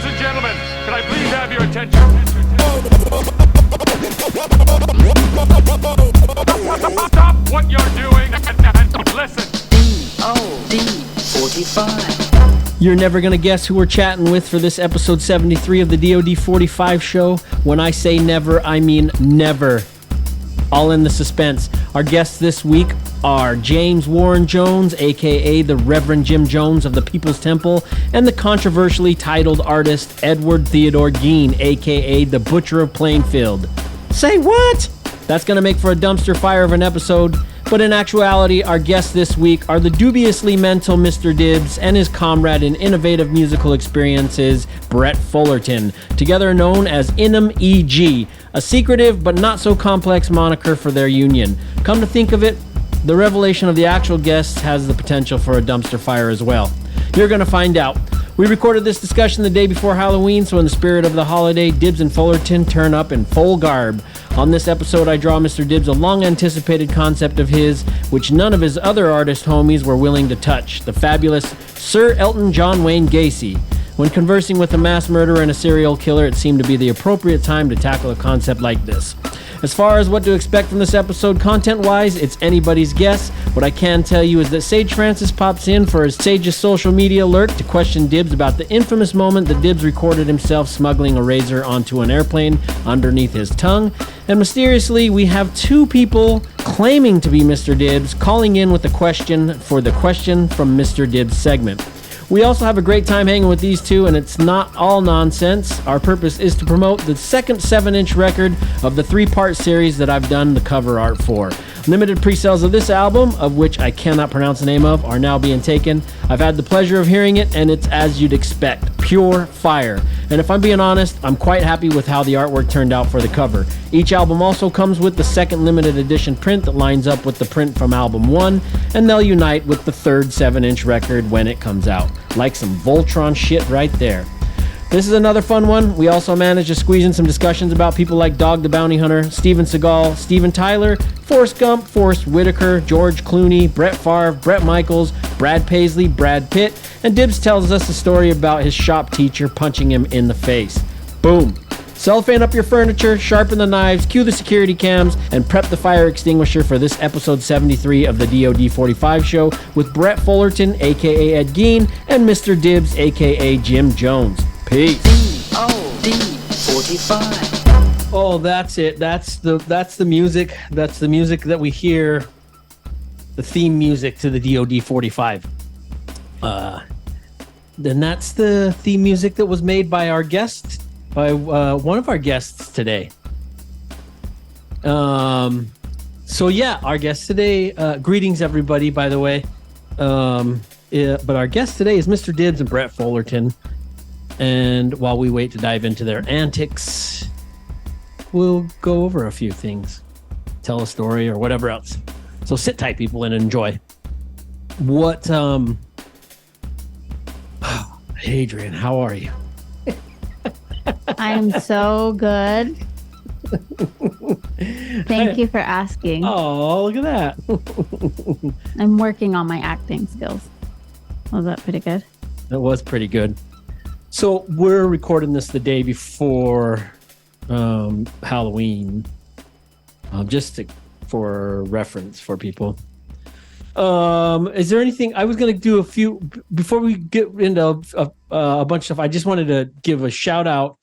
Ladies and gentlemen, can I please have your attention? Stop what you're doing and listen. DOD45. You're never going to guess who we're chatting with for this episode 73 of the DOD45 Show. When I say never, I mean never. All in the suspense. Our guests this week are James Warren Jones, a.k.a. the Reverend Jim Jones of the People's Temple, and the controversially titled artist Edward Theodore Gein, a.k.a. the Butcher of Plainfield. Say what? That's going to make for a dumpster fire of an episode, but in actuality, our guests this week are the dubiously mental Mr. Dibbs and his comrade in innovative musical experiences, Brett Fullerton, together known as INIM E.G., a secretive but not so complex moniker for their union. Come to think of it, the revelation of the actual guests has the potential for a dumpster fire as well. You're going to find out. We recorded this discussion the day before Halloween, so in the spirit of the holiday, Dibbs and Fullerton turn up in full garb. On this episode, I draw Mr. Dibbs a long-anticipated concept of his, which none of his other artist homies were willing to touch, the fabulous Sir Elton John Wayne Gacy. When conversing with a mass murderer and a serial killer, it seemed to be the appropriate time to tackle a concept like this. As far as what to expect from this episode, content-wise, it's anybody's guess. What I can tell you is that Sage Francis pops in for his Sage's social media alert to question Dibbs about the infamous moment that Dibbs recorded himself smuggling a razor onto an airplane underneath his tongue. And mysteriously, we have two people claiming to be Mr. Dibbs calling in with a question for the Question from Mr. Dibbs segment. We also have a great time hanging with these two, and it's not all nonsense. Our purpose is to promote the second 7-inch record of the 3-part series that I've done the cover art for. Limited pre-sales of this album, of which I cannot pronounce the name of, are now being taken. I've had the pleasure of hearing it, and it's as you'd expect, pure fire. And if I'm being honest, I'm quite happy with how the artwork turned out for the cover. Each album also comes with the second limited edition print that lines up with the print from album 1, and they'll unite with the third 7-inch record when it comes out. Like some Voltron shit right there. This is another fun one. We also managed to squeeze in some discussions about people like Dog the Bounty Hunter, Steven Seagal, Steven Tyler, Forrest Gump, Forrest Whitaker, George Clooney, Brett Favre, Bret Michaels, Brad Paisley, Brad Pitt, and Dibbs tells us a story about his shop teacher punching him in the face. Boom. Cellophane up your furniture, sharpen the knives, cue the security cams, and prep the fire extinguisher for this episode 73 of the DOD45 Show with Brett Fullerton, a.k.a. Ed Gein, and Mr. Dibbs, a.k.a. Jim Jones. Peace. DOD45. Oh, that's it. That's the music. That's the music that we hear. The theme music to the DOD45. Then that's the theme music that was made by our guest. By one of our guests today. So yeah, our guest today, greetings everybody, by the way. But our guest today is Mr. Dibbs and Brett Fullerton. And while we wait to dive into their antics, we'll go over a few things, tell a story or whatever else. So sit tight, people, and enjoy. Adrian, how are you? I am so good. Thank you for asking. Oh, look at that. I'm working on my acting skills. Was that pretty good? That was pretty good. So we're recording this the day before Halloween, for reference for people. Is there anything I was going to do a few before we get into a bunch of stuff? I just wanted to give a shout out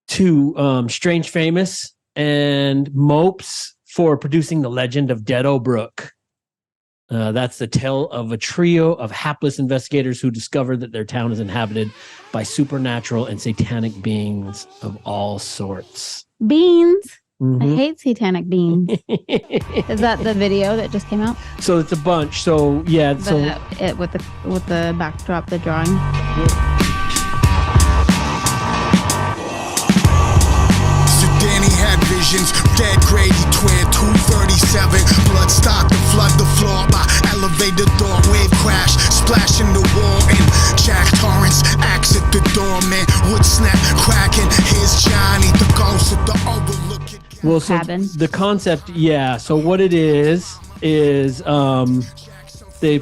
to Strange Famous and Mopes for producing The Legend of Dead Brook. That's the tale of a trio of hapless investigators who discover that their town is inhabited by supernatural and satanic beings of all sorts. Beans. Mm-hmm. I hate satanic beans. Is that the video that just came out? So it's a bunch. So yeah. It with the backdrop, the drawing. Danny had visions, dead Grady twin, 237. Blood stopped to flood the floor by elevator door, wave crash, splash in the wall, and Jack Torrance, axe at the door, man, wood snap, cracking. Here's Johnny, the ghost of the overlook. Well, so the concept, yeah. So what it is they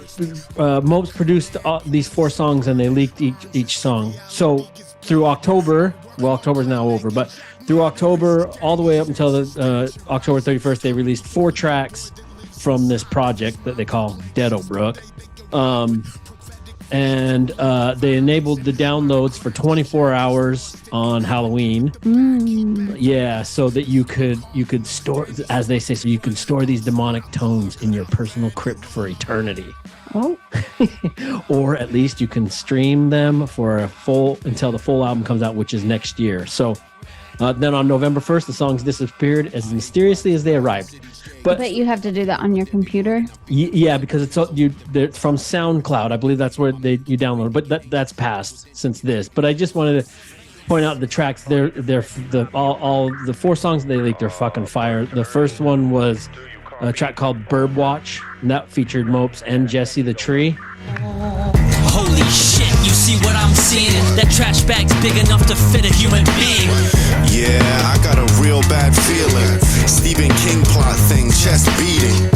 Mopes produced these 4 songs and they leaked each song. So through October. Well, October's now over, but through October, all the way up until the October 31st, they released 4 tracks from this project that they call Deadobrook. And they enabled the downloads for 24 hours on Halloween. Yeah, so that you could store, as they say, so you can store these demonic tones in your personal crypt for eternity. Oh. Or at least you can stream them for until the full album comes out, which is next year. So then on November 1st, the songs disappeared as mysteriously as they arrived. But you have to do that on your computer. Yeah, because it's from SoundCloud. I believe that's where you download. But that's passed since this. But I just wanted to point out the tracks. All the 4 songs they leaked are fucking fire. The first one was a track called Birdwatch, and that featured Mopes and Jesse the Tree. Holy shit, you see what I'm seeing? That trash bag's big enough to fit a human being. Yeah, I got a real bad feeling. Stephen King plot thing, chest beating.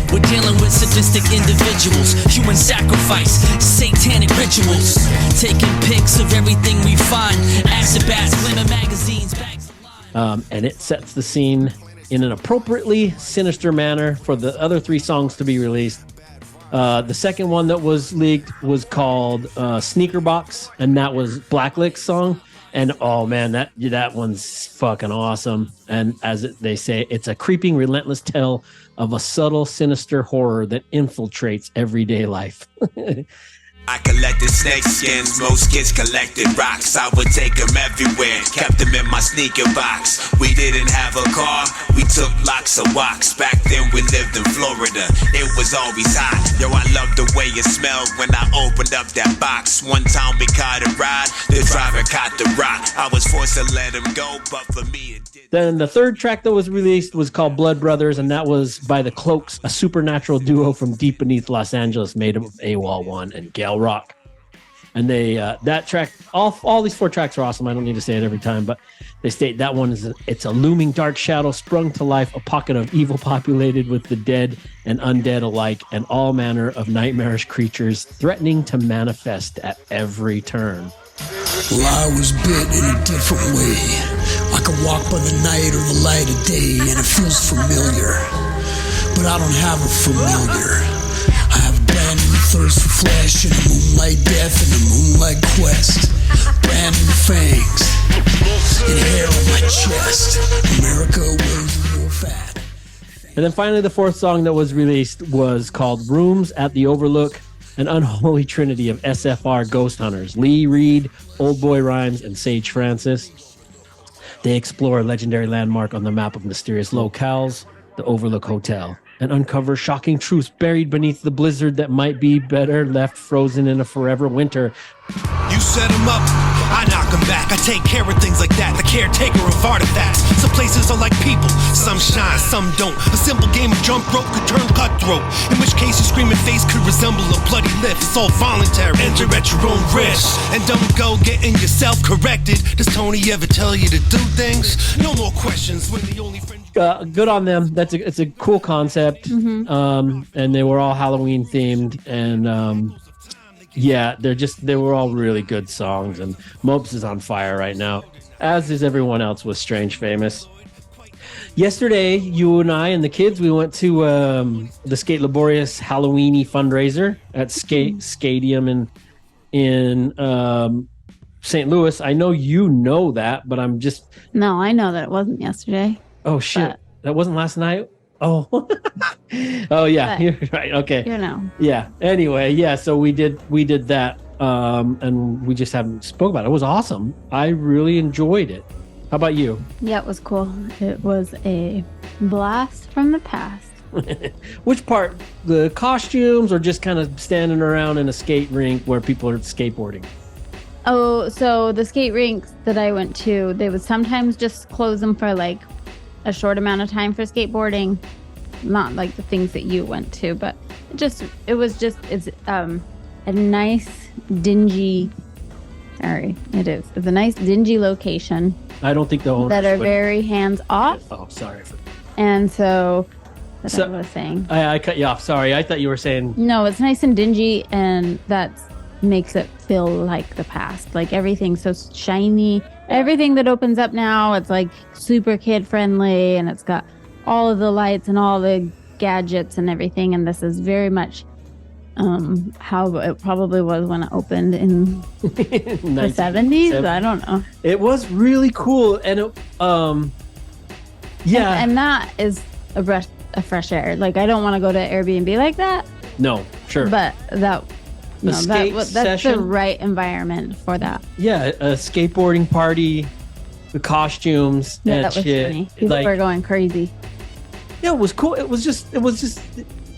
We're dealing with sadistic individuals, human sacrifice, satanic rituals. Taking pics of everything we find. Acid baths, glamour magazines, bags of lime. And it sets the scene in an appropriately sinister manner for the other 3 songs to be released. The second one that was leaked was called Sneaker Box, and that was Blacklick's song. And oh man, that one's fucking awesome. And as they say, it's a creeping, relentless tale of a subtle, sinister horror that infiltrates everyday life. I collected snake skins, most kids collected rocks. I would take them everywhere, kept them in my sneaker box. We didn't have a car, we took lots of walks. Back then we lived in Florida, it was always hot. Yo, I loved the way it smelled when I opened up that box. One time we caught a ride, the driver caught the rock. I was forced to let him go, but for me it did. Then the third track that was released was called Blood Brothers, and that was by the Cloaks, a supernatural duo from deep beneath Los Angeles made up of AWOL1 and Gal Rock. And they that track, all these 4 tracks are awesome. I don't need to say it every time, but they state that one it's a looming dark shadow sprung to life, a pocket of evil populated with the dead and undead alike, and all manner of nightmarish creatures threatening to manifest at every turn. Well, I was bit in a different way. I could walk by the night or the light of day, and it feels familiar. But I don't have a familiar. I have a brand new thirst for flesh, and a moonlight death, and a moonlight quest. Brand new fangs, and hair on my chest. America was more fat. And then finally, the 4th song that was released was called Rooms at the Overlook, an unholy trinity of SFR ghost hunters, Lee Reed, Old Boy Rhymes, and Sage Francis. They explore a legendary landmark on the map of mysterious locales, the Overlook Hotel, and uncover shocking truths buried beneath the blizzard that might be better left frozen in a forever winter. You set them up, I knock them back. I take care of things like that, the caretaker of artifacts. Some places are like people, some shine, some don't. A simple game of jump rope could turn cutthroat, in which case your screaming face could resemble a bloody lip. It's all voluntary, enter at your own risk, and don't go getting yourself corrected. Does Tony ever tell you to do things? No more questions when the only friend... Good on them. It's a cool concept. And they were all Halloween themed, and yeah, they were all really good songs, and Mopes is on fire right now, as is everyone else with Strange Famous. Yesterday, you and I and the kids, we went to the Skate Laborious Halloweeny fundraiser at Skadium in St. Louis. I know you know that, but I'm just... No, I know that it wasn't yesterday. Oh, shit. That wasn't last night? Oh. Oh, yeah. You're right. Okay. You know. Yeah. Anyway, yeah, so we did that, and we just haven't spoke about it. It was awesome. I really enjoyed it. How about you? Yeah, it was cool. It was a blast from the past. Which part? The costumes, or just kind of standing around in a skate rink where people are skateboarding? Oh, so the skate rinks that I went to, they would sometimes just close them for like a short amount of time for skateboarding. Not like the things that you went to, but it's a nice dingy... Sorry, it is. It's a nice dingy location. I don't think the owners that are very hands off. Oh, sorry. And so that's what I was saying. I cut you off. Sorry, I thought you were saying... No, it's nice and dingy, and that's makes it feel like the past. Like everything's so shiny. Everything that opens up now, it's like super kid friendly, and it's got all of the lights and all the gadgets and everything. And this is very much how it probably was when it opened in the 70s. I don't know. It was really cool, and it, yeah, and that is a breath of fresh air. Like I don't want to go to Airbnb like that. No, sure, but that. No, that's the right environment for that. Yeah, a skateboarding party, the costumes, and that was shit. Funny. People were going crazy. Yeah, it was cool. It was just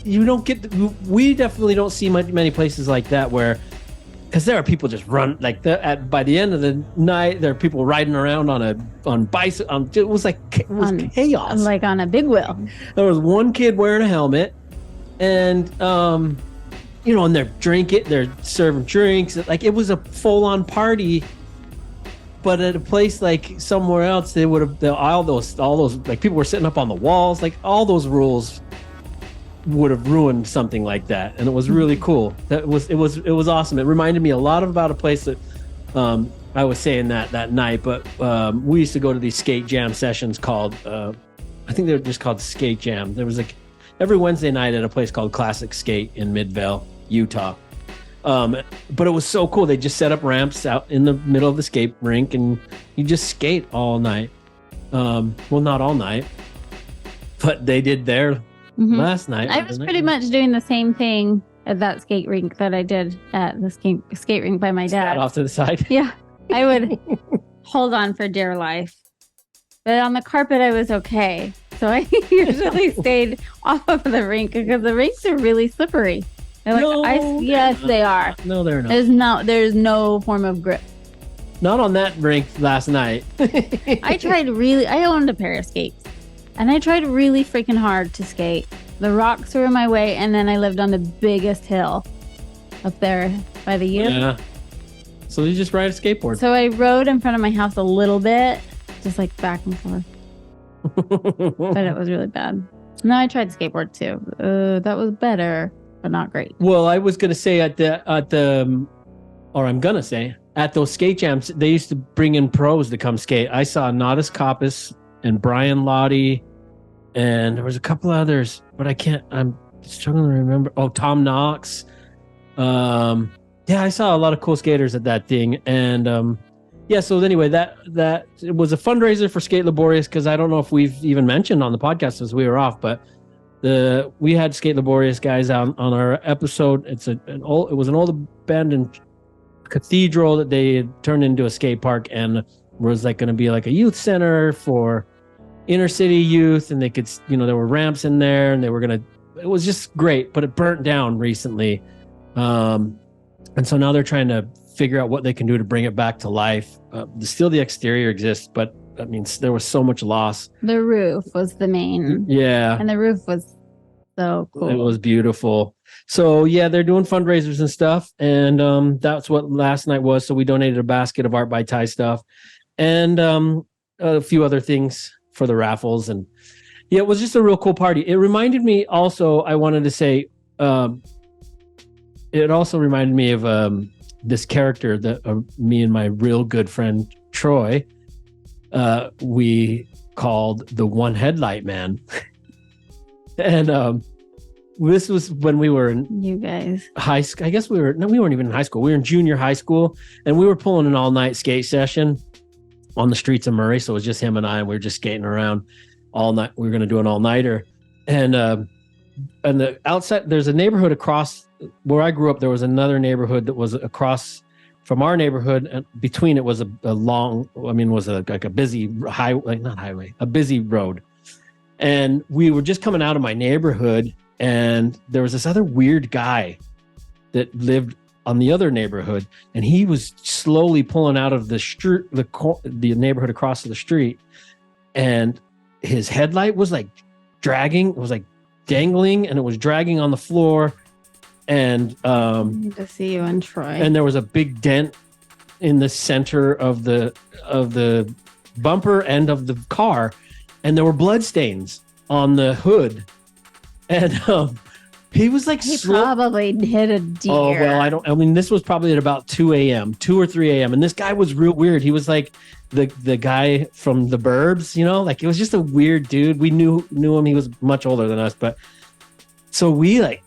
you don't get. We definitely don't see many places like that where, because there are people just run like that. By the end of the night, there are people riding around on bicycle. It was chaos. Like on a big wheel. There was one kid wearing a helmet, and and they're drinking, they're serving drinks. Like it was a full-on party. But at a place like somewhere else, they would have all those like people were sitting up on the walls. Like all those rules would have ruined something like that, and it was really cool. It was awesome. It reminded me a lot about a place that I was saying that night. But we used to go to these skate jam sessions called I think they were just called Skate Jam. There was like every Wednesday night at a place called Classic Skate in Midvale, Utah. But it was so cool. They just set up ramps out in the middle of the skate rink, and you just skate all night. Well, not all night, but they did there last night. I was pretty much doing the same thing at that skate rink that I did at the skate rink by my dad. Off to the side. Yeah, I would hold on for dear life. But on the carpet, I was okay. So I usually stayed off of the rink because the rinks are really slippery. They're like ice. Yes, they are. No, they're not. There's no form of grip. Not on that rink last night. I owned a pair of skates, and I tried really freaking hard to skate. The rocks were in my way, and then I lived on the biggest hill up there by the U. Yeah. So you just ride a skateboard. So I rode in front of my house a little bit, just like back and forth. But it was really bad. No, I tried skateboard too. That was better, but not great. Well, I was gonna say at those skate jams, they used to bring in pros to come skate. I saw Nadas Kopis and Brian Lottie, and there was a couple others, but I'm struggling to remember. Oh, Tom Knox. Yeah, I saw a lot of cool skaters at that thing, and yeah. So anyway, that it was a fundraiser for Skate Laborious, because I don't know if we've even mentioned on the podcast as we were off, but we had Skate Laborious guys on our episode. It was an old abandoned cathedral that they had turned into a skate park, and was like going to be like a youth center for inner city youth, and they could, there were ramps in there, and it was just great, but it burnt down recently. And so now they're trying to figure out what they can do to bring it back to life. Still the exterior exists, but I mean, there was so much loss. The roof was the main. Yeah. And the roof was so cool. It was beautiful. So yeah, they're doing fundraisers and stuff. And that's what last night was. So we donated a basket of Art by Ty stuff and a few other things for the raffles. And yeah, it was just a real cool party. It reminded me also, I wanted to say, it also reminded me of this character that me and my real good friend Troy, we called the One Headlight Man. And this was when we were in you guys high school. I guess we weren't even in high school. We were in junior high school, and we were pulling an all-night skate session on the streets of Murray. So it was just him and I, and we were just skating around all night. We were going to do an all-nighter. And the outside, there's a neighborhood across where I grew up. There was another neighborhood that was across from our neighborhood, and between it was a busy a busy road. And we were just coming out of my neighborhood, and there was this other weird guy that lived on the other neighborhood, and he was slowly pulling out of the street, the neighborhood across the street, and his headlight was like dragging. It was like dangling, and it was dragging on the floor. And good to see you and Troy. And there was a big dent in the center of the bumper end of the car, and there were blood stains on the hood. And He was like He slow. probably hit a deer. Oh, well, I mean, this was probably at about 2 a.m., 2 or 3 a.m. And this guy was real weird. He was like the guy from the Burbs, you know, like it was just a weird dude. We knew him. He was much older than us. But so we like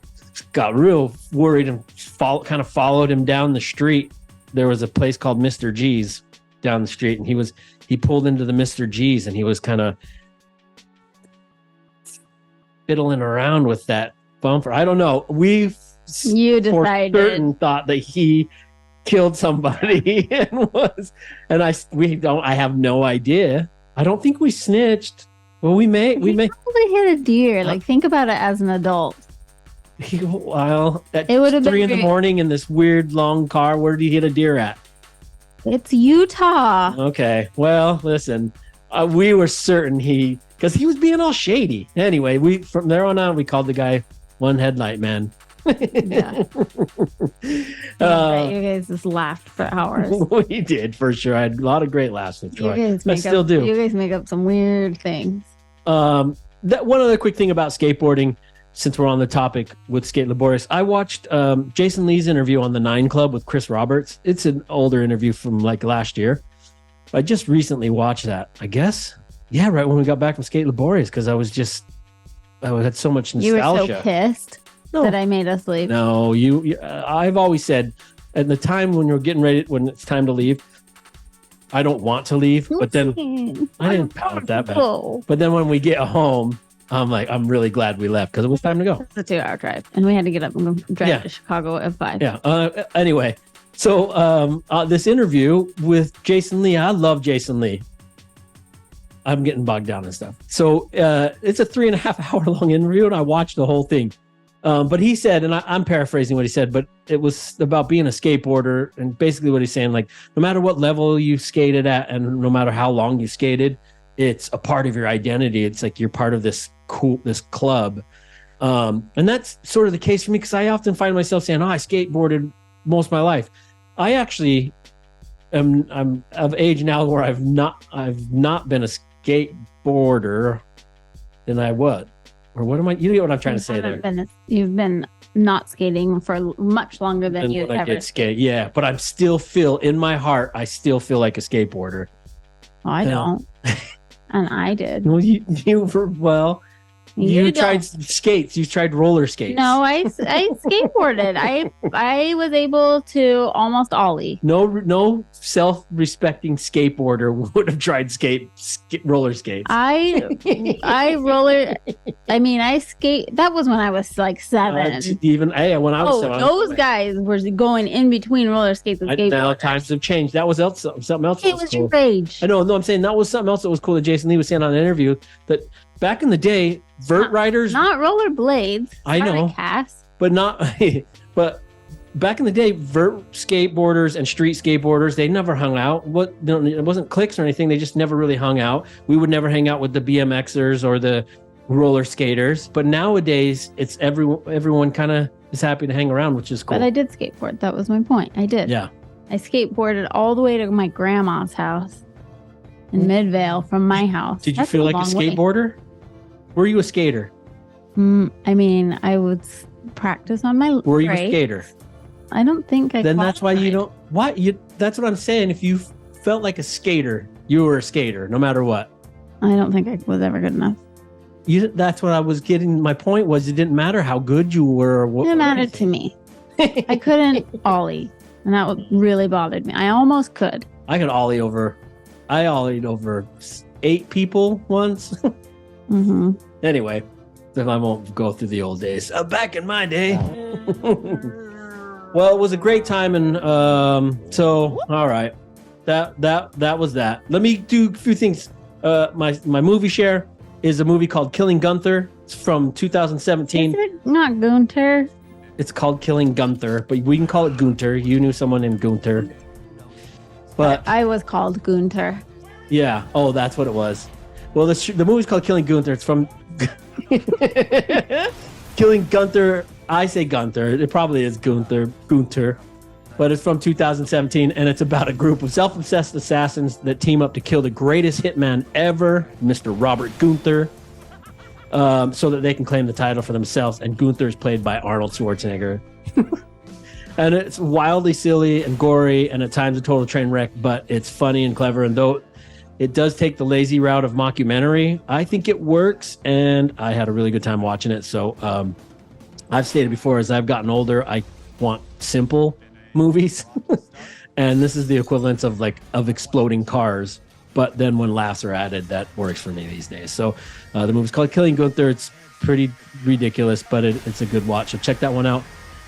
got real worried and kind of followed him down the street. There was a place called Mr. G's down the street. And he pulled into the Mr. G's and he was kind of fiddling around with that bumper. I don't know. You decided for certain thought that he killed somebody I have no idea. I don't think we snitched. Well, we may probably hit a deer. Like, think about it as an adult. Well, at It would have 3 in been the morning in this weird long car. Where did he hit a deer at? It's Utah. Okay. Well, listen, we were certain because he was being all shady. Anyway, from there on out, we called the guy One Headlight Man. Yeah. You guys just laughed for hours. We did, for sure. I had a lot of great laughs with Troy. I still do. You guys make up some weird things. One other quick thing about skateboarding, since we're on the topic with Skate Laborious, I watched Jason Lee's interview on the 9 Club with Chris Roberts. It's an older interview from like last year. I just recently watched that, I guess. Yeah, right when we got back from Skate Laborious, because I had so much nostalgia. You were so pissed that I made us leave. No, I've always said at the time when you're getting ready, when it's time to leave, I don't want to leave, but then I didn't pound that bad. But then when we get home, I'm like, I'm really glad we left because it was time to go. It's a 2-hour drive, and we had to get up and drive to Chicago at 5. Yeah. Anyway, so this interview with Jason Lee, I love Jason Lee. I'm getting bogged down and stuff. So it's a 3.5 hour long interview, and I watched the whole thing. But he said, and I'm paraphrasing what he said, but it was about being a skateboarder, and basically what he's saying, like, no matter what level you skated at, and no matter how long you skated, it's a part of your identity. It's like you're part of this club. And that's sort of the case for me, because I often find myself saying, I skateboarded most of my life. I actually I'm of age now where I've not been a skateboarder than I was. Or what am I? You know what I'm trying to say there. You've been not skating for much longer than you ever. I did skate, yeah. But I'm still in my heart, I still feel like a skateboarder. I don't. And I did. Well, you tried skates. You tried roller skates. No, I skateboarded. I was able to almost ollie. No self-respecting skateboarder would have tried roller skates. I skate. That was when I was like 7. When I was 7. Those guys were going in between roller skates and skateboarders. Now times have changed. That was something else. It was your age. I know. No, I'm saying that was something else that was cool that Jason Lee was saying on an interview, that back in the day, vert riders, not roller blades. I know, but back in the day, vert skateboarders and street skateboarders, they never hung out. It wasn't cliques or anything. They just never really hung out. We would never hang out with the BMXers or the roller skaters. But nowadays, it's everyone kind of is happy to hang around, which is cool. But I did skateboard. That was my point. I did. Yeah. I skateboarded all the way to my grandma's house in Midvale from my house. Did you feel like a skateboarder? Were you a skater? I would practice on my Were you a skater? I don't think I Then that's why you don't... What? That's what I'm saying. If you felt like a skater, you were a skater, no matter what. I don't think I was ever good enough. That's what I was getting. My point was, it didn't matter how good you were. Or what, it didn't matter to me. I couldn't ollie, and that really bothered me. I almost could. I ollied over 8 people once. Mm-hmm. Anyway, then I won't go through the old days. Back in my day. Well, it was a great time, and so all right, that was that. Let me do a few things. My movie share is a movie called Killing Gunther. It's from 2017. Is it not Gunter? It's called Killing Gunther, but we can call it Gunter. You knew someone named Gunter. But I was called Gunter. Yeah. Oh, that's what it was. Well, the movie's called Killing Gunther. It's from Killing Gunther. I say Gunther. It probably is Gunter. But it's from 2017, and it's about a group of self-obsessed assassins that team up to kill the greatest hitman ever, Mr. Robert Gunther. so that they can claim the title for themselves. And Gunther is played by Arnold Schwarzenegger. And it's wildly silly and gory and at times a total train wreck, but it's funny and clever. And though it does take the lazy route of mockumentary, I think it works, and I had a really good time watching it. So I've stated before, as I've gotten older, I want simple movies. And this is the equivalent of exploding cars. But then when laughs are added, that works for me these days. So the movie's called Killing Gunther. It's pretty ridiculous, but it's a good watch. So check that one out.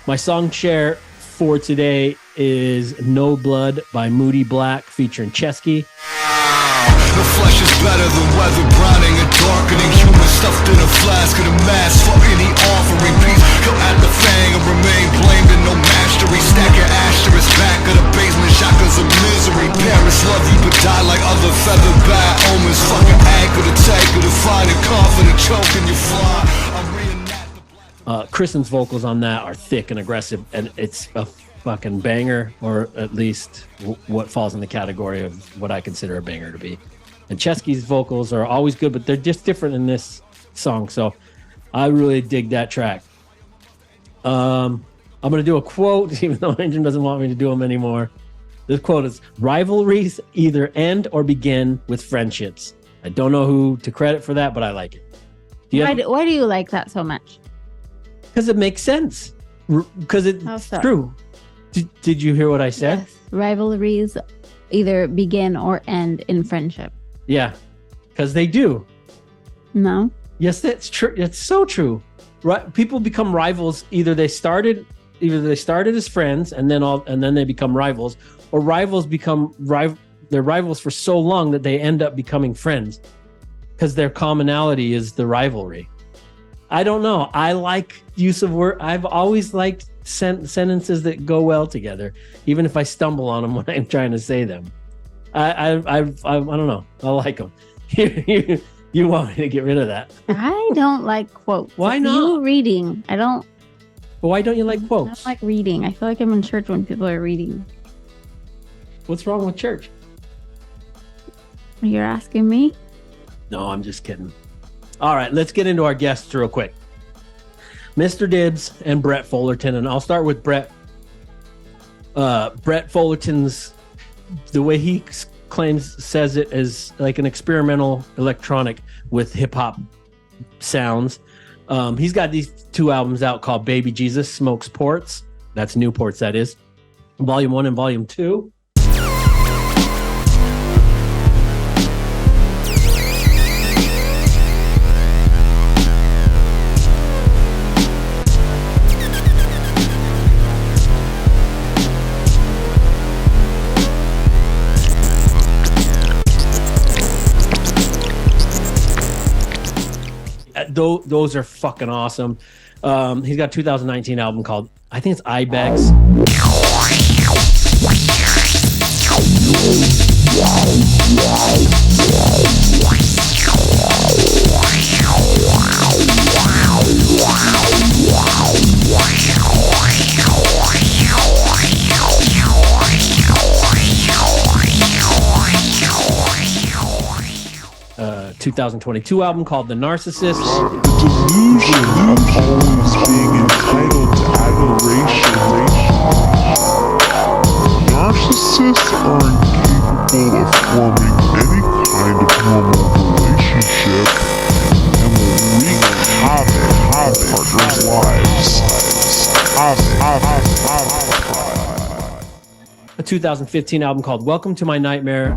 My song share for today is No Blood by Moody Black featuring Chesky. The flesh is better than weather, browning and darkening. Human stuffed in a flask of a mask for any offering. Peace, go at the fang and remain blamed in no mastery. Stack your asterisk back of the basement, shotguns of misery. Parents love you but die like other feather bad omens. Fucking anchor to take or to find a confident choking you fly. Kristen's vocals on that are thick and aggressive, and it's a fucking banger, or at least what falls in the category of what I consider a banger to be. And Chesky's vocals are always good, but they're just different in this song, so I really dig that track. I'm going to do a quote, even though Angel doesn't want me to do them anymore. This quote is, "Rivalries either end or begin with friendships." I don't know who to credit for that, but I like it. Why do you like that so much? Because it makes sense. Because it's true. Did you hear what I said? Yes. Rivalries either begin or end in friendship. Yeah, because they do. No. Yes, that's true. It's so true. Right? People become rivals. Either they started as friends and then they become rivals, or rivals become they're rivals for so long that they end up becoming friends because their commonality is the rivalry. I don't know. I like use of word. I've always liked sentences that go well together, even if I stumble on them when I'm trying to say them. I don't know. I like them. You want me to get rid of that? I don't like quotes. Why not? You reading. I don't. Why don't you like quotes? I don't like reading. I feel like I'm in church when people are reading. What's wrong with church? You're asking me? No, I'm just kidding. All right, let's get into our guests real quick. Mr. Dibbs and Brett Fullerton, and I'll start with Brett. Brett Fullerton's, the way he says it is like an experimental electronic with hip hop sounds. He's got these two albums out called Baby Jesus Smokes Ports. That's Newports, that is. Volume 1 and Volume 2. 'Those are fucking awesome. He's got a 2019 album called, I think it's Ibex. 2022 album called The Narcissist. The delusion of always being entitled to adoration. Narcissists are incapable of forming any kind of normal relationship and will wreak havoc on partners' lives. A 2015 album called Welcome to My Nightmare.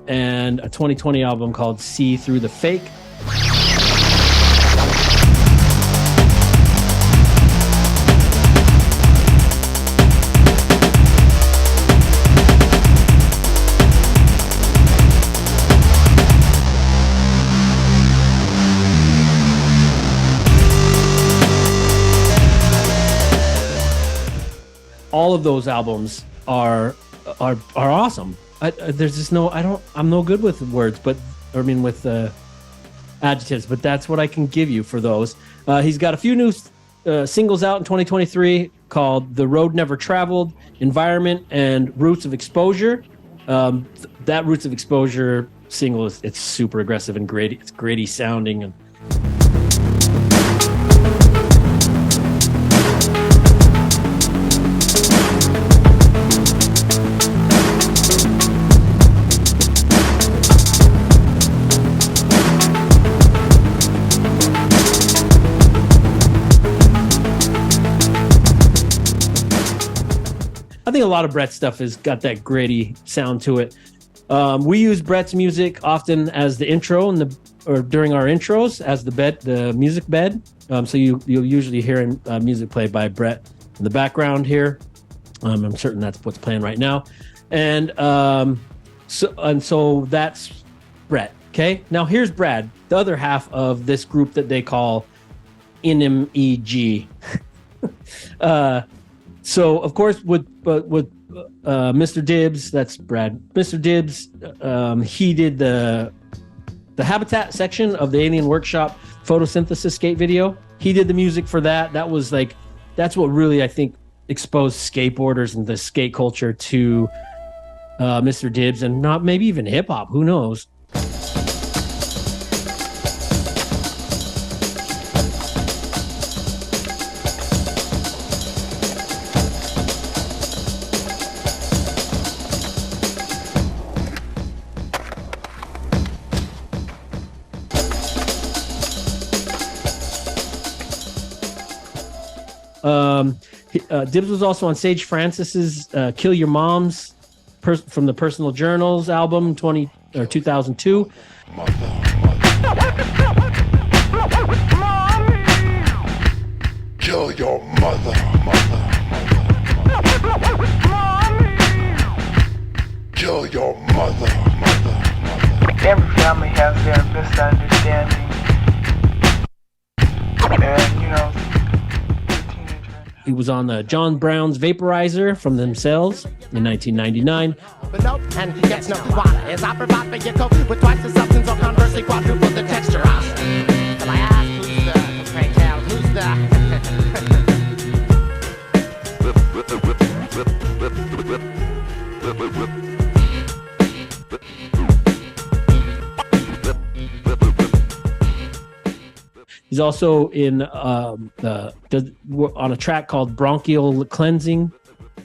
And a 2020 album called See Through the Fake. All of those albums are awesome. there's just no, I'm no good with words, but I mean with adjectives, but that's what I can give you for those. He's got a few new singles out in 2023 called The Road Never Traveled, Environment, and Roots of Exposure. That Roots of Exposure single it's super aggressive and gritty. It's gritty sounding and I think a lot of Brett's stuff has got that gritty sound to it. We use Brett's music often as the intro or during our intros as the music bed. So you'll usually hear music played by Brett in the background here. I'm certain that's what's playing right now. And so that's Brett. Okay. Now here's Brad, the other half of this group that they call INIM E.G. So of course with Mr. Dibbs, that's Brad. Mr. Dibbs, he did the habitat section of the Alien Workshop photosynthesis skate video. He did the music for that. That's what really I think exposed skateboarders and the skate culture to Mr. Dibbs, and not maybe even hip hop. Who knows? Dibbs was also on Sage Francis's "Kill Your Moms" from the Personal Journals album 2002. Kill your mother. Kill your mother. Every family has their misunderstanding, and He was on John Brown's Vaporizer from Themselves in 1999. And he gets no water. Is opera pop a coke with twice the substance or conversely quadruple the texture of? Shall I ask who's the, pray tell, who's the? He's also in on a track called Bronchial Cleansing.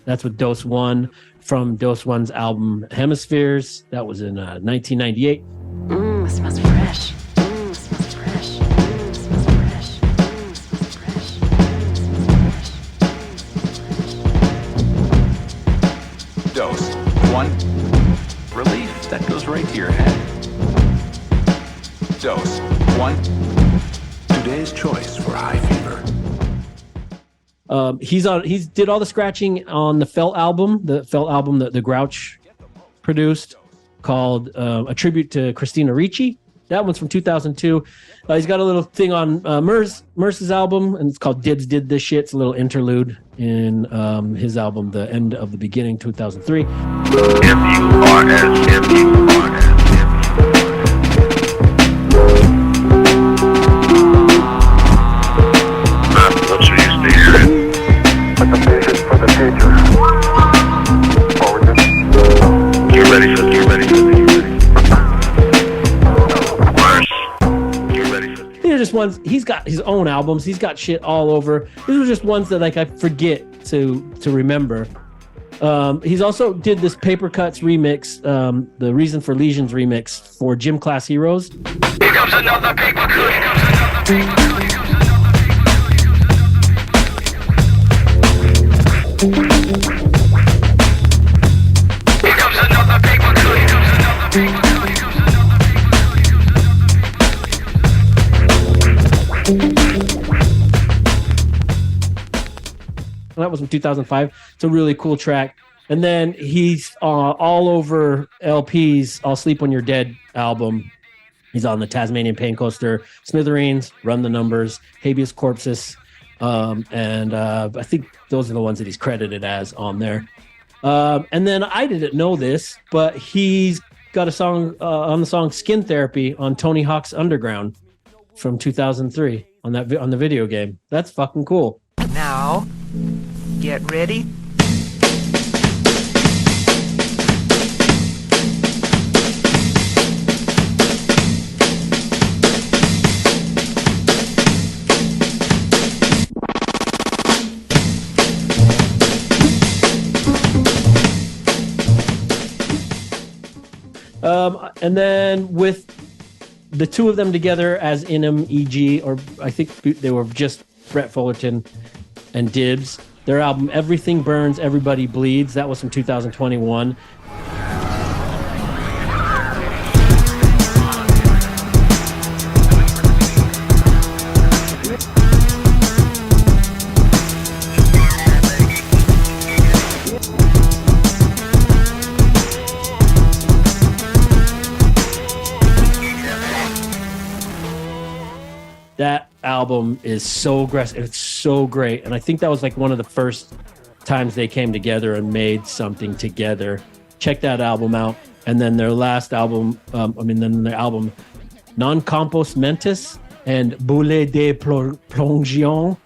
That's with Dose One from Dose One's album Hemispheres. That was in 1998. It smells fresh. It smells fresh. It smells fresh. It smells fresh. Dose 1. Relief that goes right to your head. Dose 1. Today's choice for high fever. He did all the scratching on the Felt album that the Grouch produced, called A Tribute to Christina Ricci. That one's from 2002. He's got a little thing on Merce's album, and it's called Dibs Did This Shit. It's a little interlude in his album, The End of the Beginning, 2003. These are just ones. He's got his own albums. He's got shit all over. These are just ones that I forget to remember. He's also did this Paper Cuts remix, the Reason for Lesions remix for Gym Class Heroes. Here comes another paper cut. That was from 2005. It's a really cool track. And then he's all over LP's I'll Sleep When You're Dead album. He's on the Tasmanian Pain Coaster, Smithereens, Run the Numbers, Habeas Corpus. And I think those are the ones that he's credited as on there. And then I didn't know this, but he's got a song on the song Skin Therapy on Tony Hawk's Underground from 2003 on the video game. That's fucking cool. Now, get ready. And then with the two of them together as INIM E.G, or I think they were just Brett Fullerton and Dibs, their album Everything Burns, Everybody Bleeds, that was from 2021. That album is so aggressive. It's so great. And I think that was like one of the first times they came together and made something together. Check that album out. And then their last album, then their album Non Compos Mentis and Boulet de Plongeon.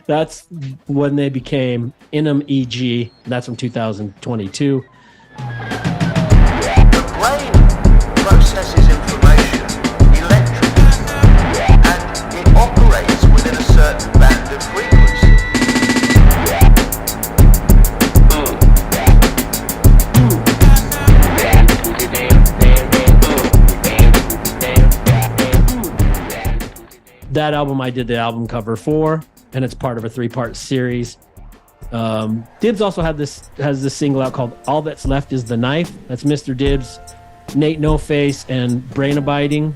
That's when they became INIM E.G. That's from 2022. The brain processes information electrically, and it operates within a certain band of frequency. That album I did the album cover for, and it's part of a 3-part series. Dibs also has this single out called All That's Left Is the Knife. That's Mr. Dibs, Nate No Face, and Brain Abiding.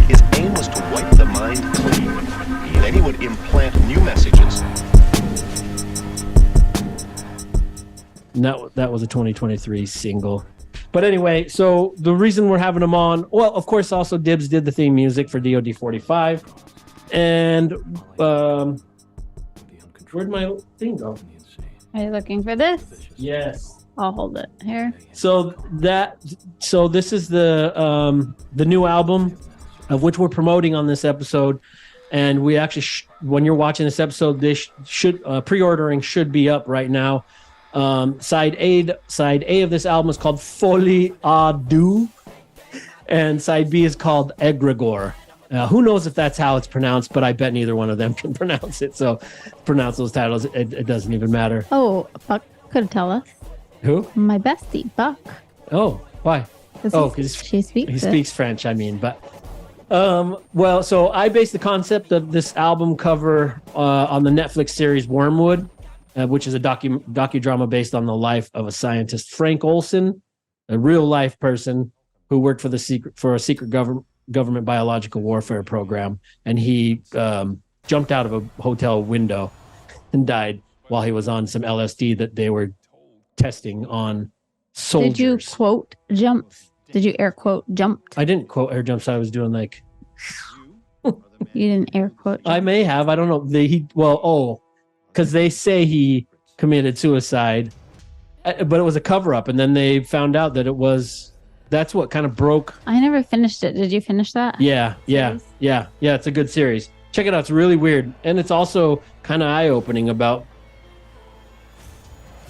His aim was to wipe the mind clean, and then he would implant new messages. That was a 2023 single. But anyway, so the reason we're having them on, well, of course, also Dibs did the theme music for DOD45. And where'd my thing go? Are you looking for this? Yes. I'll hold it here. So this is the new album of which we're promoting on this episode. And we actually, when you're watching this episode, this should pre-ordering should be up right now. Side A of this album is called Folie à Deux, and side B is called Egregore. Who knows if that's how it's pronounced, but I bet neither one of them can pronounce it. So pronounce those titles. It doesn't even matter. Oh, Buck could tell us. Who? My bestie, Buck. Oh, why? Because she speaks. He speaks French. I mean, but well, so I based the concept of this album cover on the Netflix series Wormwood. Which is a docudrama based on the life of a scientist, Frank Olson, a real life person who worked for a secret government biological warfare program, and he jumped out of a hotel window and died while he was on some LSD that they were testing on soldiers. Did you quote jumps? Did you air quote jumped? I didn't quote air jumps. I was doing like. You didn't air quote. I may have. I don't know. Because they say he committed suicide, but it was a cover-up, and then they found out that that's what kind of broke. I never finished it. Did you finish that? Yeah. It's a good series. Check it out. It's really weird, and it's also kind of eye-opening about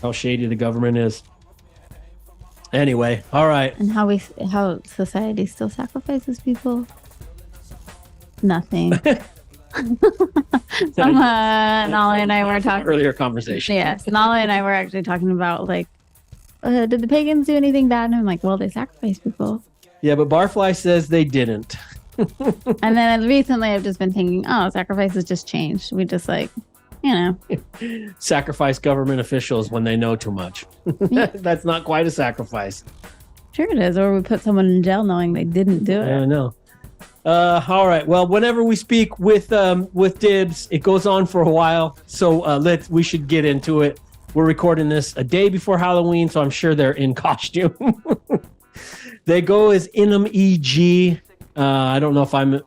how shady the government is. Anyway, all right. And how society still sacrifices people. Nothing. Nolly and I were talking earlier conversation. Yes, Nolly and I were actually talking about did the pagans do anything bad? And I'm like, well, they sacrificed people. Yeah, but Barfly says they didn't. And then recently, I've just been thinking, sacrifices just changed. We just sacrifice government officials when they know too much. Yeah. That's not quite a sacrifice. Sure it is. Or we put someone in jail knowing they didn't do it. I know. All right. Well, whenever we speak with Dibs, it goes on for a while. So we should get into it. We're recording this a day before Halloween, so I'm sure they're in costume. They go as INIM E.G. I don't know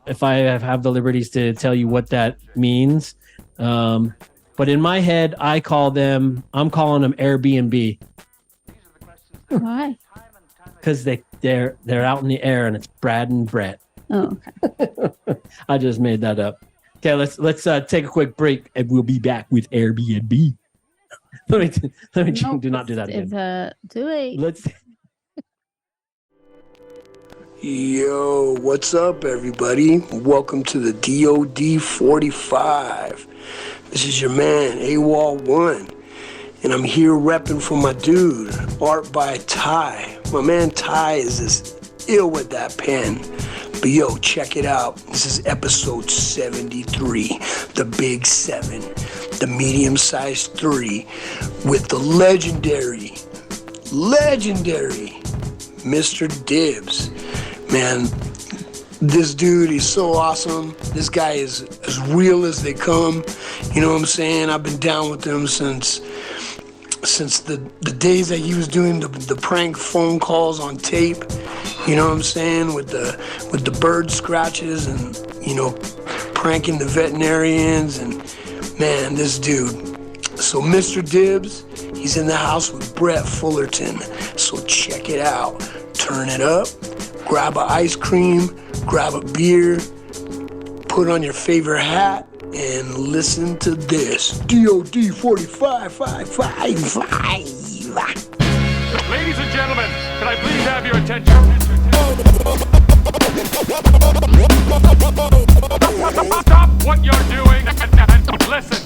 if I have the liberties to tell you what that means. But in my head, I'm calling them Airbnb. Why? Because they're out in the air and it's Brad and Brett. Oh, okay. I just made that up. Okay, let's take a quick break and we'll be back with Airbnb. let me do not do that again. It's too late. Let's. Yo, what's up, everybody? Welcome to the DOD45. This is your man, AWOL1, and I'm here repping for my dude, Art by Ty. My man Ty is just ill with that pen. But yo, check it out. This is episode 73, the big 7, the medium-sized 3, with the legendary Mr. Dibbs. Man, this dude, he's so awesome. This guy is as real as they come. You know what I'm saying? I've been down with him since the days that he was doing the prank phone calls on tape. You know what I'm saying? With the bird scratches and, you know, pranking the veterinarians. And man, this dude. So Mr. Dibbs, he's in the house with Brett Fullerton. So check it out. Turn it up. Grab an ice cream, grab a beer, put on your favorite hat, and listen to this. DOD45. Ladies and gentlemen, can I please have your attention? Stop what you're doing and listen.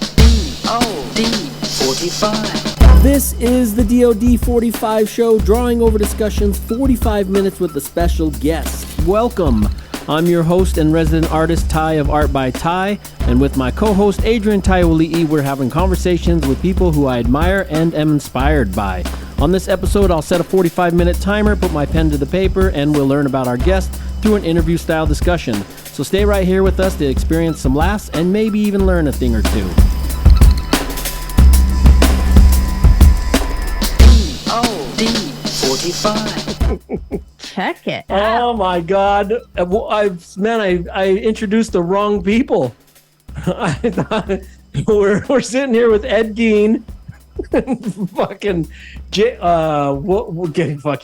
DOD45. This is the DOD45 Show, drawing over discussions 45 minutes with a special guest. Welcome. I'm your host and resident artist, Ty of Art by Ty, and with my co-host, Adrian Taiwali'i, we're having conversations with people who I admire and am inspired by. On this episode, I'll set a 45-minute timer, put my pen to the paper, and we'll learn about our guest through an interview-style discussion. So stay right here with us to experience some laughs and maybe even learn a thing or two. DOD45. Check it out. Oh my God. I introduced the wrong people. I thought we're sitting here with Ed Gein. Fucking you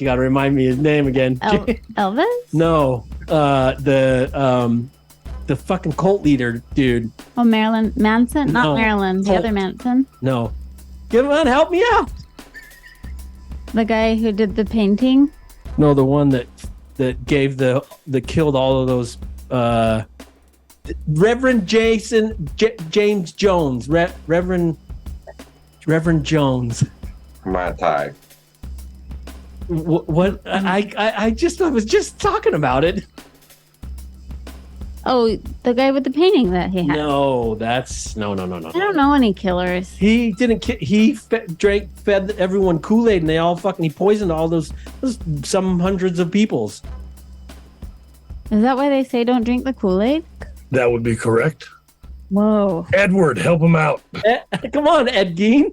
gotta remind me his name again. Elvis? No. The fucking cult leader dude. Oh, Marilyn Manson? Not No. Marilyn, the other Manson. No. Come on, help me out. The guy who did the painting? No, the one that gave that killed all of those Reverend James Jones. Reverend Jones. My tie. What I was just talking about it. Oh, the guy with the painting that he had. No, that's no. I don't know any killers. He didn't. He fed everyone Kool-Aid, and he poisoned all those some hundreds of peoples. Is that why they say don't drink the Kool-Aid? That would be correct. Whoa. Edward, help him out. Come on, Ed Gein.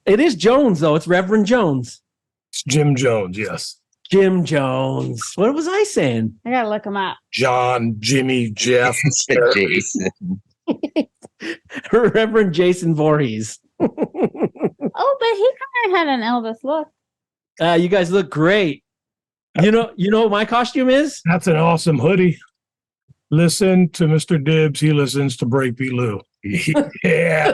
It is Jones, though. It's Reverend Jones. It's Jim Jones, yes. Jim Jones. What was I saying? I gotta look him up. John, Jimmy, Jeff, Jason. Reverend Jason Voorhees. Oh, but he kind of had an Elvis look. You guys look great. You know what my costume is? That's an awesome hoodie. Listen to Mr. Dibbs. He listens to Breakbeat Lou. Yeah.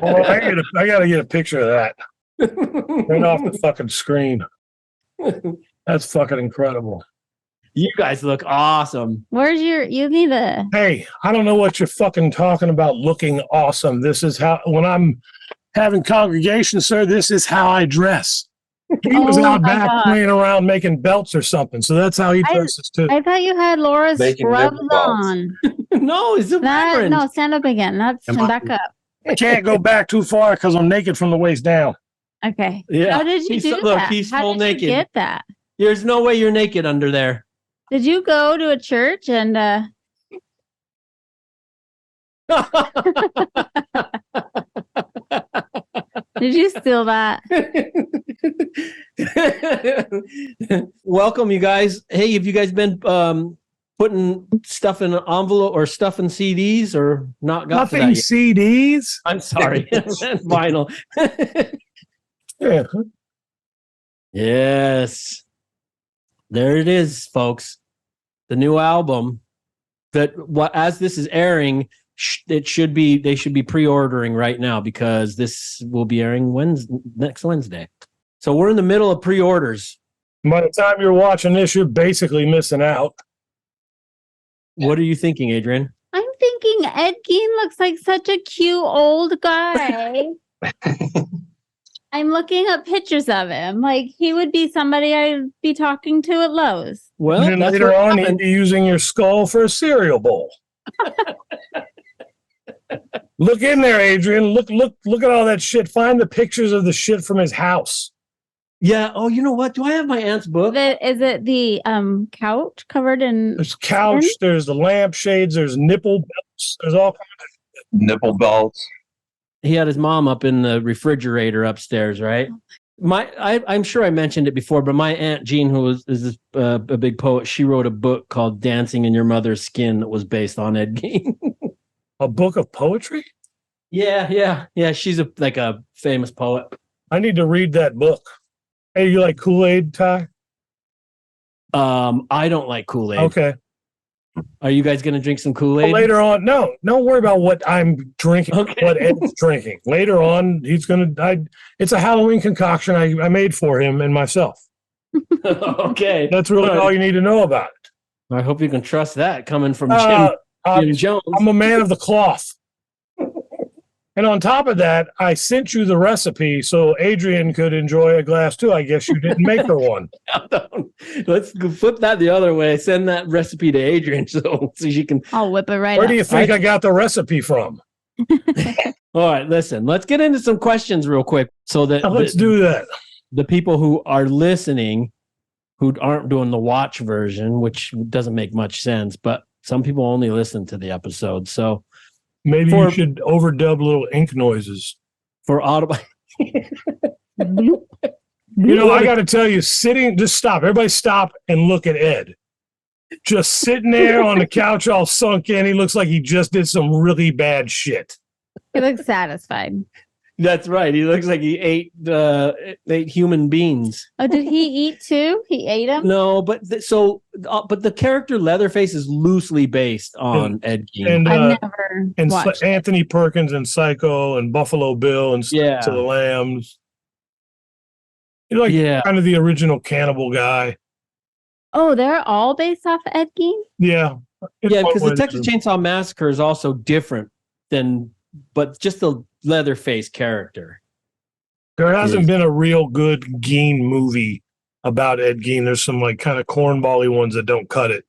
Oh, I gotta get a picture of that. Right off the fucking screen. That's fucking incredible. You guys look awesome. You need a... Hey, I don't know what you're fucking talking about looking awesome. This is how, when I'm having congregation, sir, this is how I dress. He was out back playing around making belts or something. So that's how he dresses too. I thought you had Laura's scrubs on. No, it's a reverend. No, stand up again. Back up. I can't go back too far because I'm naked from the waist down. Okay. Yeah. How did you do that? Look, he's How full did naked. You get that? There's no way you're naked under there. Did you go to a church and Did you steal that? Welcome, you guys. Hey, have you guys been putting stuff in an envelope or stuff in CDs or not got to that yet? CDs? I'm sorry. Vinyl. Yeah. Yes. There it is, folks. The new album that as this is airing, they should be pre-ordering right now because this will be airing next Wednesday. So we're in the middle of pre-orders. By the time you're watching this, you're basically missing out. What are you thinking, Adrian? I'm thinking Ed Gein looks like such a cute old guy. I'm looking up pictures of him. Like, he would be somebody I'd be talking to at Lowe's. Well, and then later on, he'd be using your skull for a cereal bowl. Look in there, Adrian. Look at all that shit. Find the pictures of the shit from his house. Yeah. Oh, you know what? Do I have my aunt's book? Is it the couch covered in... There's couch, there's the lampshades, there's nipple belts, there's all kinds of nipple belts. He had his mom up in the refrigerator upstairs, right? I'm sure I mentioned it before, but my Aunt Jean, who is a big poet, she wrote a book called Dancing in Your Mother's Skin that was based on Ed Gein. A book of poetry? Yeah. She's like a famous poet. I need to read that book. Hey, you like Kool-Aid, Ty? I don't like Kool-Aid. Okay. Are you guys going to drink some Kool-Aid? Well, later on, no, don't worry about what I'm drinking, what Ed's drinking. Later on, he's going to, it's a Halloween concoction I made for him and myself. Okay. That's really all you need to know about it. I hope you can trust that coming from Jim Jones. I'm a man of the cloth. And on top of that, I sent you the recipe so Adrian could enjoy a glass too. I guess you didn't make her one. Let's flip that the other way. Send that recipe to Adrian so she can. I'll whip it right Where up. do you think I got the recipe from? All right, listen. Let's get into some questions real quick so that let's do that. The people who are listening, who aren't doing the watch version, which doesn't make much sense, but some people only listen to the episode, so. Maybe you should overdub little ink noises. For audible. You know, I got to tell you, just stop. Everybody stop and look at Ed. Just sitting there on the couch all sunk in. He looks like he just did some really bad shit. He looks satisfied. That's right. He looks like he ate human beings. Oh, did he eat too? He ate them? No, but the character Leatherface is loosely based on Ed Gein. I've never watched Anthony Perkins and Psycho and Buffalo Bill and Silence of the Lambs. You're like kind of the original cannibal guy. Oh, they're all based off Ed Gein? Yeah. Yeah, because the Texas Chainsaw Massacre is also different but just the Leatherface character. There hasn't been a real good Gein movie about Ed Gein. There's some like kind of cornbally ones that don't cut it.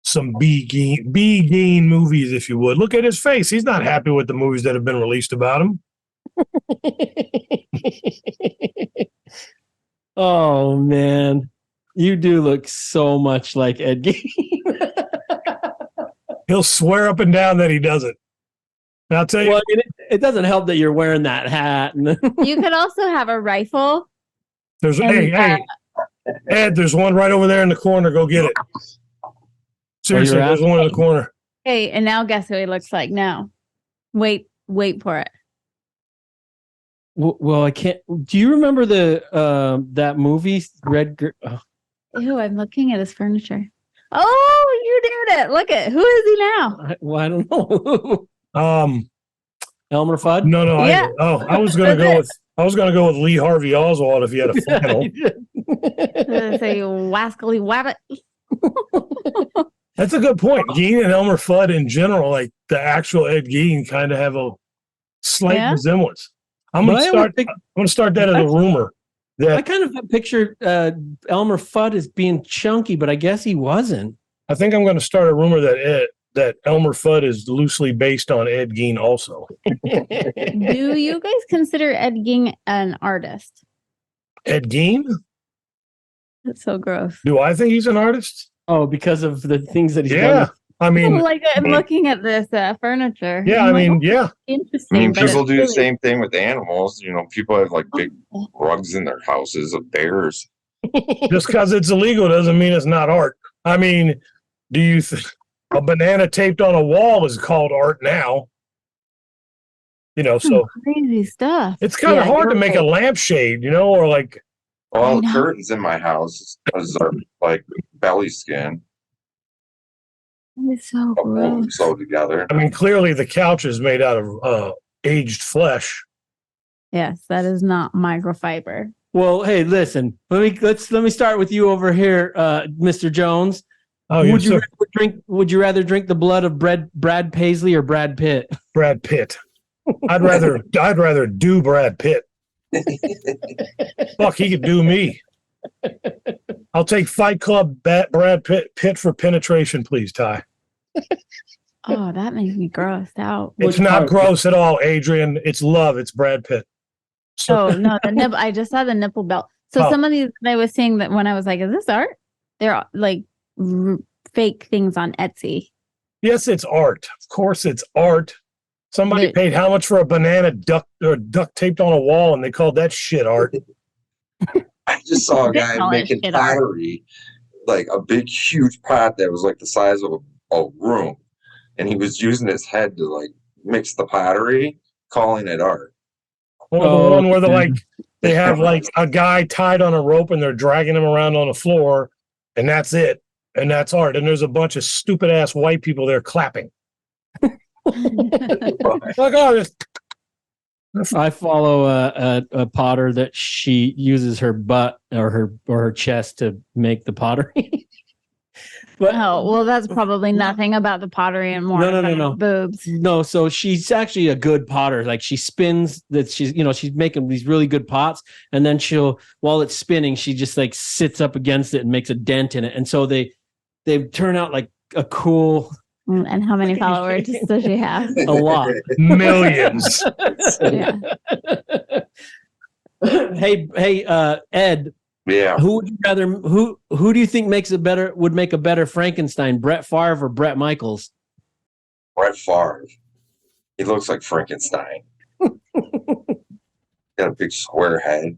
Some B Gein movies, if you would. Look at his face. He's not happy with the movies that have been released about him. Oh man, you do look so much like Ed Gein. He'll swear up and down that he doesn't. And I'll tell you. Well, it doesn't help that you're wearing that hat. You could also have a rifle. Hey, Ed, there's one right over there in the corner. Go get it. Seriously, there's one in the corner. Hey, and now guess who he looks like now? Wait for it. Well, I can't. Do you remember that movie, Red? Ew, I'm looking at his furniture. Oh, you did it! Look at who is he now? I don't know. Elmer Fudd? No. Yeah. I was gonna go with Lee Harvey Oswald if he had a flannel. Say wascally wabbit. That's a good point. Gein and Elmer Fudd in general, like the actual Ed Gein, kind of have a slight resemblance. I'm gonna start that as a rumor. I kind of pictured Elmer Fudd as being chunky, but I guess he wasn't. I think I'm going to start a rumor that Elmer Fudd is loosely based on Ed Gein also. Do you guys consider Ed Gein an artist? Ed Gein? That's so gross. Do I think he's an artist? Oh, because of the things that he's done. I mean, like I'm looking at this furniture. yeah, I'm I mean, like, oh, yeah. interesting. I mean, but people it's do the really- same thing with animals. You know, people have like big rugs in their houses of bears. Just because it's illegal doesn't mean it's not art. I mean, do you a banana taped on a wall is called art now? You know, so crazy stuff. it's kind of hard to make a lampshade, you know, or like all the curtains in my house are like belly skin. It's so gross. Sewed together. I mean, clearly the couch is made out of aged flesh. Yes, that is not microfiber. Well, hey, listen. Let me start with you over here, Mr. Jones. Oh, Would you rather drink the blood of Brad Paisley or Brad Pitt? Brad Pitt. I'd rather do Brad Pitt. Fuck, he could do me. I'll take Fight Club Brad Pitt for penetration, please, Ty. Oh, that makes me grossed out. It's not gross at all, Adrian. It's love. It's Brad Pitt. Oh no, the nipple. I just saw the nipple belt. So some of these that I was seeing that when I was like, "Is this art?" They're like fake things on Etsy. Yes, it's art. Of course, it's art. Somebody paid how much for a banana duct taped on a wall, and they called that shit art. I just saw a guy making pottery, like a big, huge pot that was like the size of a room, and he was using his head to like mix the pottery, calling it art. Or the one where they have like a guy tied on a rope and they're dragging him around on the floor, and that's it, and that's art. And there's a bunch of stupid ass white people there clapping. I follow a potter that she uses her butt or her chest to make the pottery. But well, that's probably nothing about the pottery and more. No. Boobs. No, so she's actually a good potter. Like she spins that she's making these really good pots, and then while it's spinning, she just like sits up against it and makes a dent in it. And so they turn out like a cool. And how many followers does she have? A lot. Millions. Yeah. Hey, Ed. Yeah. Who would you rather? Who do you think would make a better Frankenstein? Brett Favre or Bret Michaels? Brett Favre. He looks like Frankenstein. Got a big square head.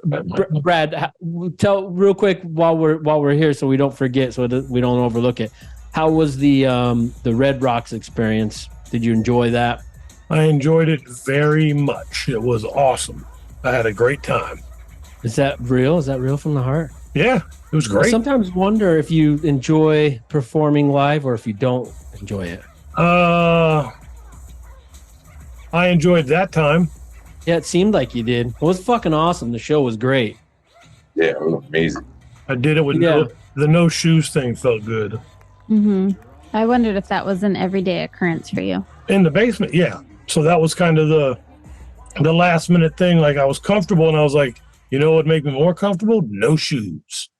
Brad, tell real quick while we're here, so we don't forget, so we don't overlook it. How was the Red Rocks experience? Did you enjoy that? I enjoyed it very much. It was awesome. I had a great time. Is that real? Is that real from the heart? Yeah, it was great. I sometimes wonder if you enjoy performing live or if you don't enjoy it. I enjoyed that time. Yeah, it seemed like you did. It was fucking awesome. The show was great. Yeah, it was amazing. I did it with the no shoes thing felt good. Mm-hmm. I wondered if that was an everyday occurrence for you. In the basement, yeah. So that was kind of the last minute thing. Like I was comfortable and I was like, you know what would make me more comfortable? No shoes.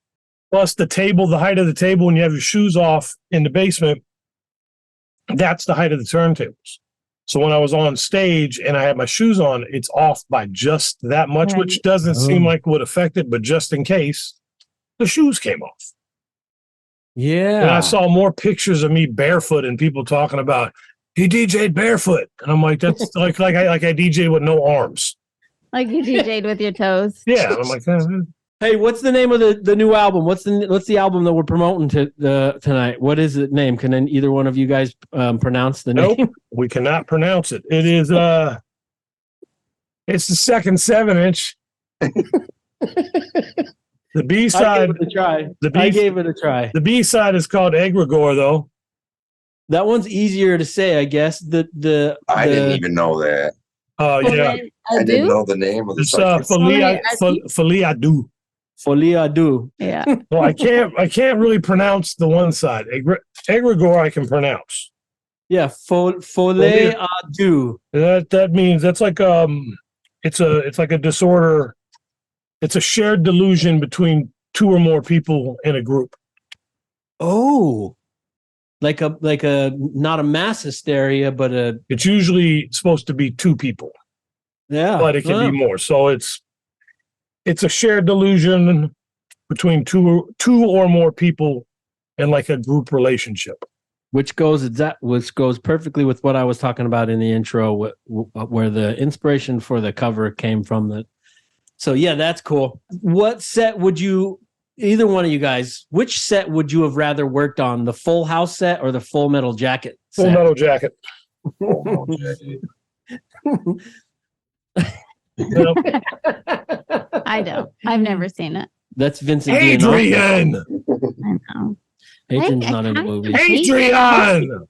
Plus the height of the table when you have your shoes off in the basement, that's the height of the turntables. So when I was on stage and I had my shoes on, it's off by just that much, which doesn't seem like would affect it, but just in case, the shoes came off. Yeah. And I saw more pictures of me barefoot and people talking about, he DJ'd barefoot. And I'm like, that's like I DJ'd with no arms. Like you DJ'd with your toes. Yeah. I'm like, hey, what's the name of the new album? What's the album that we're promoting tonight? What is the name? Can either one of you guys pronounce the name? Nope, we cannot pronounce it. It is it's the second 7-inch. The B side. I gave it a try. The B side is called Egregore, though. That one's easier to say, I guess. I didn't even know that. Oh yeah, I didn't know the name of the song. Folie à deux. Folie à deux. Yeah. Well, I can't really pronounce the one side. Egregore I can pronounce. Yeah, folie à deux. That means that's like it's like a disorder. It's a shared delusion between two or more people in a group. Oh, like a not a mass hysteria, but it's usually supposed to be two people. Yeah, but it can be more. So it's a shared delusion between two or more people in like a group relationship. which goes perfectly with what I was talking about in the intro, where the inspiration for the cover came from. So yeah, that's cool. What set would you, either one of you guys, which set would you have rather worked on, the Full House set or the Full Metal Jacket set? Full Metal Jacket. I don't. I've never seen it. That's Vincent Adrian. I know. Adrian's not in the movie. Adrian.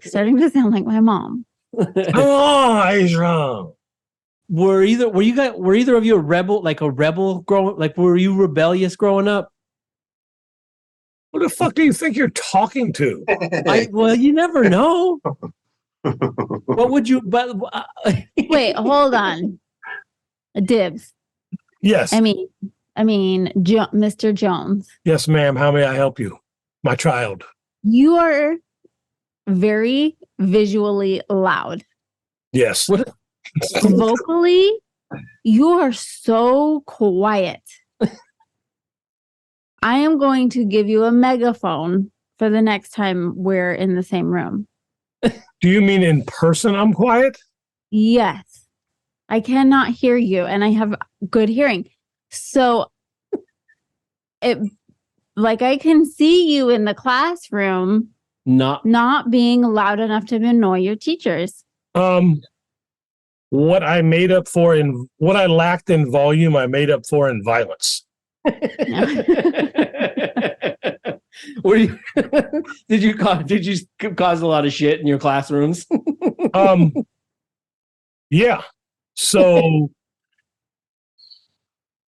Starting to sound like my mom. Come on, Adrian. Were either of you a rebel growing? Like, were you rebellious growing up? Who the fuck do you think you're talking to? Well, you never know. What would you? But wait, hold on. Dibs. Yes. I mean, Mr. Jones. Yes, ma'am. How may I help you, my child? You are very visually loud. Yes. Vocally, you are so quiet. I am going to give you a megaphone for the next time we're in the same room. Do you mean in person I'm quiet? Yes. I cannot hear you, and I have good hearing. So, I can see you in the classroom not being loud enough to annoy your teachers. What I made up for in what I lacked in volume, I made up for in violence. Were you? Did you cause a lot of shit in your classrooms? Yeah. So,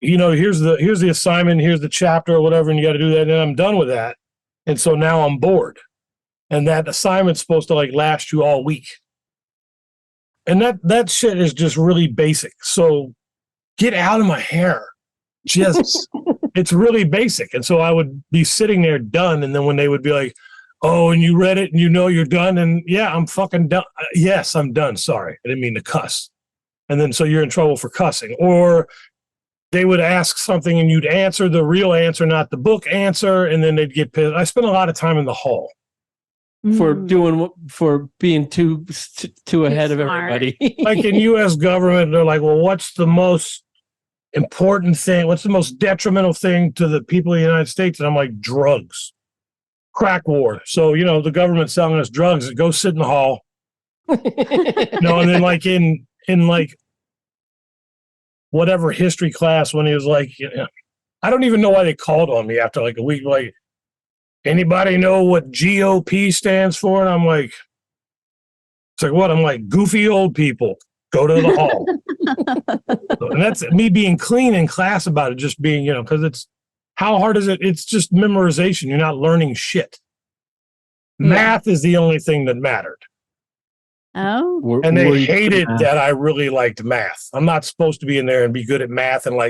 here's the assignment, here's the chapter or whatever, and you got to do that, and then I'm done with that. And so now I'm bored. And that assignment's supposed to last you all week. And that shit is just really basic. So get out of my hair. Just, it's really basic. And so I would be sitting there done. And then when they would be like, oh, and you read it and you're done. And yeah, I'm fucking done. Yes, I'm done. Sorry. I didn't mean to cuss. And then so you're in trouble for cussing. Or they would ask something and you'd answer the real answer, not the book answer. And then they'd get pissed. I spent a lot of time in the hall. For being too ahead of everybody. Like in U.S. government, they're like, well, what's the most important thing? What's the most detrimental thing to the people of the United States? And I'm like, drugs, crack war. So, the government's selling us drugs. Go sit in the hall. And then in whatever history class, when he was like, I don't even know why they called on me after a week, anybody know what GOP stands for? And I'm like, it's like, what? I'm like, goofy old people, go to the hall. And that's me being clean in class about it, just being, because it's, how hard is it? It's just memorization. You're not learning shit. Math is the only thing that mattered. Oh. And they hated that I really liked math. I'm not supposed to be in there and be good at math. And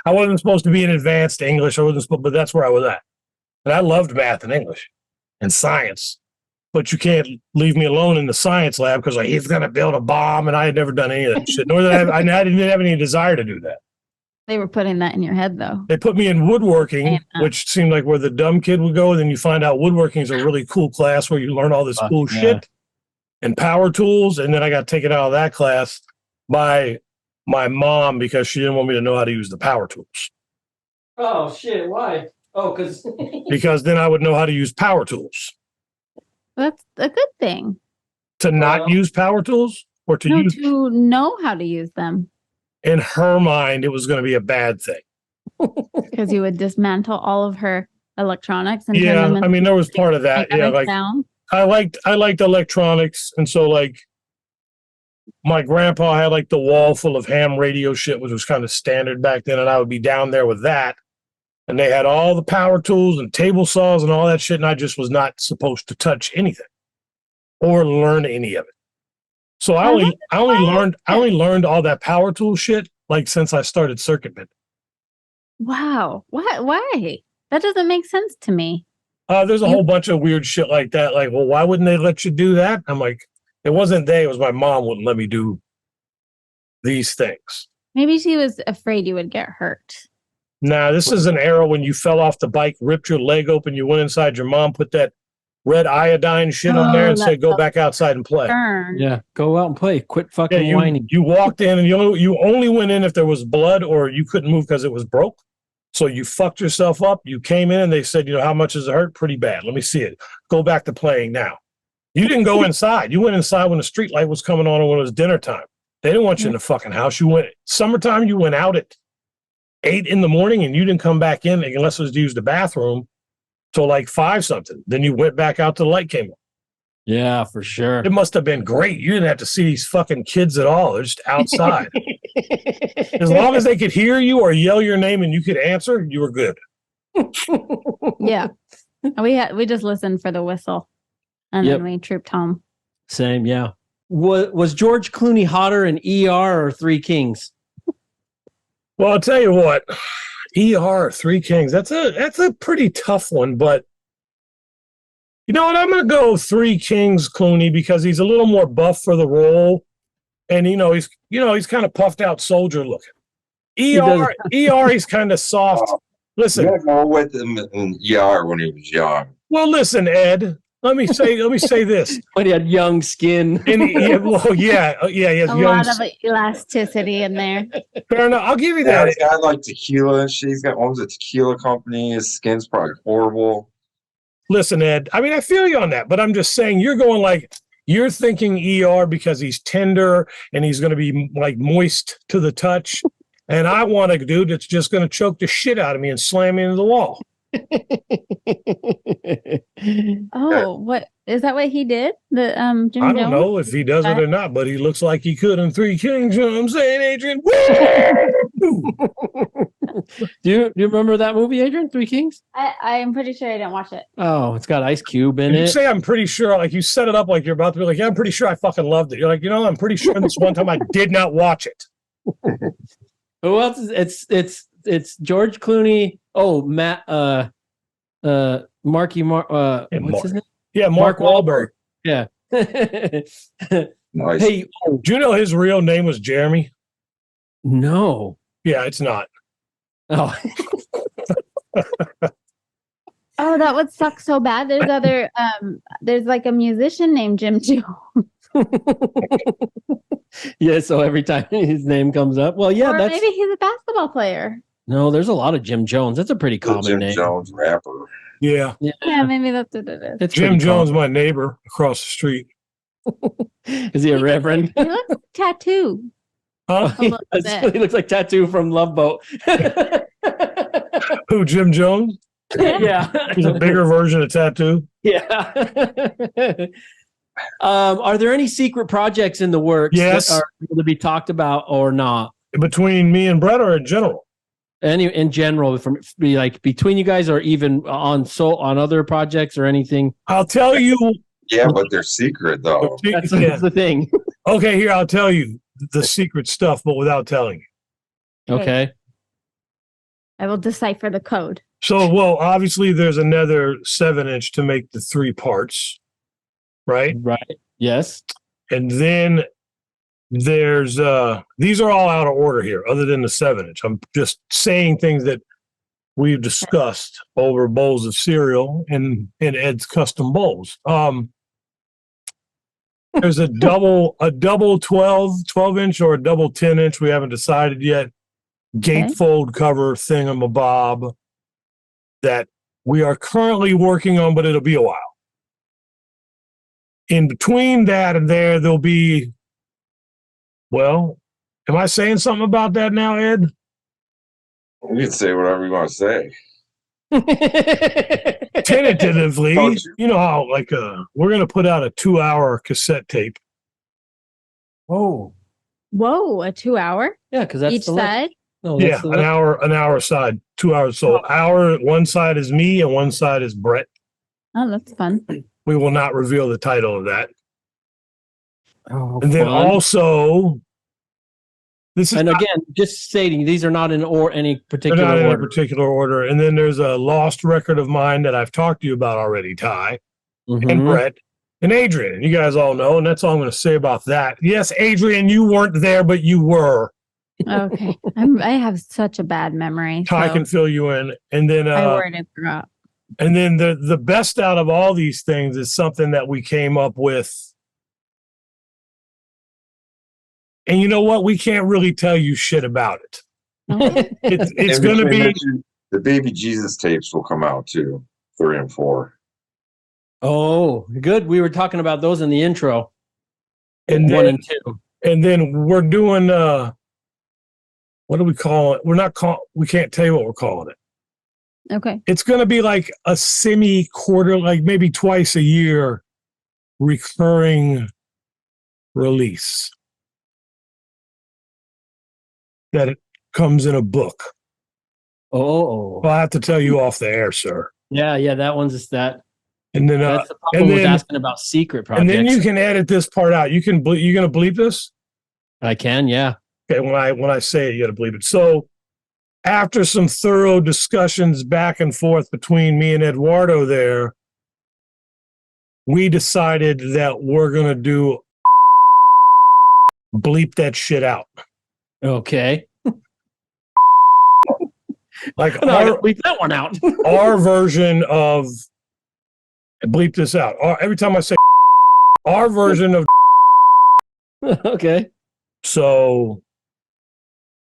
I wasn't supposed to be in advanced English. But that's where I was at. And I loved math and English and science, but you can't leave me alone in the science lab because he's going to build a bomb, and I had never done any of that shit. Nor did I didn't have any desire to do that. They were putting that in your head, though. They put me in woodworking, which seemed like where the dumb kid would go. And then you find out woodworking is a really cool class where you learn all this cool shit and power tools. And then I got taken out of that class by my mom because she didn't want me to know how to use the power tools. Oh, shit. Why? Oh, because then I would know how to use power tools. That's a good thing. To not use power tools or to use to know how to use them. In her mind, it was going to be a bad thing. Because you would dismantle all of her electronics and yeah, I mean, there was part of that. Yeah, sound. I liked electronics, and so my grandpa had the wall full of ham radio shit, which was kind of standard back then, and I would be down there with that. And they had all the power tools and table saws and all that shit, and I just was not supposed to touch anything or learn any of it. So I only learned all that power tool shit since I started circuit bending. Wow. Why? That doesn't make sense to me. There's a whole bunch of weird shit like that. Well, why wouldn't they let you do that? I'm like, it wasn't it was my mom wouldn't let me do these things. Maybe she was afraid you would get hurt. Nah, this is an era when you fell off the bike, ripped your leg open, you went inside your mom, put that red iodine shit on there and said, go back outside and play. Yeah, go out and play. Quit fucking whining. You walked in and you only went in if there was blood or you couldn't move because it was broke. So you fucked yourself up. You came in and they said, how much does it hurt? Pretty bad. Let me see it. Go back to playing now. You didn't go inside. You went inside when the street light was coming on and when it was dinner time. They didn't want you in the fucking house. You went summertime. You went out at 8 in the morning and you didn't come back in unless it was to use the bathroom till like 5 something. Then you went back out till the light came on. Yeah, for sure. It must have been great. You didn't have to see these fucking kids at all. They're just outside. As long as they could hear you or yell your name and you could answer, you were good. Yeah. We just listened for the whistle and then we trooped home. Same, yeah. Was George Clooney hotter in ER or Three Kings? Well, I'll tell you what, ER, Three Kings, that's a pretty tough one, but you know what? I'm going to go Three Kings Clooney because he's a little more buff for the role. And, he's kind of puffed out soldier looking. ER, he's kind of soft. Listen. You gotta go with him in ER when he was young. Well, listen, Ed, let me say this. When he had young skin. He has A young lot of elasticity in there. Fair enough. I'll give you Yeah, that. he's got like tequila and shit. He's got owns a tequila company. His skin's probably horrible. Listen, Ed, I mean, I feel you on that, but I'm just saying you're thinking ER because he's tender and he's going to be like moist to the touch. And I want a dude that's just going to choke the shit out of me and slam me into the wall. Oh, what is that? What he did? The Jim I don't Jones? know if he does it or not, but he looks like he could in Three Kings. You know what I'm saying, Adrian? Do you remember that movie, Adrian? Three Kings? I am pretty sure I didn't watch it. Oh, it's got Ice Cube in You it. say I'm pretty sure, like you set it up like you're about to be like, yeah, I'm pretty sure I fucking loved it. You're like, I'm pretty sure this one time I did not watch it. Who else it's George Clooney. Oh, Matt what's his name? Yeah, Mark Wahlberg. Yeah. Nice. Hey, do you know his real name was Jeremy? No. Yeah, it's not. Oh. Oh, that would suck so bad. There's there's like a musician named Jim Jones. Yeah, so every time his name comes up, well, yeah, or maybe he's a basketball player. No, there's a lot of Jim Jones. That's a pretty common Jim name. Jones rapper. Yeah. Yeah, maybe that's what it is. That's Jim Jones, my neighbor across the street. Is he a reverend? He looks like Tattoo. Huh? He looks like Tattoo from Love Boat. Who, Jim Jones? Yeah. He's a bigger version of Tattoo. Yeah. Are there any secret projects in the works Yes. that are going to be talked about or not? Between me and Brett or in general? In general, between you guys or even on other projects or anything? I'll tell you. Yeah, but they're secret though. That's the thing. Okay, here, I'll tell you the secret stuff, but without telling you. Okay. I will decipher the code. So, well, obviously there's another 7-inch to make the 3 parts, right? Right. Yes. And then there's these are all out of order here, other than the 7-inch. I'm just saying things that we've discussed over bowls of cereal and Ed's custom bowls. There's a double 12-inch or a double 10-inch. We haven't decided yet. Gatefold cover thingamabob that we are currently working on, but it'll be a while. In between that and there'll be, well, am I saying something about that now, Ed? You can say whatever you want to say. Tentatively, you know how we're going to put out a 2-hour cassette tape. Whoa, a 2-hour? Yeah, because that's each side. No, yeah, an hour side, 2 hours. So hour, one side is me and one side is Brett. Oh, that's fun. We will not reveal the title of that. Oh, and then fun. Also, this is just stating these are not in any particular they're not order. in a particular order. And then there's a lost record of mine that I've talked to you about already, Ty, and Brett, and Adrian. And you guys all know, and that's all I'm going to say about that. Yes, Adrian, you weren't there, but you were. Okay. I have such a bad memory. I can fill you in. And then I already forgot. and then the best out of all these things is something that we came up with. And you know what? We can't really tell you shit about it. It's going to be the Baby Jesus tapes will come out too, 3 and 4. Oh, good. We were talking about those in the intro. And 1 then, and 2. And then we're doing what do we call it? We can't tell you what we're calling it. Okay. It's going to be like a semi-quarter, like maybe twice a year recurring release that it comes in a book. Oh. Well, I have to tell you off the air, sir. Yeah, that one's just that. And then that's the problem with asking about secret projects. And then you can edit this part out. You going to bleep this? I can, yeah. Okay, when I say it, you got to bleep it. So after some thorough discussions back and forth between me and Eduardo there, we decided that we're going to do bleep that shit out. Okay. Like no, bleep that one out. Our version of bleep this out. Every time I say our version of okay. So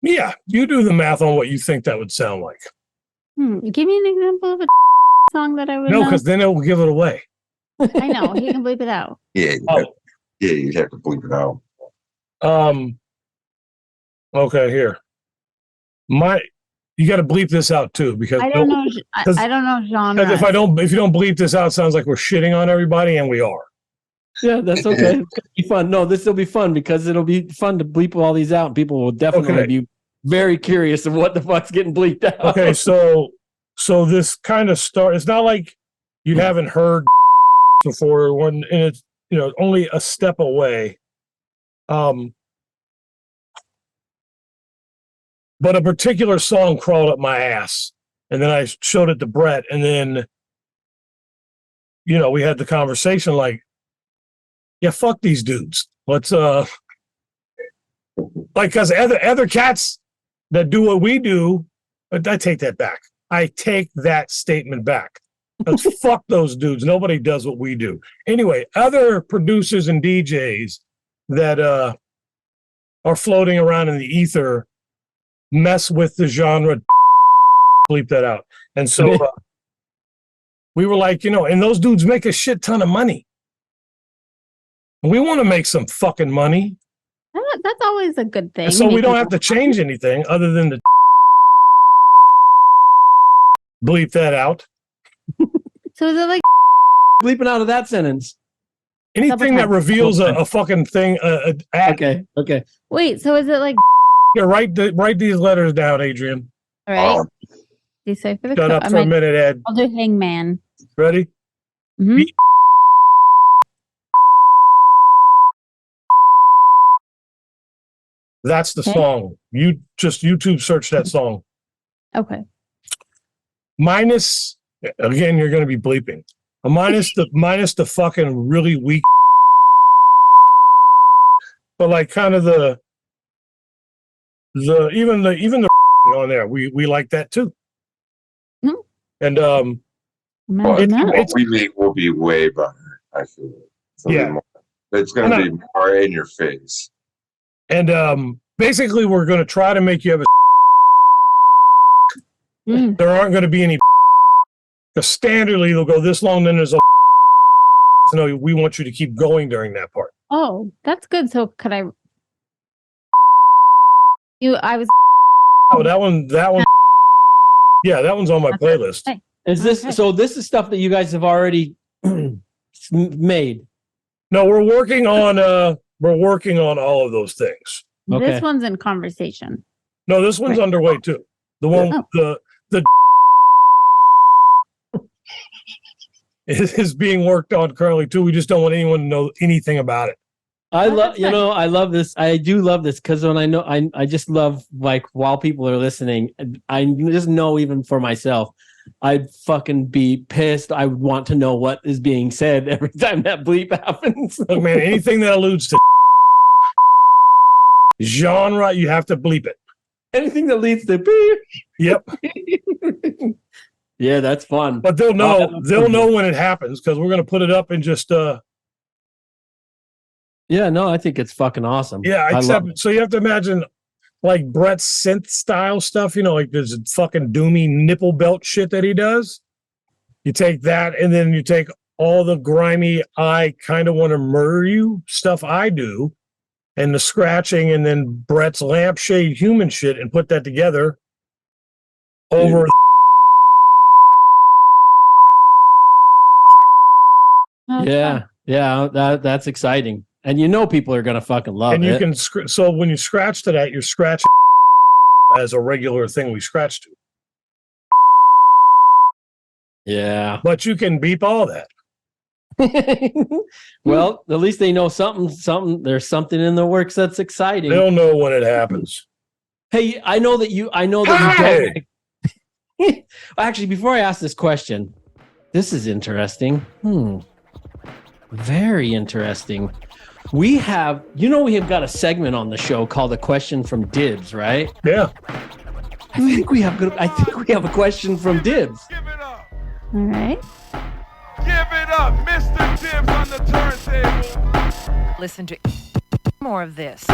yeah, you do the math on what you think that would sound like. Give me an example of a song that I would No, know. because then it will give it away. I know. He can bleep it out. Yeah, you have to bleep it out. Okay, here. You got to bleep this out too because I don't know. I don't know genre. Because if you don't bleep this out, it sounds like we're shitting on everybody, and we are. Yeah, that's okay. It's gonna be fun. No, this will be fun because it'll be fun to bleep all these out. People will definitely be very curious of what the fuck's getting bleeped out. Okay, so this kind of it's not like you haven't heard before, and it's only a step away. But a particular song crawled up my ass, and then I showed it to Brett, and then we had the conversation like, yeah, fuck these dudes. Let's because other cats that do what we do, but I take that back. I take that statement back. Let's fuck those dudes. Nobody does what we do. Anyway, other producers and DJs that are floating around in the ether mess with the genre, bleep that out. And so we were like, and those dudes make a shit ton of money. We want to make some fucking money. That's always a good thing. So we don't have to change anything other than to bleep that out. So is it like bleeping out of that sentence? Anything that reveals a fucking thing. Okay. Wait, so is it like? Yeah, write these letters down, Adrian. All right. Decipher the Shut up for a minute, Ed. I'll do Hangman. Ready? Mm-hmm. That's the song. You just YouTube search that song. Okay. Minus, again, you're going to be bleeping. Minus the fucking really weak, but like kind of the even the on there, we like that too. Mm. And what we make will be way better. I feel it's going to be more in your face. And basically, we're going to try to make you have a. There aren't going to be any. Because standardly, they'll go this long, then there's a. No, we want you to keep going during that part. Oh, that's good. So could I? I was. Oh, that one. Yeah, that one's on my playlist. Okay. Is this so? This is stuff that you guys have already made. No, we're working on all of those things. Okay. This one's in conversation. No, this one's underway too. The one the is being worked on currently too. We just don't want anyone to know anything about it. I love this. I do love this because when I just love like while people are listening, I just know even for myself, I'd fucking be pissed. I would want to know what is being said every time that bleep happens. Look, man, anything that alludes to Genre, you have to bleep it. Anything that leads to beep. Yep. Yeah, that's fun. But they'll know. They'll know when it happens because we're going to put it up and just. Yeah, no, I think it's fucking awesome. Yeah, except so you have to imagine like Brett's synth style stuff. You know, like this fucking doomy nipple belt shit that he does. You take that, and then you take all the grimy, I kind of want to murder you stuff I do, and the scratching, and then Brett's lampshade human shit, and put that together over. Yeah, that's exciting, and you know people are gonna fucking love it. And you can so when you scratch to that, you're scratching as a regular thing we scratch to. Yeah, but you can beep all that. Well, at least they know something. There's something in the works that's exciting. They'll know when it happens. Hey, I know that you don't. Actually, before I ask this question, this is interesting. Very interesting. We have got a segment on the show called "A Question from Dibs," right? Yeah. I think we have a question from Dibs. All right. Give it up, Mr. Dibbs on the turntable. Listen to more of this.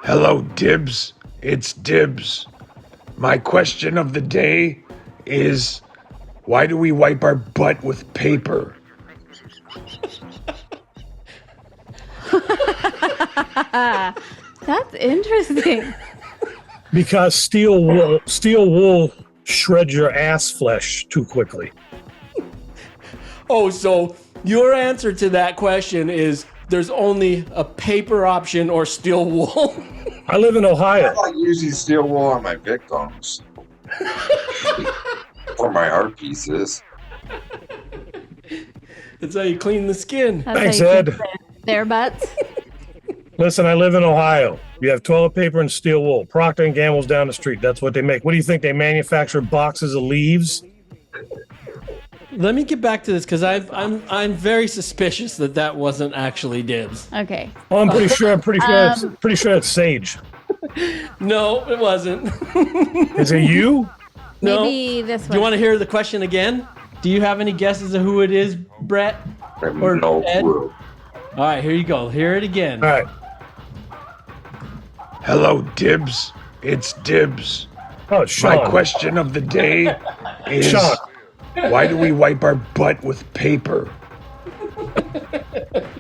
Hello, Dibs. It's Dibs. My question of the day is, why do we wipe our butt with paper? That's interesting. Because steel wool shreds your ass flesh too quickly. Oh, so your answer to that question is there's only a paper option or steel wool. I live in Ohio. I like using steel wool on my victims. For my art pieces. That's how you clean the skin. Thanks, Ed. Their butts. Listen, I live in Ohio. You have toilet paper and steel wool. Procter & Gamble's down the street. That's what they make. What do you think? They manufacture boxes of leaves? Let me get back to this because I'm very suspicious that wasn't actually Dibs. Okay. Oh, I'm pretty sure. Pretty sure it's Sage. No, it wasn't. Is it you? No. Maybe this one. Do you want to hear the question again? Do you have any guesses of who it is, Brett? Or no Ed? clue. All right, here you go. Hear it again. All right. Hello, Dibs. It's Dibs. Oh, Sean. My question of the day is, Sean. why do we wipe our butt with paper?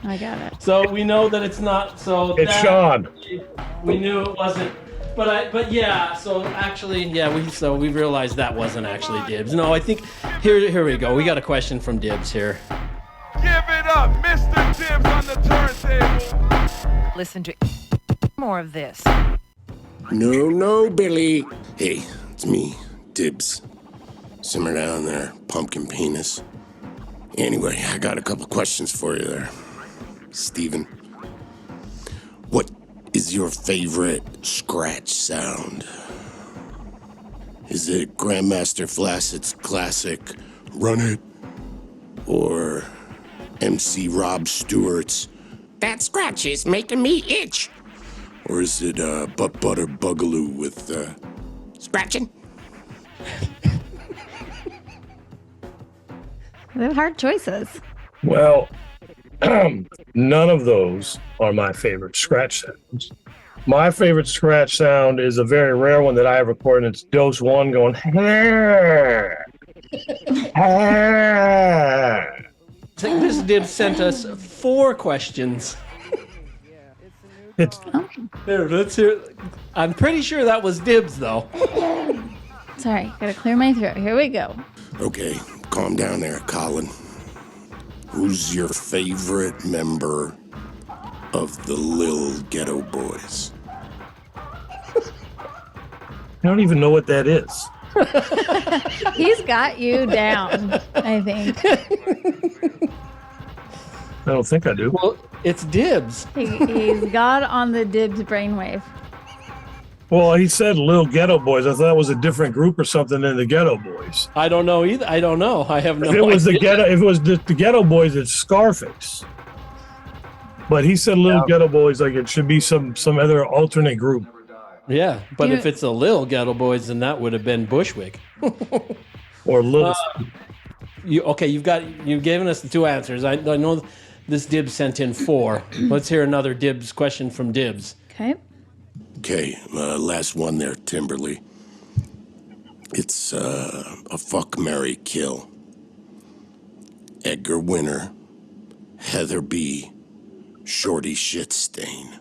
I got it. So we know that it's not. So It's Sean. We knew it wasn't. But yeah. So actually, yeah. We realized that wasn't actually Dibs. No, I think here we go. We got a question from Dibs here. Give it up, Mr. Dibbs on the turntable. Listen to more of this. No, Billy. Hey, it's me, Dibs. Simmer down there, pumpkin penis. Anyway, I got a couple questions for you there. Steven, what is your favorite scratch sound? Is it Grandmaster Flaccid's classic Run It? Or MC Rob Stewart's That Scratch is Making Me Itch? Or is it Butt Butter Bugaloo with scratching? They're hard choices. Well, none of those are my favorite scratch sounds. My favorite scratch sound is a very rare one that I have recorded. It's Dose 1 going, This Dibs sent us 4 questions. Here, let's hear. I'm pretty sure that was Dibs, though. Sorry, gotta clear my throat. Here we go. Okay, calm down there, Colin. Who's your favorite member of the Lil Ghetto Boys? I don't even know what that is. He's got you down, I think. I don't think I do. Well, it's Dibs. He's got on the Dibs brainwave. Well, he said Lil Ghetto Boys. I thought that was a different group or something than the Ghetto Boys. I don't know either. I don't know. I have no If it was idea. the Ghetto Boys, it's Scarface. But he said Little Ghetto Boys, like it should be some other alternate group. Yeah, but if it's a Lil Ghetto Boys, then that would have been Bushwick. Or Little. You've given us the two answers. I know this Dibbs sent in 4. Let's hear another Dibbs question from Dibbs. Okay. Okay, last one there, Timberly. It's a fuck, marry, kill. Edgar Winter, Heather B, Shorty Shitstain.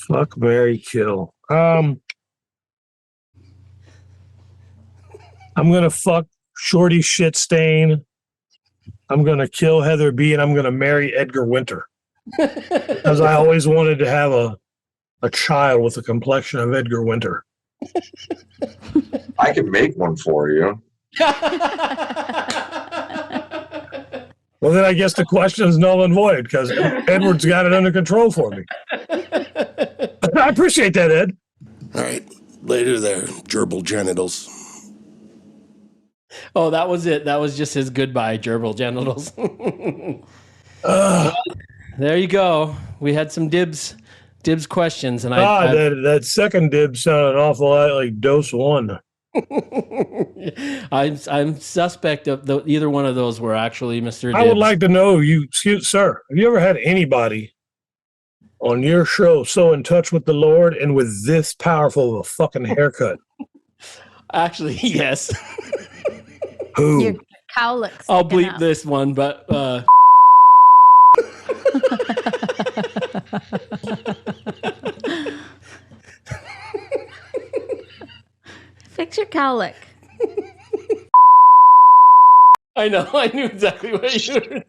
Fuck, marry, kill. I'm gonna fuck Shorty Shitstain. I'm gonna kill Heather B, and I'm gonna marry Edgar Winter because I always wanted to have a child with the complexion of Edgar Winter. I can make one for you. Well, then I guess the question is null and void because Edward's got it under control for me. I appreciate that, Ed. All right, later there, gerbil genitals. Oh, that was it. That was just his goodbye, gerbil genitals. There you go. We had some Dibbs questions, and that second Dibbs sounded an awful lot like Dose 1. I'm suspect of either one of those were actually Mr. Dibbs. I would like to know, sir, have you ever had anybody on your show so in touch with the Lord and with this powerful of a fucking haircut? Actually, yes. Who? Your cowlicks. I'll bleep this one, but Fix your cowlick. I know. I knew exactly what you were doing.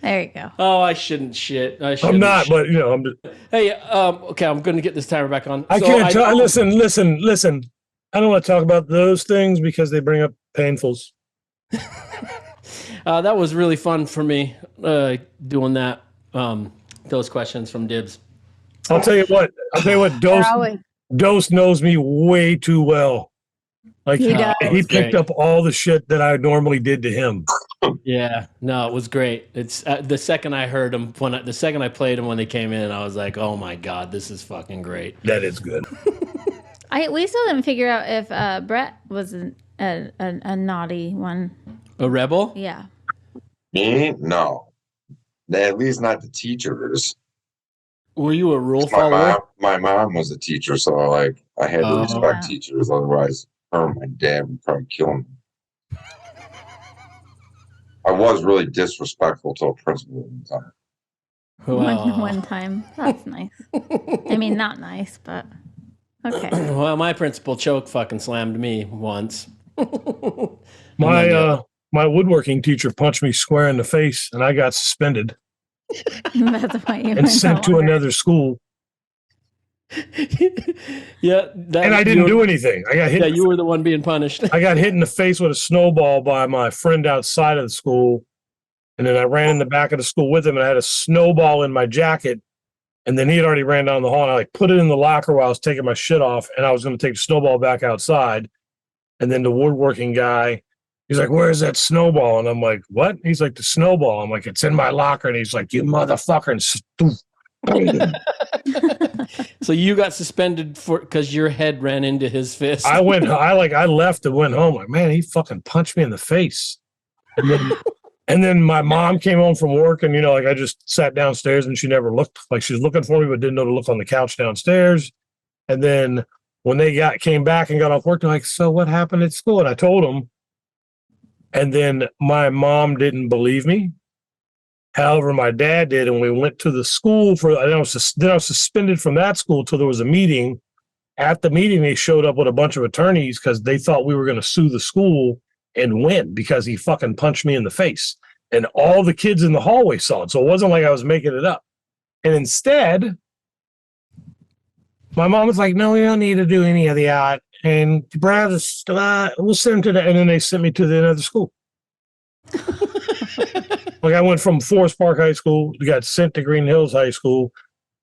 There you go. Oh, I shouldn't shit. I'm not, but I'm just. Hey, okay, I'm going to get this timer back on. I can't tell. Listen. I don't want to talk about those things because they bring up painfuls. That was really fun for me doing that. Those questions from Dibbs. I'll tell you what. Dose knows me way too well. Like he picked up all the shit that I normally did to him. Yeah, no, it was great. It's the second I heard them the second I played them when they came in, I was like, oh my god, this is fucking great. That is good. We still didn't figure out if Brett was a naughty one. A rebel? Yeah. Me? No. At least not the teachers. Were you a rule follower? My mom was a teacher, so I had to respect teachers. Otherwise, her and my dad would probably kill me. I was really disrespectful to a principal one time. One time. That's nice. I mean, not nice, but okay. Well, my principal choke fucking slammed me once. My woodworking teacher punched me square in the face, and I got suspended. That's why you and sent to another school. Yeah, and I didn't do anything. I got hit. Yeah, you were the one being punished. I got hit in the face with a snowball by my friend outside of the school, and then I ran in the back of the school with him, and I had a snowball in my jacket. And then he had already ran down the hall, and I put it in the locker while I was taking my shit off, and I was going to take the snowball back outside. And then the woodworking guy, he's like, "Where's that snowball?" And I'm like, "What?" He's like, "The snowball." I'm like, "It's in my locker." And he's like, "You motherfucker!" And so you got suspended because your head ran into his fist. I left and went home. Like, man, he fucking punched me in the face. And then my mom came home from work, and I just sat downstairs, and she never looked. Like, she was looking for me, but didn't know to look on the couch downstairs. And then when they came back and got off work, they're like, "So what happened at school?" And I told them. And then my mom didn't believe me. However, my dad did, and we went to the school then I was suspended from that school till there was a meeting. At the meeting, they showed up with a bunch of attorneys because they thought we were going to sue the school and win because he fucking punched me in the face. And all the kids in the hallway saw it, so it wasn't like I was making it up. And instead, my mom was like, "No, we don't need to do any of that. And Brad, we'll send him to and then they sent me to another school. Like, I went from Forest Park High School, got sent to Green Hills High School,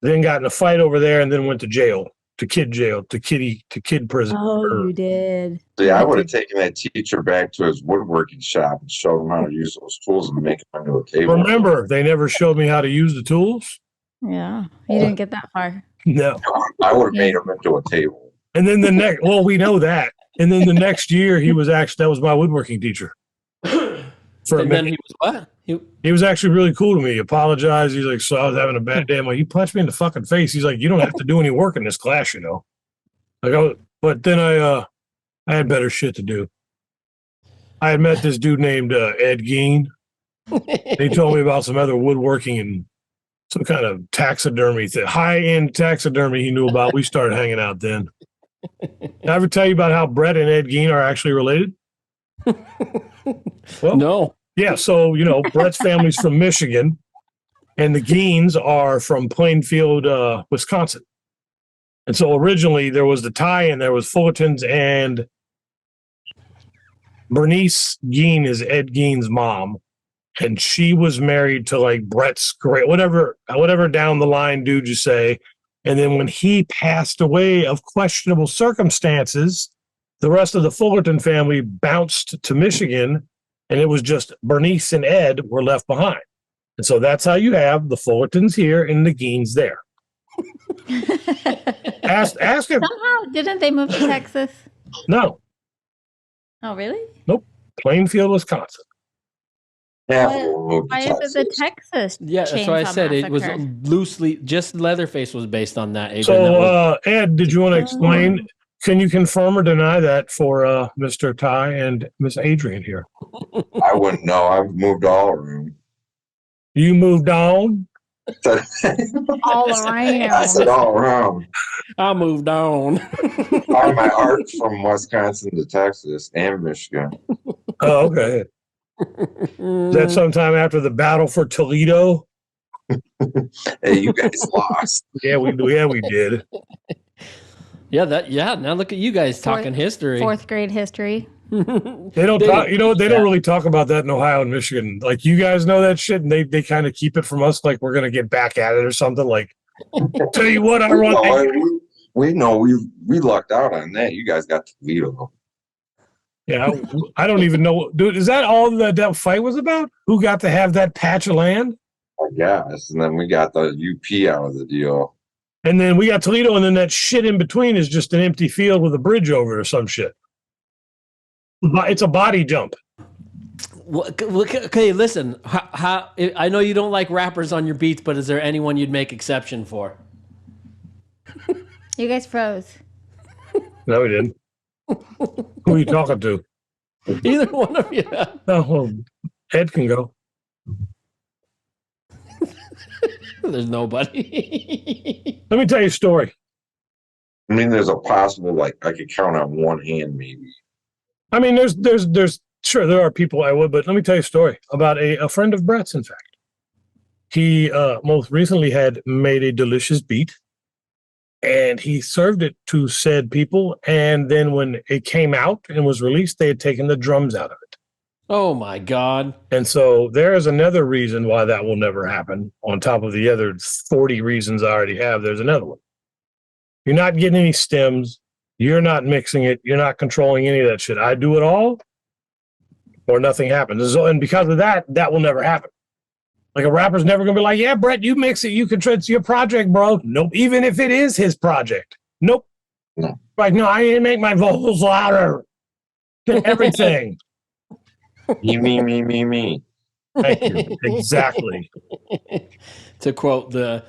then got in a fight over there, and then went to jail to kid jail, to kid prison. Oh, you did. See, I would have taken that teacher back to his woodworking shop and showed him how to use those tools and make them into a table. Remember, they never showed me how to use the tools. Yeah, you didn't get that far. No, I would have made him into a table. And then the next, well, we know that. And then the next year, that was my woodworking teacher. And then he was what? He was actually really cool to me. He apologized. He's like, so I was having a bad day. I'm like, you punched me in the fucking face. He's like, you don't have to do any work in this class, you know. But then I had better shit to do. I had met this dude named Ed Gein. He told me about some other woodworking and some kind of taxidermy, high-end taxidermy he knew about. We started hanging out then. Did I ever tell you about how Brett and Ed Gein are actually related? Well, no. Yeah, so, Brett's family's from Michigan, and the Geins are from Plainfield, Wisconsin. And so originally there was the tie-in, there was Fullertons, and Bernice Gein is Ed Gein's mom, and she was married to, like, Brett's great, whatever down the line dude you say. And then when he passed away of questionable circumstances, the rest of the Fullerton family bounced to Michigan, and it was just Bernice and Ed were left behind. And so that's how you have the Fullertons here and the Geins there. Ask him. Somehow, didn't they move to Texas? No. Oh, really? Nope. Plainfield, Wisconsin. Why is it the Texas? Yeah, that's why I said it was loosely, just Leatherface was based on that. Adrian. So, Ed, did you want to explain? Can you confirm or deny that for Mr. Ty and Miss Adrian here? I wouldn't know. I've moved all around. You moved on? All around. I said all around. I moved on. All my art from Wisconsin to Texas and Michigan. Oh, okay. Is that sometime after the battle for Toledo? Hey, you guys lost. Yeah, we did. Yeah, now look at you guys talking history. Fourth grade history. They don't talk, they don't really talk about that in Ohio and Michigan. Like, you guys know that shit, and they kind of keep it from us, like we're gonna get back at it or something. Like, tell you what, we know we lucked out on that. You guys got Toledo. Yeah, I don't even know, dude. Is that all that fight was about? Who got to have that patch of land? I guess, and then we got the UP out of the deal. And then we got Toledo, and then that shit in between is just an empty field with a bridge over it or some shit. It's a body jump. Okay, listen. How I know you don't like rappers on your beats, but is there anyone you'd make exception for? You guys froze. No, we didn't. Who are you talking to? Either one of you. Oh, well, Ed can go. There's nobody. Let me tell you a story. I mean, there's a possible, like, I could count on one hand, maybe. I mean, there's sure there are people I would, but let me tell you a story about a friend of Brett's. In fact, he most recently had made a delicious beat, and he served it to said people. And then when it came out and was released, they had taken the drums out of it. Oh my God. And so there is another reason why that will never happen. On top of the other 40 reasons I already have, there's another one. You're not getting any stems. You're not mixing it. You're not controlling any of that shit. I do it all, or nothing happens. And because of that, that will never happen. Like, a rapper's never going to be like, yeah, Brett, you mix it. You control, it's your project, bro. Nope. Even if it is his project. Nope. No. Like, no, I need to make my vocals louder. Everything. Me. Thank you. Exactly. To quote the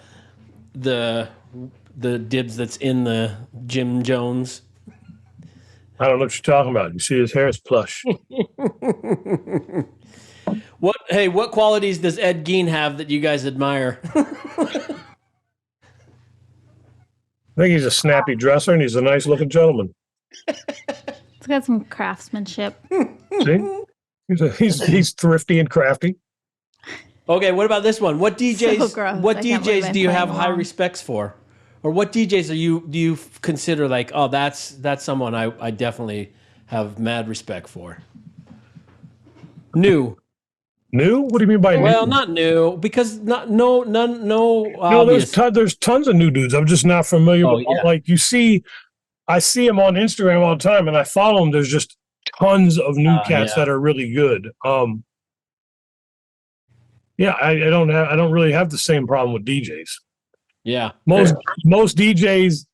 Dibs that's in the Jim Jones. I don't know what you're talking about. You see his hair is plush. What qualities does Ed Gein have that you guys admire? I think he's a snappy dresser, and he's a nice looking gentleman. It's got some craftsmanship. See? He's thrifty and crafty. Okay, what about this one? What DJs? So gross. What I can't DJs believe do you I'm have playing high along. respects for, or what DJs do you consider like, oh, that's someone I definitely have mad respect for? New. New? What do you mean by new? Well, not new because no. No, there's tons of new dudes. I'm just not familiar with. yeah. Like I see them on Instagram all the time, and I follow them. There's just tons of new cats that are really good. Yeah, I don't really have the same problem with DJs. Yeah, most DJs,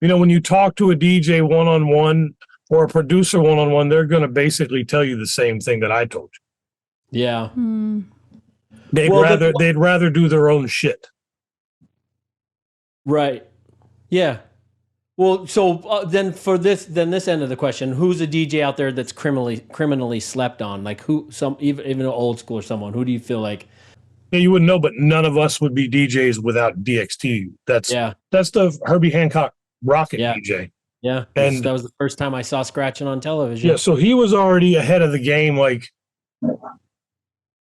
when you talk to a DJ one-on-one or a producer one-on-one, they're going to basically tell you the same thing that I told you. Yeah. They'd rather do their own shit. Right. Yeah. Well, so then this end of the question, who's a DJ out there that's criminally slept on? Like even an old school or someone, who do you feel like? Yeah, you wouldn't know, but none of us would be DJs without DXT. That's the Herbie Hancock Rocket DJ. Yeah. And that was the first time I saw scratching on television. Yeah. So he was already ahead of the game. Like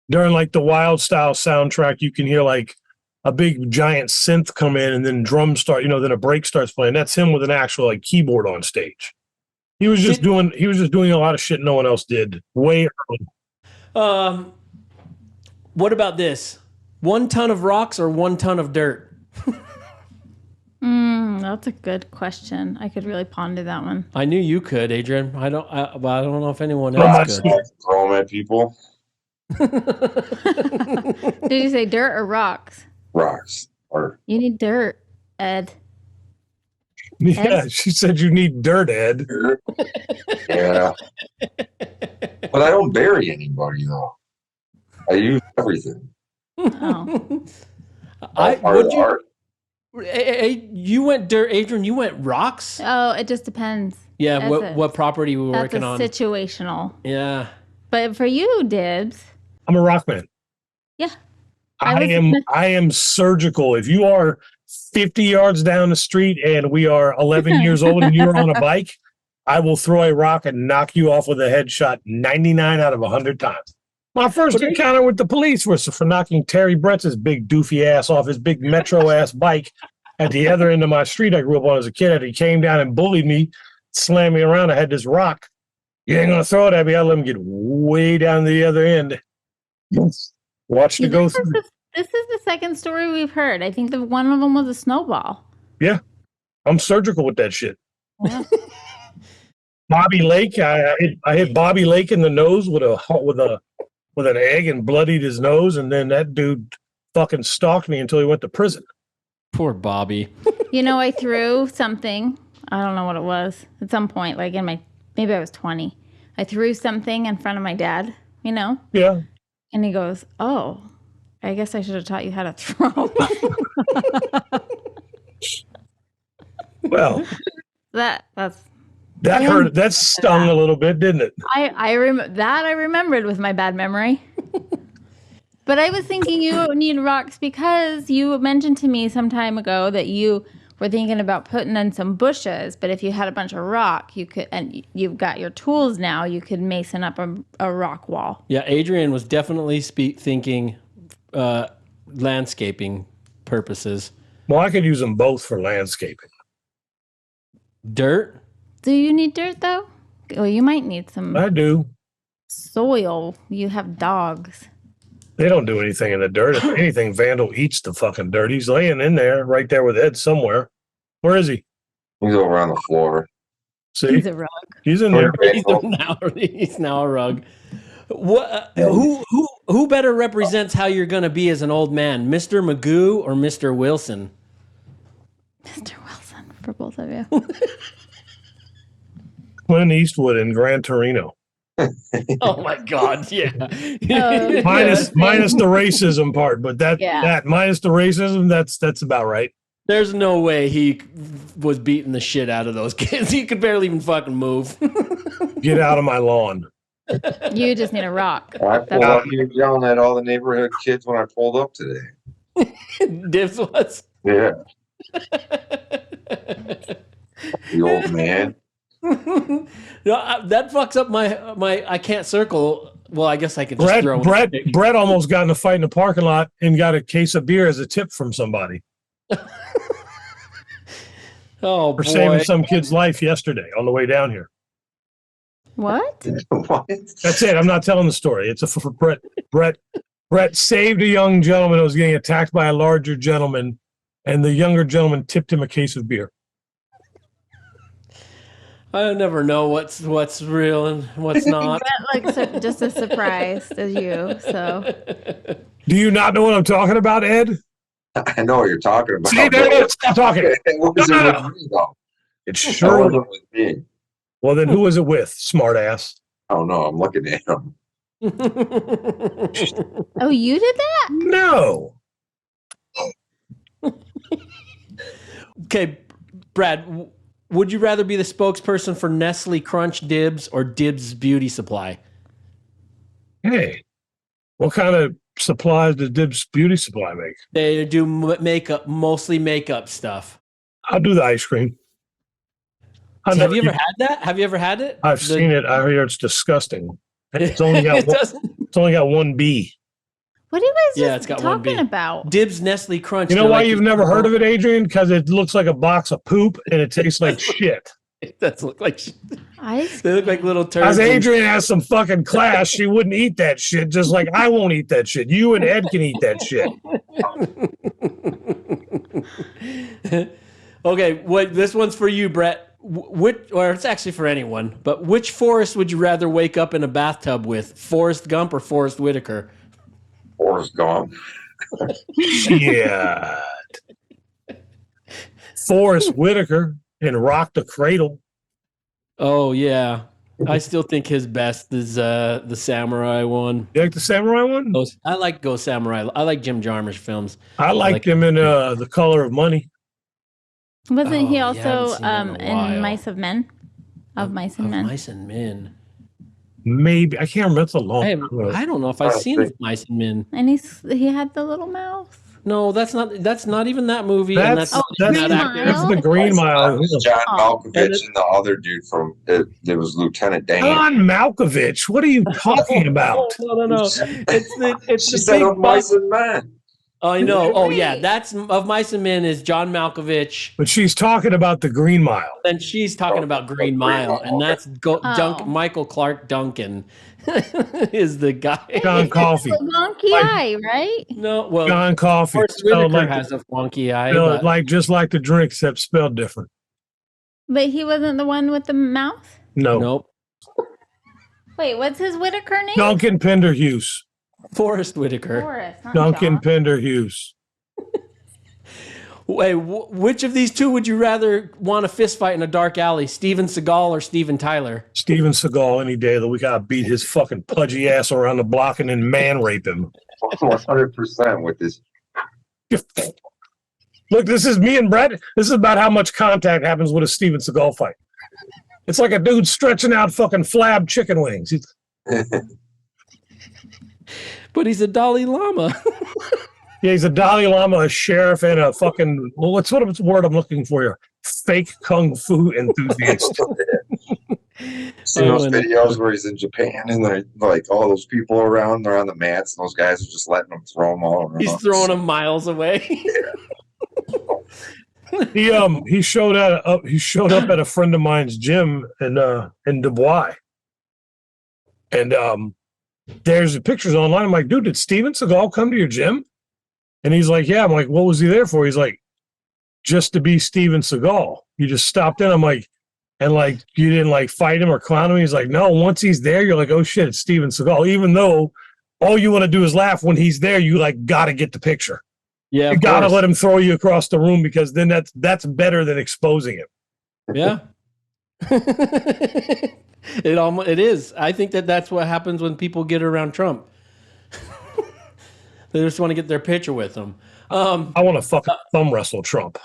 during like the Wild Style soundtrack, you can hear like a big giant synth come in and then drums start, then a break starts playing. That's him with an actual like keyboard on stage. He was just doing a lot of shit no one else did way early. What about this? 1 ton of rocks or 1 ton of dirt? That's a good question. I could really ponder that one. I knew you could, Adrian. I don't know if anyone else could. Throw them at people. Did you say dirt or rocks? Rocks. You need dirt, Ed. Yeah, she said you need dirt, Ed. Yeah. But I don't bury anybody, though. I use everything. Oh. You went dirt, Adrian. You went rocks. Oh, it just depends. Yeah, what property we were working on? Situational. Yeah. But for you, Dibbs, I'm a rock man. Yeah. I am surgical. If you are 50 yards down the street and we are 11 years old and you're on a bike, I will throw a rock and knock you off with a headshot 99 out of 100 times. My first encounter with the police was for knocking Terry Brett's big doofy ass off his big metro ass bike at the other end of my street I grew up on as a kid. And he came down and bullied me, slammed me around. I had this rock. You ain't gonna throw it at me. I let him get way down the other end. Watch it go through. This is the second story we've heard. I think one of them was a snowball. Yeah, I'm surgical with that shit. Yeah. Bobby Lake, I hit Bobby Lake in the nose with an egg and bloodied his nose, and then that dude fucking stalked me until he went to prison. Poor Bobby. I threw something. I don't know what it was. At some point, like maybe I was 20. I threw something in front of my dad, Yeah. And he goes, "Oh, I guess I should have taught you how to throw." Well, that hurt. That stung a little bit, didn't it? I remembered with my bad memory. But I was thinking you need rocks because you mentioned to me some time ago that you were thinking about putting in some bushes, but if you had a bunch of rock, you could, and you've got your tools now, you could mason up a rock wall. Yeah, Adrian was definitely thinking landscaping purposes. Well, I could use them both for landscaping. Dirt? Do you need dirt, though? Well, you might need some. I do. Soil. You have dogs. They don't do anything in the dirt. If anything, Vandal eats the fucking dirt. He's laying in there, right there with Ed somewhere. Where is he? He's over on the floor. See? He's a rug. He's in there. He's now a rug. What? Who better represents how you're going to be as an old man, Mr. Magoo or Mr. Wilson? Mr. Wilson, for both of you. Clint Eastwood in Gran Torino. Oh my God! Yeah. Minus the racism part, but that minus the racism, that's about right. There's no way he was beating the shit out of those kids. He could barely even fucking move. Get out of my lawn. You just need a rock. I pulled up here yelling at all the neighborhood kids when I pulled up today. Dibs was. Yeah. The old man. No, that fucks up my. I can't circle. Well, I guess I could just throw. Brett almost got in a fight in the parking lot and got a case of beer as a tip from somebody. Oh, for saving some kid's life yesterday on the way down here. What? What? That's it. I'm not telling the story. It's for Brett. Brett saved a young gentleman who was getting attacked by a larger gentleman, and the younger gentleman tipped him a case of beer. I never know what's real and what's not. Brett looks just as surprised as you. So. Do you not know what I'm talking about, Ed? I know what you're talking about. See, there it is. Stop talking. What was it with me, though? It sure wasn't with me. Well, then who was it with, smart ass? I don't know. I'm looking at him. Oh, you did that? No. Okay, Brad, would you rather be the spokesperson for Nestle Crunch Dibs or Dibs Beauty Supply? Hey, what kind of supplies does Dibbs Beauty Supply make? They do makeup, mostly makeup stuff. I'll do the ice cream. Have you ever had that? Have you ever had it? I've seen it. I hear it's disgusting. It's only got it's only got one B. What are you guys just talking about? Dibs Nestle Crunch. You know why you've never heard of it, Adrian? Because it looks like a box of poop and it tastes like shit. It does look like shit. They look like little turds. As Adrian has some fucking class, she wouldn't eat that shit, just like I won't eat that shit. You and Ed can eat that shit. Okay, this one's for you, Brett. Or it's actually for anyone, but which Forrest would you rather wake up in a bathtub with? Forrest Gump or Forrest Whitaker? Forrest Gump. Shit. Forrest Whitaker in Rock the Cradle. Oh, yeah. I still think his best is the Samurai one. You like the Samurai one? I like Go Samurai. I like Jim Jarmusch films. I liked him in The Color of Money. Wasn't he also in Mice of Men? Of Mice and Men. Mice and Men. Maybe. I can't remember. It's a long time. I don't know if I've seen Mice and Men. And he had the little mouse. No, that's not even that movie. That's the Green Mile. John Malkovich and the other dude from it was Lieutenant Dan. John Malkovich. What are you talking about? No. It's she said of Mice and Men. I know. Oh, yeah. That's of Mice and Men is John Malkovich. But she's talking about the Green Mile. And she's talking about Green Mile. And that's Michael Clark Duncan is the guy. John Coffey. Wonky eye, right? No, well, John Coffey. Forrest Whitaker has a wonky eye. Just like the drink, except spelled different. But he wasn't the one with the mouth? No. Nope. Wait, what's his Whitaker name? Duncan Pender Hughes. Forrest Whitaker. Duncan Pender Hughes. Wait, which of these two would you rather want a fist fight in a dark alley? Steven Seagal or Steven Tyler? Steven Seagal any day of the week. I'll beat his fucking pudgy ass around the block and then man rape him. 100% with this. Look, this is me and Brett. This is about how much contact happens with a Steven Seagal fight. It's like a dude stretching out fucking flab chicken wings. But he's a Dalai Lama. Yeah, he's a Dalai Lama, a sheriff, and a fucking, well, what's the word I'm looking for here? Fake kung fu enthusiast. See those videos where he's in Japan and they're like all those people around, they're on the mats, and those guys are just letting him throw them all around. He's throwing them miles away. He showed up at a friend of mine's gym in Dubois. And there's pictures online. I'm like, dude, did Steven Seagal come to your gym? And he's like, yeah. I'm like, what was he there for? He's like, just to be Steven Seagal. You just stopped in. I'm like, and like, you didn't like fight him or clown him? He's like, no, once he's there, you're like, oh shit, it's Steven Seagal. Even though all you want to do is laugh when he's there, you like got to get the picture. Yeah, you got to let him throw you across the room because then that's better than exposing him. Yeah. It is. I think that's what happens when people get around Trump. They just want to get their picture with him. I want to fucking thumb wrestle Trump.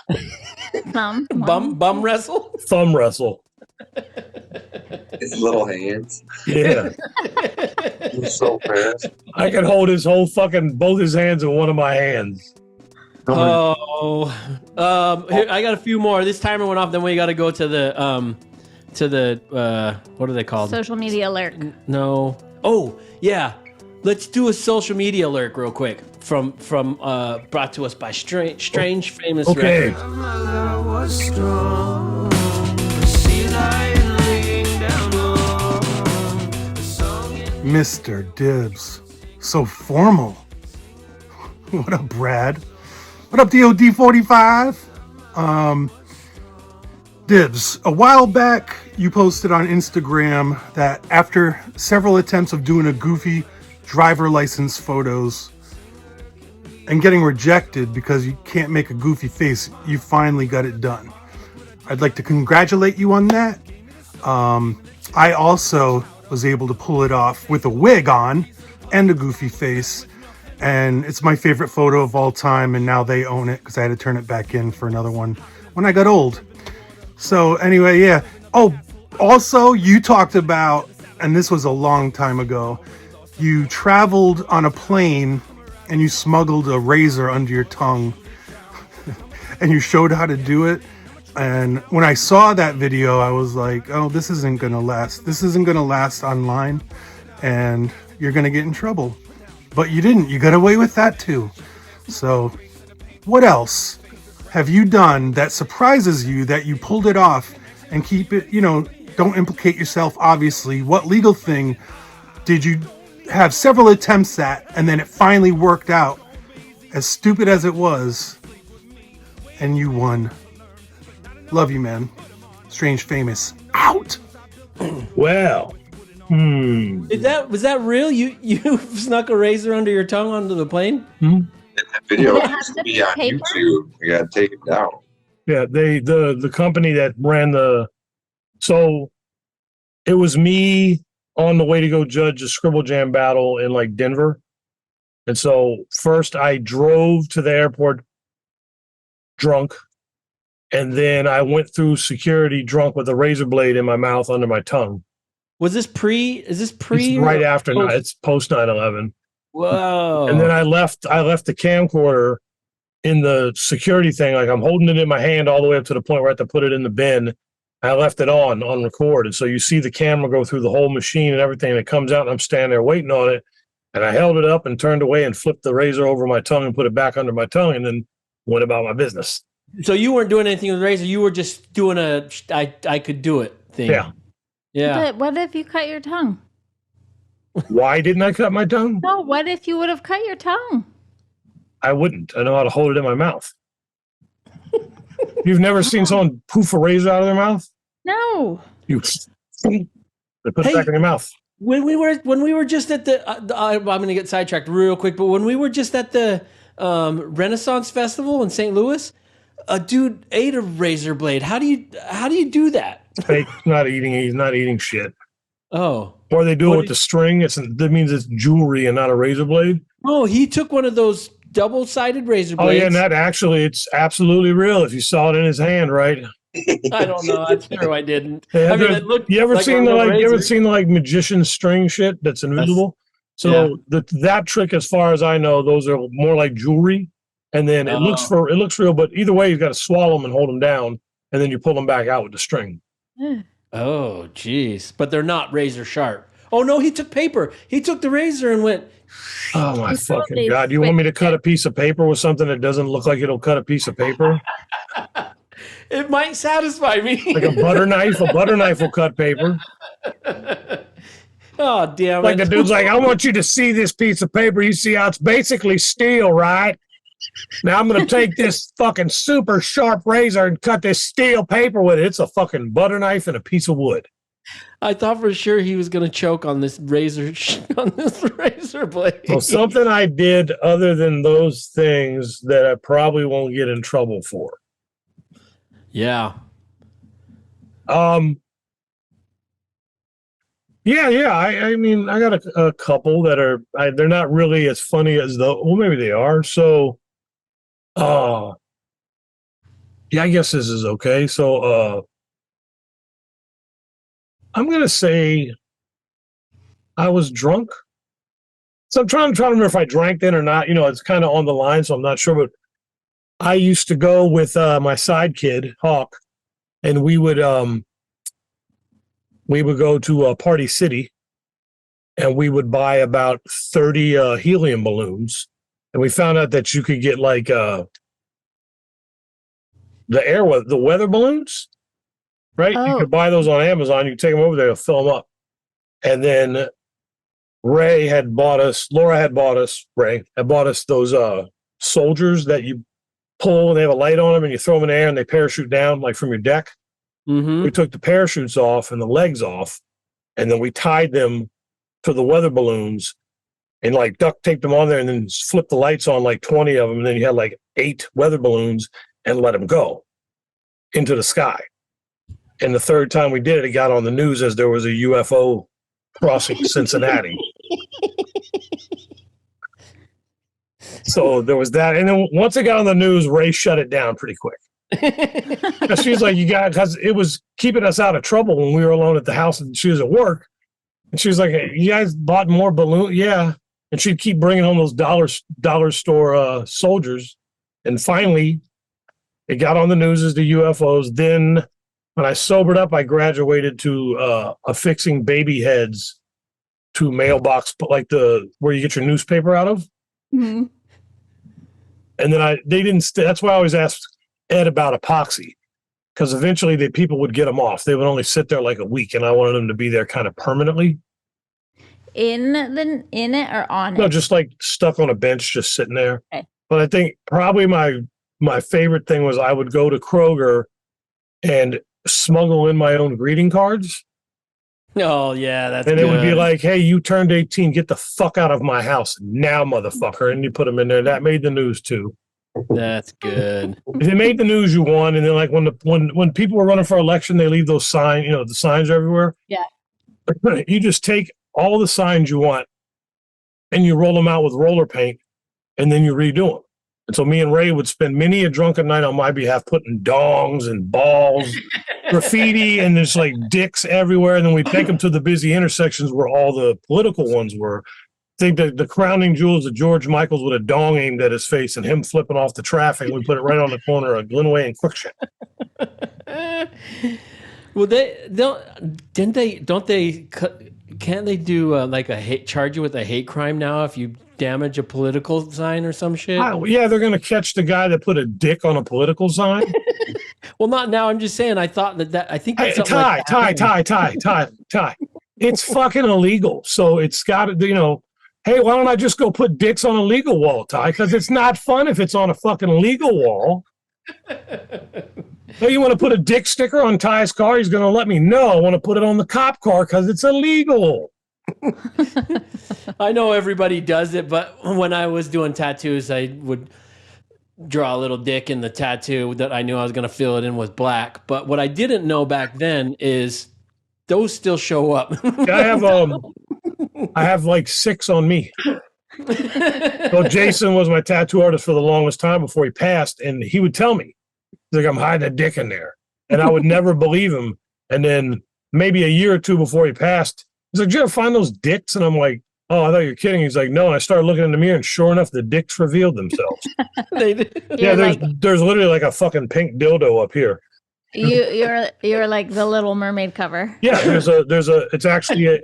Bum wrestle? Thumb wrestle. His little hands. Yeah. He's so fast. I can hold his whole fucking both his hands in one of my hands. Oh, here, I got a few more. This timer went off. Then we got to go to the what are they called? Social media alert. No. Oh, yeah. Let's do a social media alert real quick from brought to us by Strange Famous Okay. Records. Mr. Dibbs. So formal. What up, Brad? What up, DOD45? Dibbs, a while back you posted on Instagram that after several attempts of doing a goofy driver license photos and getting rejected because you can't make a goofy face, you finally got it done. I'd like to congratulate you on that. I also was able to pull it off with a wig on and a goofy face, and it's my favorite photo of all time, and now they own it because I had to turn it back in for another one when I got old. So anyway, yeah. Oh, also you talked about, and this was a long time ago, you traveled on a plane and you smuggled a razor under your tongue and you showed how to do it. And when I saw that video, I was like, oh, this isn't going to last. This isn't going to last online and you're going to get in trouble. But you didn't. You got away with that too. So what else have you done that surprises you that you pulled it off and keep it, don't implicate yourself, obviously. What legal thing did you have several attempts at and then it finally worked out, as stupid as it was, and you won? Love you, man. Strange Famous out. Well, Was that real? You snuck a razor under your tongue onto the plane? That video used to be on YouTube. You gotta take it down. Yeah, the company that ran so it was me on the way to go judge a Scribble Jam battle in like Denver. And so first I drove to the airport drunk, and then I went through security drunk with a razor blade in my mouth under my tongue. Is this pre? It's right after, it's post 9/11. Whoa. And then I left the camcorder in the security thing. Like I'm holding it in my hand all the way up to the point where I have to put it in the bin. I left it on record. And so you see the camera go through the whole machine and everything. And it comes out and I'm standing there waiting on it. And I held it up and turned away and flipped the razor over my tongue and put it back under my tongue and then went about my business. So you weren't doing anything with the razor. You were just doing I could do it thing. Yeah. Yeah. But what if you cut your tongue? Why didn't I cut my tongue? No, what if you would have cut your tongue? I wouldn't. I know how to hold it in my mouth. You've never seen someone poof a razor out of their mouth? No. They put it back in your mouth. When we were just at the, I'm going to get sidetracked real quick, but when we were just at the Renaissance Festival in St. Louis, a dude ate a razor blade. How do you do that? He's not eating shit. Oh. Or they do it with the string. That means it's jewelry and not a razor blade. Oh, he took one of those double-sided razor blades. Oh yeah, and that actually, it's absolutely real if you saw it in his hand, right? I don't know. That's true. I didn't. Yeah, I mean, it looked you ever like seen the magician string shit that's invisible? So yeah. that trick, as far as I know, those are more like jewelry, and then it looks real. But either way, you've got to swallow them and hold them down, and then you pull them back out with the string. Oh, geez. But they're not razor sharp. Oh, no, he took paper. He took the razor and went... Oh, my fucking God. You want me to cut a piece of paper with something that doesn't look like it'll cut a piece of paper? It might satisfy me. Like a butter knife. A butter knife will cut paper. Oh, damn it. Like the dude's like, I want you to see this piece of paper. You see how it's basically steel, right? Now I'm going to take this fucking super sharp razor and cut this steel paper with it. It's a fucking butter knife and a piece of wood. I thought for sure he was going to choke on this razor blade. Well, something I did other than those things that I probably won't get in trouble for. Yeah. Yeah. I mean, I got a couple that are, they're not really as funny as well, maybe they are. So, yeah, I guess this is okay. So, I'm going to say I was drunk. So I'm trying to remember if I drank then or not. It's kind of on the line, so I'm not sure. But I used to go with my side kid, Hawk, and we would go to Party City, and we would buy about 30 helium balloons. And we found out that you could get like the weather balloons. Right? Oh. You could buy those on Amazon. You can take them over there, fill them up. And then Laura had bought us those soldiers that you pull and they have a light on them and you throw them in the air and they parachute down like from your deck. Mm-hmm. We took the parachutes off and the legs off, and then we tied them to the weather balloons and like duct taped them on there and then flipped the lights on like 20 of them. And then you had like 8 weather balloons and let them go into the sky. And the third time we did it, it got on the news as there was a UFO crossing Cincinnati. So there was that. And then once it got on the news, Ray shut it down pretty quick. She's like, because it was keeping us out of trouble when we were alone at the house and she was at work. And she was like, you guys bought more balloons? Yeah. And she'd keep bringing home those dollar store soldiers. And finally, it got on the news as the UFOs. Then when I sobered up, I graduated to affixing baby heads to mailbox, like where you get your newspaper out of. Mm-hmm. And then they didn't. That's why I always asked Ed about epoxy, because eventually people would get them off. They would only sit there like a week, and I wanted them to be there kind of permanently. In it or on it? No, just like stuck on a bench, just sitting there. Okay. But I think probably my favorite thing was I would go to Kroger and smuggle in my own greeting cards. Oh yeah, that's and good. It would be like, hey, you turned 18, get the fuck out of my house now, motherfucker. And you put them in there. That made the news too. That's good. If it made the news, you won. And then like when people were running for election, they leave those signs, the signs everywhere. Yeah. You just take all the signs you want and you roll them out with roller paint and then you redo them. And so me and Ray would spend many a drunken night on my behalf putting dongs and balls, graffiti, and there's like dicks everywhere. And then we take them to the busy intersections where all the political ones were. I think the crowning jewels of George Michaels with a dong aimed at his face and him flipping off the traffic. We put it right on the corner of Glenway and Quickship. Well, can't they do charge you with a hate crime now if you damage a political sign or some shit? Yeah, they're going to catch the guy that put a dick on a political sign. Well, not now. I'm just saying. I thought I think that's Ty. It's fucking illegal. So it's got to, hey, why don't I just go put dicks on a legal wall, Ty? Because it's not fun if it's on a fucking legal wall. Hey, you want to put a dick sticker on Ty's car? He's going to let me know. I want to put it on the cop car because it's illegal. I know everybody does it, but when I was doing tattoos, I would draw a little dick in the tattoo that I knew I was going to fill it in with black. But what I didn't know back then is those still show up. I have like 6 on me. So Jason was my tattoo artist for the longest time before he passed, and he would tell me, he's like, I'm hiding a dick in there. And I would never believe him. And then maybe a year or 2 before he passed, he's like, did you ever find those dicks? And I'm like, oh, I thought you were kidding. He's like, no. And I started looking in the mirror, and sure enough, the dicks revealed themselves. Yeah, there's literally like a fucking pink dildo up here. You're like the Little Mermaid cover. Yeah, it's actually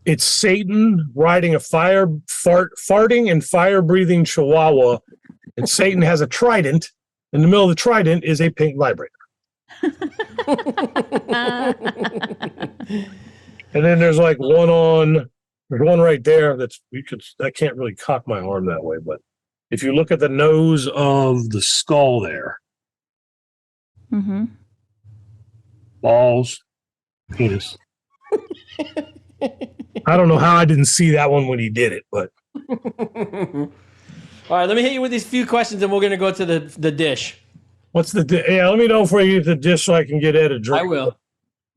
it's Satan riding a farting and fire breathing chihuahua, and Satan has a trident. In the middle of the trident is a pink vibrator. And then there's like there's one right there I can't really cock my arm that way, but if you look at the nose of the skull there, mm-hmm. Balls, penis. I don't know how I didn't see that one when he did it, but. All right, let me hit you with these few questions, and we're going to go to the dish. What's the dish? Yeah, let me know before you get the dish so I can get Ed a drink. I will.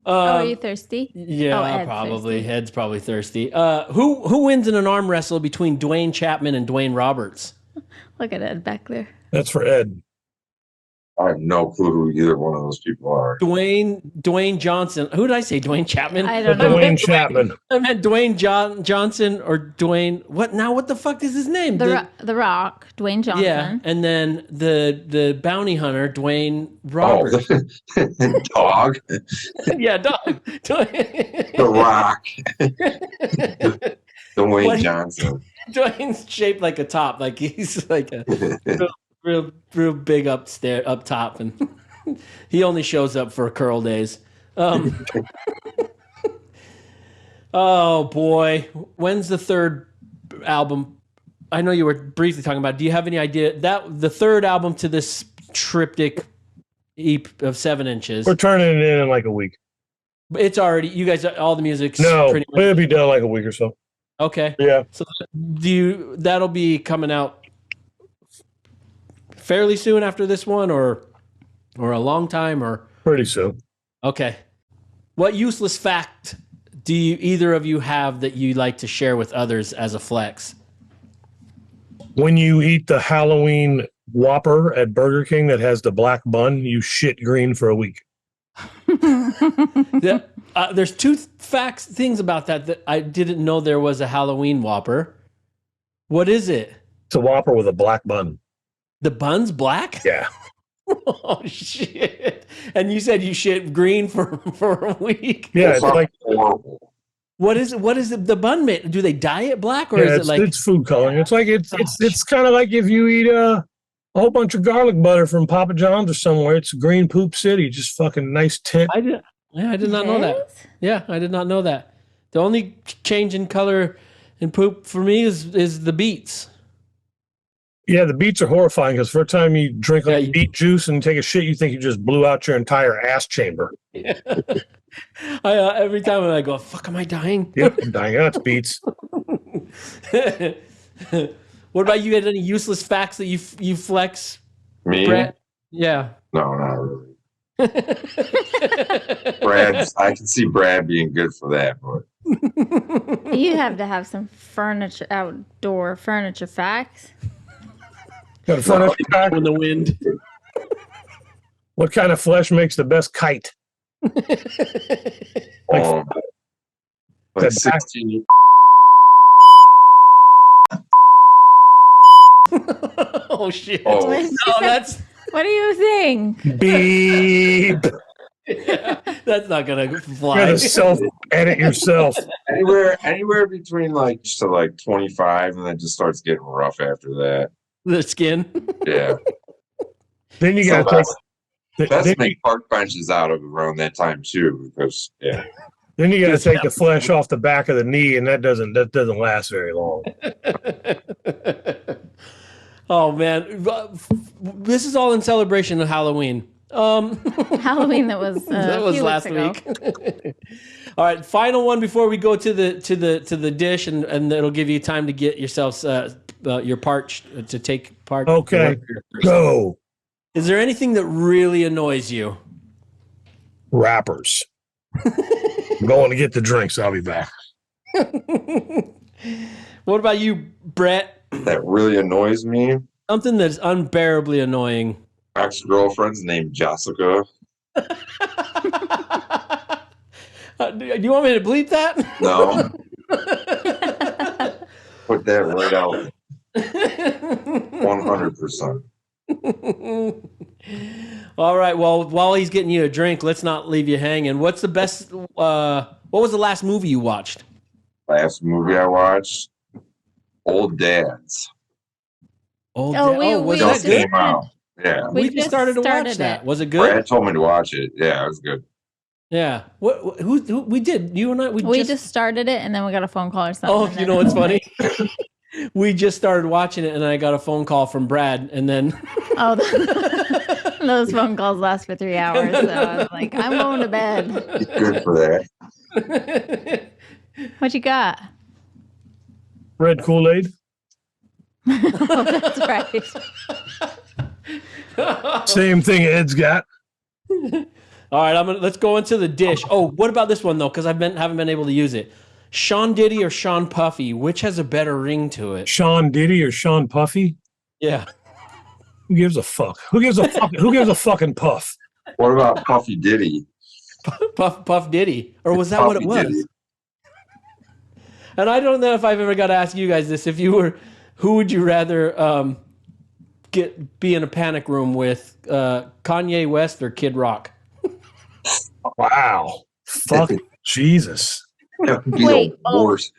Are you thirsty? Yeah, Ed's probably. thirsty. Ed's probably thirsty. Who wins in an arm wrestle between Dwayne Chapman and Dwayne Roberts? Look at Ed back there. That's for Ed. I have no clue who either one of those people are. Dwayne Johnson. Who did I say? Dwayne Chapman? I don't know. Dwayne Chapman. I meant Dwayne Johnson or Dwayne. What now? What the fuck is his name? The Rock, Dwayne Johnson. Yeah, and then the bounty hunter, Dwayne Roberts. Oh, dog. Yeah, dog. The Rock. Dwayne Johnson. Dwayne's shaped like a top. Like he's like a real big up top, and he only shows up for curl days. Oh boy, when's the third album? I know you were briefly talking about. Do you have any idea that the third album to this triptych EP of 7 inches? We're turning it in like a week. It's already, you guys, all the music's No, pretty much. it'll be done like a week or so. Okay. Yeah. So that'll be coming out fairly soon after this one, or a long time, or pretty soon. Okay. What useless fact do either of you have that you like to share with others as a flex? When you eat the Halloween Whopper at Burger King that has the black bun, you shit green for a week. There's two things about that I didn't know there was a Halloween Whopper. What is it? It's a Whopper with a black bun. The bun's black? Yeah. Oh shit! And you said you shit green for a week. Yeah, it's like horrible. What is it? What is it? The bun made? Do they dye it black, or is it like it's food coloring? It's like it's kind of like if you eat a whole bunch of garlic butter from Papa John's or somewhere. It's green poop city, just fucking nice tint. I did not know that. Yeah, I did not know that. The only change in color in poop for me is the beets. Yeah, the beets are horrifying because for a time you drink like beet juice and take a shit, you think you just blew out your entire ass chamber. Yeah. Every time when I go, fuck, am I dying? Yep, I'm dying. That's beets. What about you? Had any useless facts that you flex? Me? Brett? Yeah. No, not really. Brad, I can see Brad being good for that, but You have to have some outdoor furniture facts. Got a furniture fact in the wind. What kind of flesh makes the best kite? like 16. Oh shit! Oh. No, that's. What are you saying? Beep. Yeah, that's not gonna fly. You gotta self-edit yourself. Anywhere between like 25, and then it just starts getting rough after that. The skin. Yeah. Then you gotta Best make park benches out of around that time too, because yeah. Then you gotta take the flesh off the back of the knee, and that doesn't last very long. Oh man, this is all in celebration of Halloween. Halloween that was last week. All right, final one before we go to the dish, and it'll give you time to get yourselves your part to take part. Okay, go. Is there anything that really annoys you? Rappers. I'm going to get the drinks. I'll be back. What about you, Brett? That really annoys me. Something that's unbearably annoying. Ex-girlfriend's named Jessica. Do you want me to bleep that? No. Put that right out. 100%. All right. Well, while he's getting you a drink, let's not leave you hanging. What's the best? What was the last movie you watched? Last movie I watched, Old Dads. Was just that good? came out. Yeah, we just started to watch that. Was it good? Brad told me to watch it. Yeah, it was good. Yeah. Who we did? You and I. We just started it, and then we got a phone call or something. Oh, you know what's funny? We just started watching it, and I got a phone call from Brad, and then those phone calls last for 3 hours. So I was like, I'm going to bed. Good for that. What you got? Red Kool-Aid. Oh, that's right. Same thing Ed's got. All right, let's go into the dish. Oh, what about this one though? Because haven't been able to use it. Sean Diddy or Sean Puffy? Which has a better ring to it? Sean Diddy or Sean Puffy? Yeah. Who gives a fuck? Who gives a fucking puff? What about Puffy Diddy? Puff Diddy, or was that Puffy what it was? Diddy. And I don't know if I've ever got to ask you guys this. If you were, who would you rather be in a panic room with, Kanye West or Kid Rock? Wow. Fuck Jesus. That would be the worst.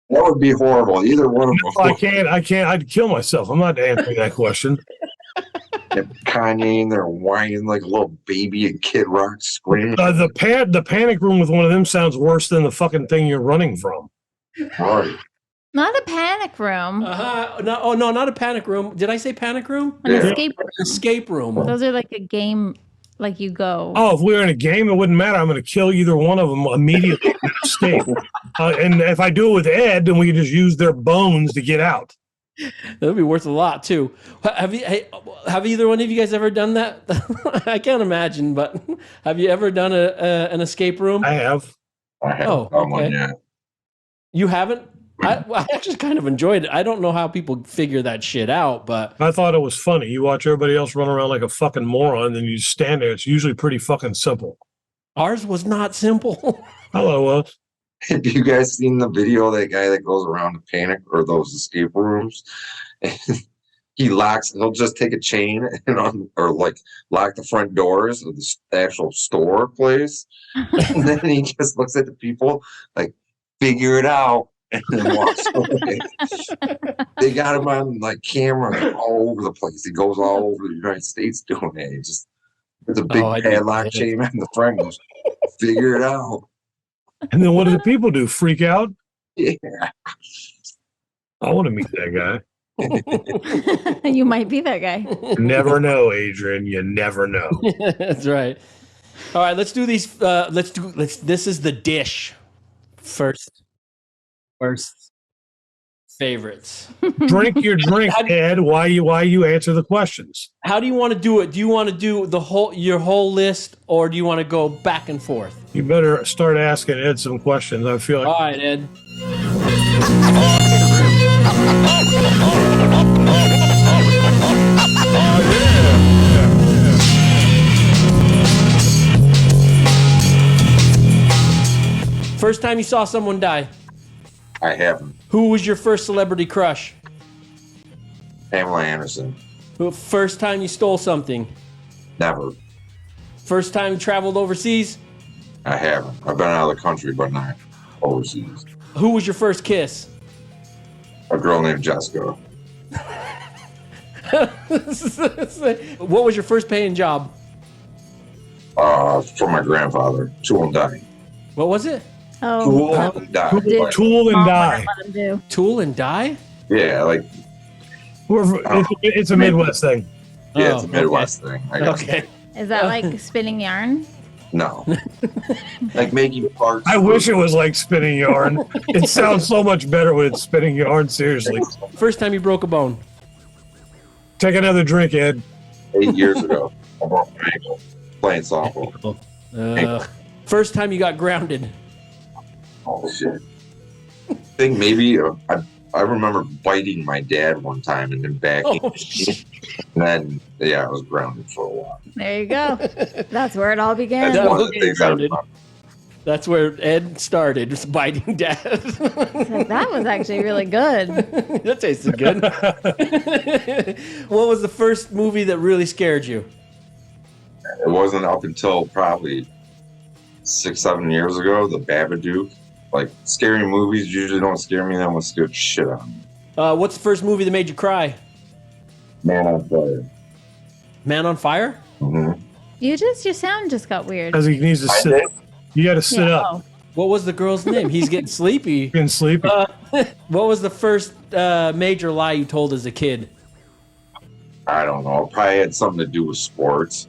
That would be horrible. Either one of them. I can't. I'd kill myself. I'm not answering that question. And Kanye in there whining like a little baby and Kid Rock screaming. The panic room with one of them sounds worse than the fucking thing you're running from. Right. Not a panic room. No, not a panic room. Did I say panic room? An escape room. Escape room. Those are like a game, like you go. Oh, if we were in a game, it wouldn't matter. I'm going to kill either one of them immediately and escape. And if I do it with Ed, then we can just use their bones to get out. That would be worth a lot too. Have either one of you guys ever done that? I can't imagine, but have you ever done an escape room? I have. Oh, okay. You haven't? I actually kind of enjoyed it. I don't know how people figure that shit out, but I thought it was funny. You watch everybody else run around like a fucking moron, then you stand there. It's usually pretty fucking simple. Ours was not simple. Hello, was. Have you guys seen the video of that guy that goes around the panic or those escape rooms? And he'll just take a chain and lock the front doors of the actual store place. And then he just looks at the people like, figure it out, and then walks away. They got him on like camera all over the place. He goes all over the United States doing it. He just there's a big padlock chain on the front. Goes, figure it out. And then what do the people do? Freak out? Yeah. I want to meet that guy. You might be that guy. Never know, Adrian. You never know. That's right. All right, let's do these. This is the dish. First favorites. Drink your drink, Ed. Why you answer the questions? How do you want to do it? Do you want to do your whole list, or do you want to go back and forth? You better start asking Ed some questions. I feel like. All right, Ed. First time you saw someone die? I haven't. Who was your first celebrity crush? Pamela Anderson. First time you stole something? Never. First time you traveled overseas? I haven't. I've been out of the country, but not overseas. Who was your first kiss? A girl named Jessica. What was your first paying job? For my grandfather. Tool and die. What was it? Oh, Tool and die. Tool and die. Tool and die? Yeah, like. It's a Midwest thing. Yeah, it's a Midwest thing. Okay. Is that like spinning yarn? No. Like making parts. I wish it was like spinning yarn. It sounds so much better when it's spinning yarn, seriously. First time you broke a bone? Take another drink, Ed. 8 years ago. I broke my ankle playing softball. First time you got grounded? Oh, shit. I think maybe I remember biting my dad one time and then backing. And then, I was grounded for a while. There you go. That's where it all began. That's one of the things I remember. That's where Ed started, just biting dad. That was actually really good. That tasted good. What was the first movie that really scared you? It wasn't up until probably 6-7 years ago, The Babadook. Like, scary movies usually don't scare me. That one scared shit out of me. What's the first movie that made you cry? Man on Fire. Man on Fire? Mm-hmm. Your sound just got weird. Because he needs to sit. You got to sit up. What was the girl's name? He's getting sleepy. Getting sleepy. What was the first major lie you told as a kid? I don't know. It probably had something to do with sports.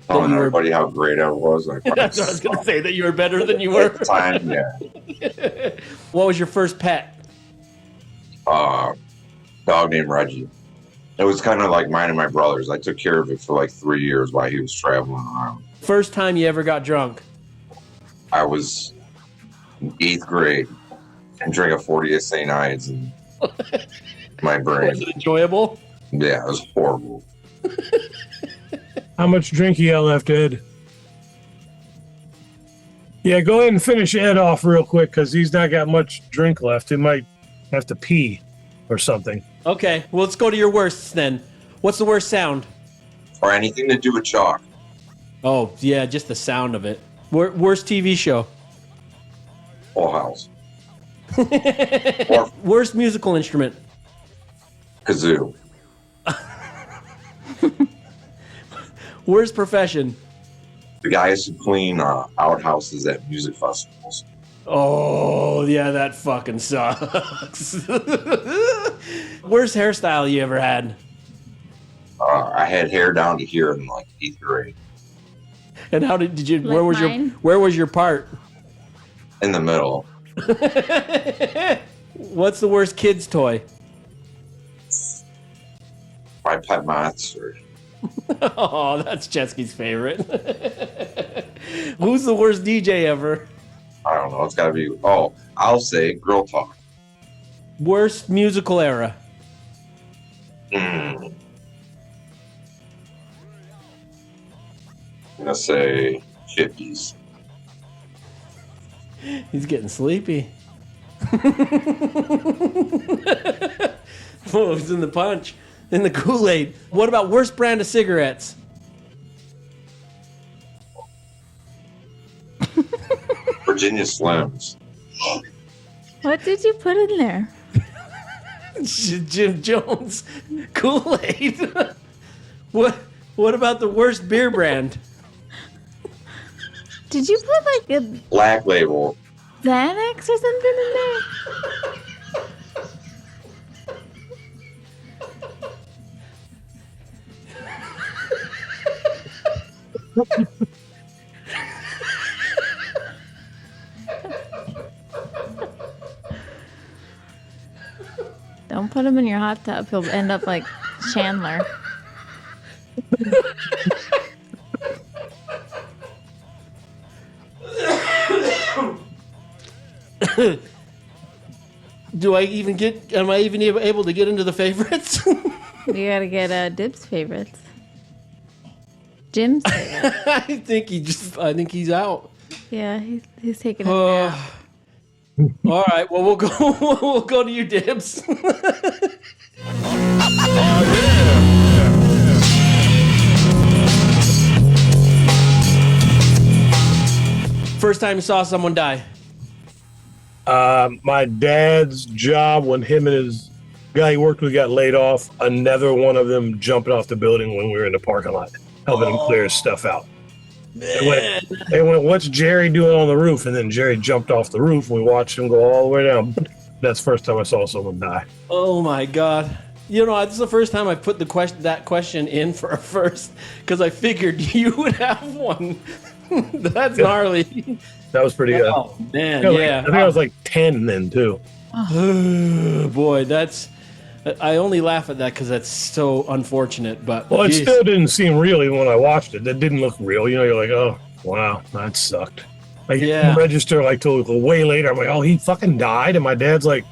Telling everybody how great I was. That's what I was going to say, that you were better than you were. At the time, yeah. What was your first pet? Dog named Reggie. It was kind of like mine and my brother's. I took care of it for like 3 years while he was traveling around. First time you ever got drunk? I was in 8th grade and drank a 40 St. Ides and my brain. Was it enjoyable? Yeah, it was horrible. How much drink you got left, Ed? Yeah, go ahead and finish Ed off real quick because he's not got much drink left. He might have to pee or something. Okay, well, let's go to your worsts then. What's the worst sound? Or anything to do with chalk. Oh, yeah, just the sound of it. Worst TV show? Full House. Worst musical instrument? Kazoo. Worst profession? The guys who clean outhouses at music festivals. Oh, yeah, that fucking sucks. Worst hairstyle you ever had? I had hair down to here in like 8th grade. And how did you? Like Where was your part? In the middle. What's the worst kid's toy? My pet monster. Oh, that's Chesky's favorite. Who's the worst DJ ever? I don't know. It's got to be. Oh, I'll say Girl Talk. Worst musical era? I'm gonna say 50s. He's getting sleepy. Oh, he's in the punch. In the Kool-Aid. What about worst brand of cigarettes? Virginia Slims. What did you put in there? Jim Jones Kool-Aid. What about the worst beer brand? Did you put like a Black Label. Xanax or something in there? Don't put him in your hot tub. He'll end up like Chandler. Am I even able to get into the favorites? You gotta get Dibs favorites. Jim's favorites. I think he's out. Yeah, he's taking a nap. All right, well we'll go to you, Dibs. First time you saw someone die? My dad's job when him and his guy he worked with got laid off. Another one of them jumping off the building when we were in the parking lot, helping him clear his stuff out. They went, what's Jerry doing on the roof? And then Jerry jumped off the roof. And we watched him go all the way down. That's the first time I saw someone die. Oh my God. You know, this is the first time I put that question in for a first, because I figured you would have one. That's gnarly. That was pretty good. Oh, man, I think I was like 10 then, too. Oh, boy, I only laugh at that because that's so unfortunate. But well, it still didn't seem real even when I watched it. That didn't look real. You know, you're like, oh, wow, that sucked. I didn't register like till way later. I'm like, oh, he fucking died. And my dad's like,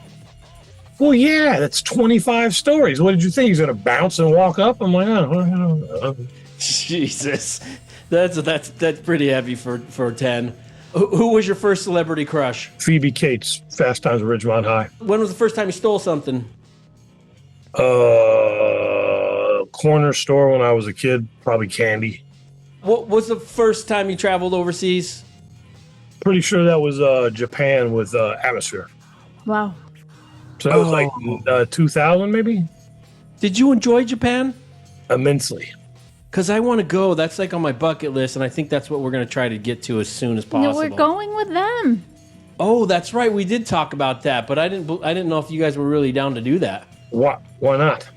well, yeah, that's 25 stories. What did you think? He's going to bounce and walk up? I'm like, oh. Jesus. That's pretty heavy for 10. Who was your first celebrity crush? Phoebe Cates, Fast Times at Ridgemont High. When was the first time you stole something? Corner store when I was a kid, probably candy. What was the first time you traveled overseas? Pretty sure that was Japan with Atmosphere. Wow. So that was like 2000 maybe? Did you enjoy Japan? Immensely. Because I want to go. That's like on my bucket list, and I think that's what we're going to try to get to as soon as possible. No, we're going with them. Oh, that's right. We did talk about that, but I didn't know if you guys were really down to do that. Why not?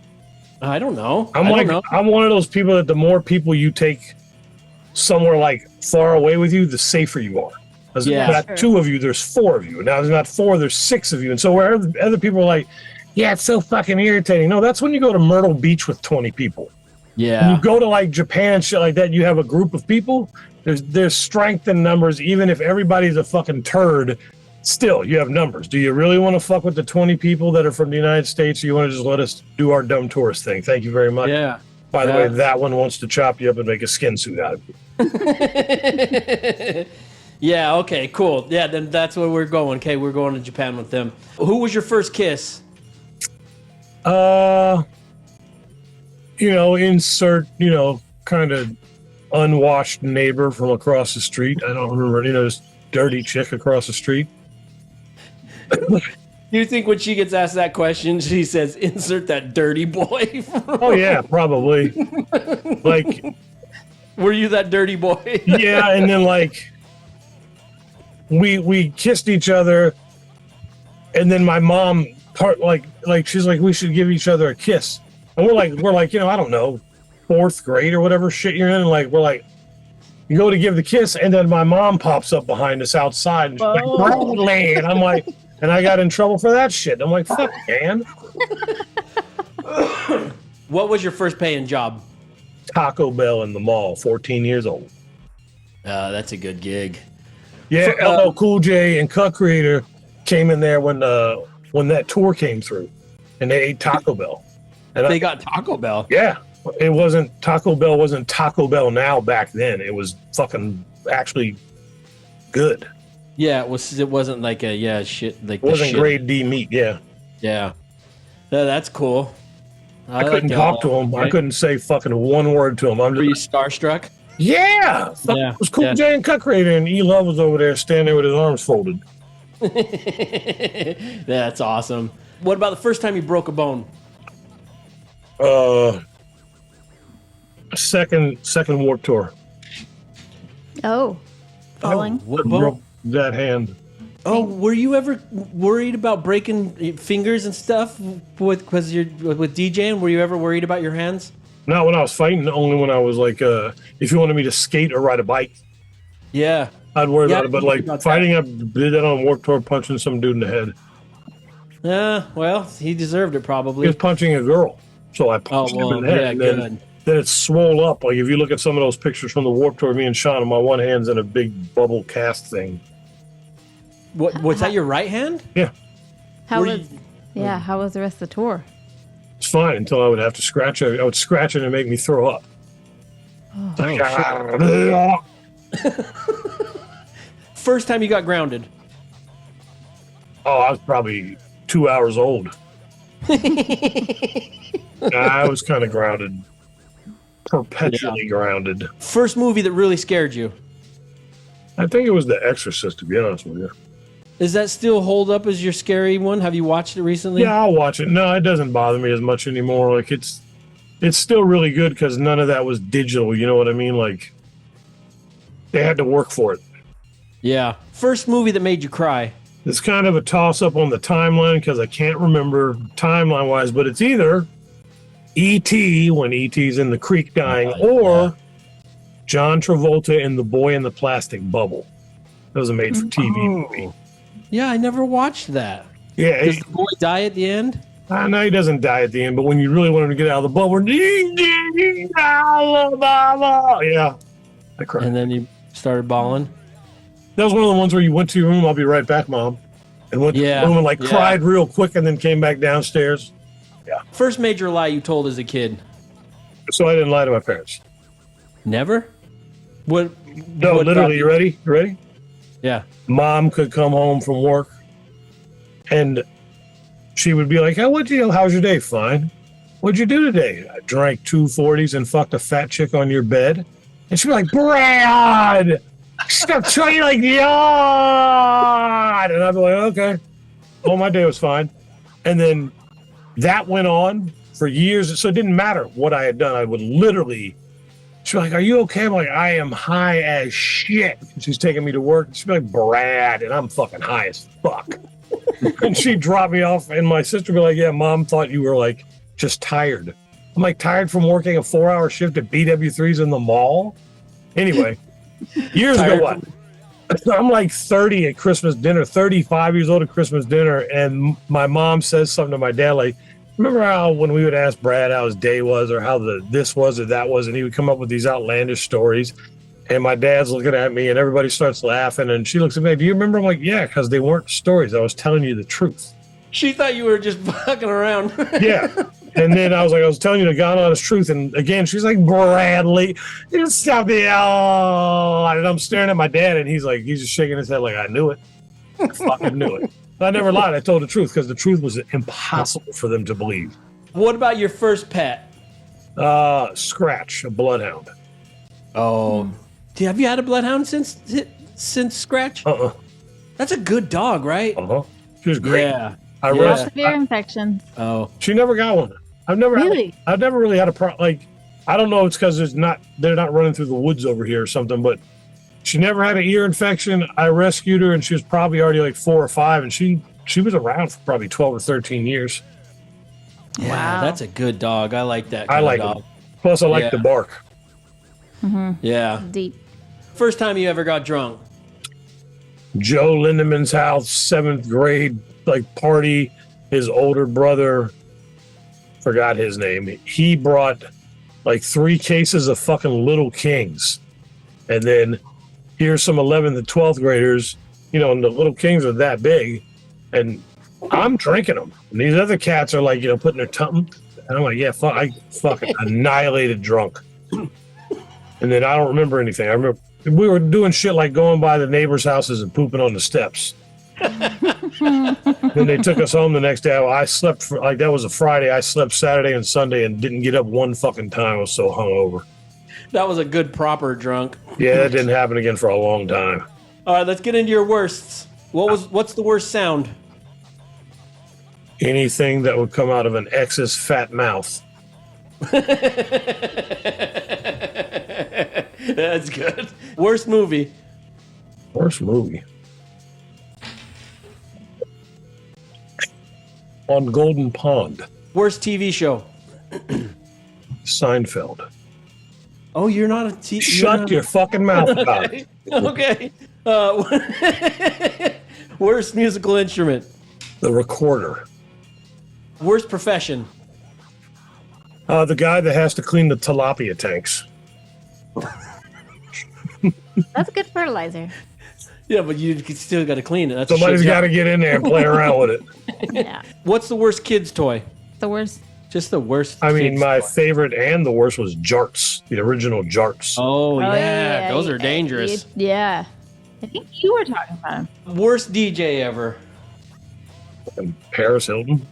I don't know. I'm one of those people that the more people you take somewhere like far away with you, the safer you are. There's not 2 of you, there's 4 of you. Now there's not 4, there's 6 of you. And so where other people are like, yeah, it's so fucking irritating. No, that's when you go to Myrtle Beach with 20 people. Yeah. When you go to like Japan, shit like that, you have a group of people. There's strength in numbers, even if everybody's a fucking turd. Still, you have numbers. Do you really want to fuck with the 20 people that are from the United States, or you want to just let us do our dumb tourist thing? Thank you very much. Yeah. By the way, that one wants to chop you up and make a skin suit out of you. Yeah, okay, cool. Yeah, then that's where we're going. Okay, we're going to Japan with them. Who was your first kiss? Insert, kind of unwashed neighbor from across the street. I don't remember, just dirty chick across the street. Do you think when she gets asked that question, she says, "Insert that dirty boy"? Oh yeah, probably. Like, were you that dirty boy? Yeah, and then like we kissed each other, and then my mom she's like, we should give each other a kiss, and we're like, I don't know, 4th grade or whatever shit you're in, and like we're like, you go to give the kiss, and then my mom pops up behind us outside, and she's like, Bradley, and I'm like, and I got in trouble for that shit. I'm like, fuck, man. What was your first paying job? Taco Bell in the mall, 14 years old. That's a good gig. Yeah, LL Cool J and Cut Creator came in there when that tour came through, and they ate Taco Bell. And they got Taco Bell? Yeah. Taco Bell wasn't Taco Bell now back then. It was fucking actually good. Yeah, it wasn't like shit. Like it wasn't grade D meat, yeah. Yeah. That's cool. I couldn't talk to him. Right? I couldn't say fucking one word to him. Were you starstruck? Yeah. It was Cool J and Cut Creator, and E-Love was over there standing there with his arms folded. That's awesome. What about the first time you broke a bone? Second Warped Tour. Oh, falling. What broke that hand. Oh, were you ever worried about breaking fingers and stuff because you're with DJing? Were you ever worried about your hands? Not when I was fighting. Only when I was like, if you wanted me to skate or ride a bike. Yeah, I'd worry about it. But like fighting, I did that on Warped Tour, punching some dude in the head. Yeah, well, he deserved it probably. He was punching a girl, so I punched him in the head. Yeah, then it swole up. Like if you look at some of those pictures from the Warped Tour, me and Sean, my one hand's in a big bubble cast thing. What was that? Your right hand? Yeah. How was the rest of the tour? It's fine until I would have to scratch it. I would scratch it and make me throw up. First time you got grounded? Oh, I was probably 2 hours old. I was kind of grounded. Perpetually grounded. First movie that really scared you? I think it was The Exorcist, to be honest with you. Does that still hold up as your scary one? Have you watched it recently? Yeah, I'll watch it. No, it doesn't bother me as much anymore. Like it's still really good because none of that was digital. You know what I mean? Like they had to work for it. Yeah. First movie that made you cry? It's kind of a toss-up on the timeline because I can't remember timeline-wise, but it's either E.T. when E.T.'s in the creek dying, or John Travolta in The Boy in the Plastic Bubble. That was a made-for-TV movie. Yeah, I never watched that. Yeah. Does the boy die at the end? No, he doesn't die at the end, but when you really want him to get out of the bubble, yeah, I cried. And then you started bawling? That was one of the ones where you went to your room, I'll be right back, Mom. And went to the room and cried real quick and then came back downstairs. Yeah. First major lie you told as a kid? So I didn't lie to my parents. Never? What? No, literally, you ready? You ready? Yeah. Mom could come home from work and she would be like, how's your day? Fine. What'd you do today? I drank 2 40s and fucked a fat chick on your bed. And she'd be like, Brad! Stop trying like God! And I'd be like, okay. Oh, my day was fine. And then that went on for years. So it didn't matter what I had done. I would literally, she'd be like, are you okay? I'm like, I am high as shit. She's taking me to work. She'd be like, Brad. And I'm fucking high as fuck. And she'd drop me off. And my sister would be like, yeah, Mom thought you were like just tired. I'm like, tired from working a 4-hour shift at BW3's in the mall? Anyway, years ago, what? I'm like 30 at Christmas dinner, 35 years old at Christmas dinner, and my mom says something to my dad like, remember how when we would ask Brad how his day was or how this was or that was, and he would come up with these outlandish stories, and my dad's looking at me and everybody starts laughing, and she looks at me, do you remember? I'm like, yeah, because they weren't stories. I was telling you the truth. She thought you were just fucking around. Yeah. And then I was telling you the God honest truth. And again, she's like, Bradley, you stop the And I'm staring at my dad, and he's just shaking his head like, I knew it. I fucking knew it. But I never lied. I told the truth because the truth was impossible for them to believe. What about your first pet? Scratch, a bloodhound. Oh. Have you had a bloodhound since Scratch? Uh-uh. That's a good dog, right? Uh-huh. She was great. Yeah. Lots of ear infections. Oh, she never got one. I've never really had a problem. Like, I don't know. It's because they're not running through the woods over here or something. But she never had an ear infection. I rescued her, and she was probably already like 4 or 5, and she was around for probably 12 or 13 years. Yeah, that's a good dog. I like that. I like dog. it. Plus, I like the bark. Mm-hmm. Yeah. Deep. First time you ever got drunk? Joe Lindemann's house, 7th grade, like party. His older brother, forgot his name. He brought like 3 cases of fucking Little Kings. And then here's some 11th and 12th graders, and the Little Kings are that big. And I'm drinking them. And these other cats are like, putting their tongue. And I'm like, yeah, I fucking annihilated drunk. And then I don't remember anything. I remember we were doing shit like going by the neighbors' houses and pooping on the steps. Then they took us home the next day. I slept that was a Friday. I slept Saturday and Sunday and didn't get up one fucking time. I was so hungover. That was a good proper drunk. Yeah, that didn't happen again for a long time. All right, let's get into your worsts. What's the worst sound? Anything that would come out of an ex's fat mouth. That's good. Worst movie. Worst movie. On Golden Pond. Worst TV show. Seinfeld. Oh, you're not a TV. Shut your fucking mouth about it. Okay. Worst musical instrument. The recorder. Worst profession. The guy that has to clean the tilapia tanks. That's good fertilizer. Yeah, but you still got to clean it. That's Somebody's got to get in there and play around with it. Yeah. What's the worst kid's toy? The worst. Just the worst. I mean, kid's my toy. favorite and the worst was Jarts, the original Jarts. Oh yeah, those are dangerous. Yeah. I think you were talking about him. Worst DJ ever. And Paris Hilton.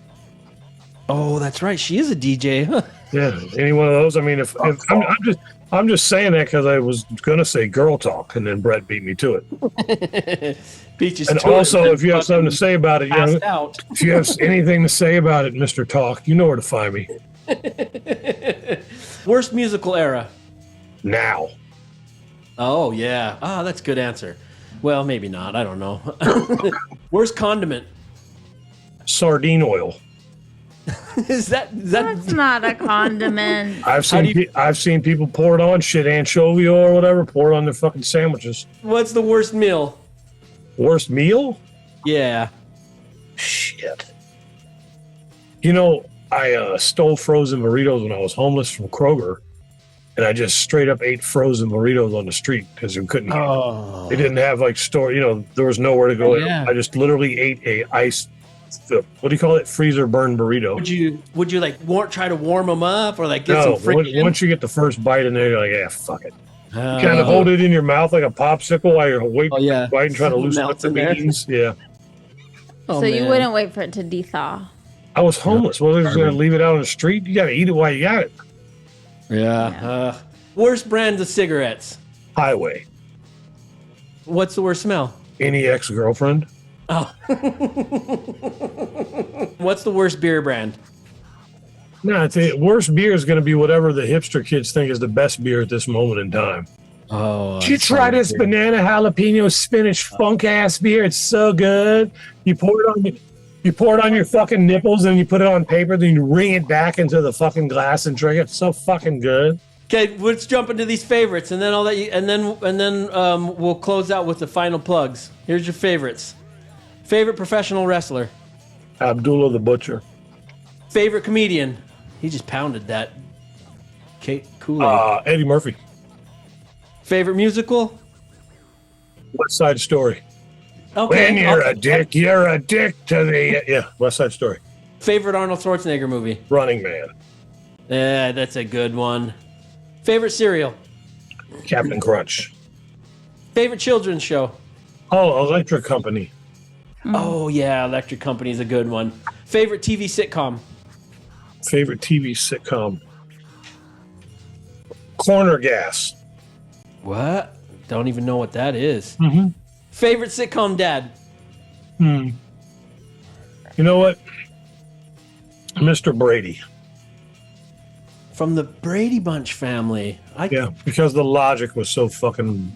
Oh, that's right. She is a DJ. Huh? Yeah, any one of those. I mean, if I'm just saying that because I was gonna say girl talk, and then Brett beat me to it. Beat you. And to also, it, if you have something to say about it, out. if you have anything to say about it, Mr. Talk, you know where to find me. Worst musical era. Now. Oh yeah. Ah, that's a good answer. Well, maybe not. I don't know. Worst condiment. Sardine oil. Is that That's not a condiment. I've seen people pour it on shit, anchovy oil or whatever, pour it on their fucking sandwiches. What's the worst meal? Worst meal? Yeah. Shit. I stole frozen burritos when I was homeless from Kroger, and I just straight up ate frozen burritos on the street because we couldn't. Oh. They didn't have like store. There was nowhere to go. Yeah. I just literally ate a ice. What do you call it? Freezer burn burrito. Would you like try to warm them up or like get some friction? Once you get the first bite in there, you're like, yeah, fuck it. You kind of hold it in your mouth like a popsicle while you're waiting, biting, trying to loosen up the beans. Yeah. So you wouldn't wait for it to thaw. I was homeless. Well, they're just going to leave it out on the street. You got to eat it while you got it. Yeah. Worst brands of cigarettes. Highway. What's the worst smell? Any ex-girlfriend. Oh. What's the worst beer brand? No, worst beer is going to be whatever the hipster kids think is the best beer at this moment in time. Oh, Did you try this banana jalapeno spinach funk ass beer? It's so good. You pour it on your fucking nipples, and you put it on paper, then you wring it back into the fucking glass and drink it. It's so fucking good. Okay, let's jump into these favorites, and then I'll let you, and then we'll close out with the final plugs. Here's your favorites. Favorite professional wrestler? Abdullah the Butcher. Favorite comedian? He just pounded that Kool-Aid. Eddie Murphy. Favorite musical? West Side Story. Okay. When you're a dick to the... West Side Story. Favorite Arnold Schwarzenegger movie? Running Man. Yeah, that's a good one. Favorite cereal? Captain Crunch. Favorite children's show? Oh, Electric Company. Oh, yeah, Electric Company is a good one. Favorite TV sitcom? Favorite TV sitcom? Corner Gas. What? Don't even know what that is. Mm-hmm. Favorite sitcom dad? You know what? Mr. Brady. From the Brady Bunch family. Yeah, because the logic was so fucking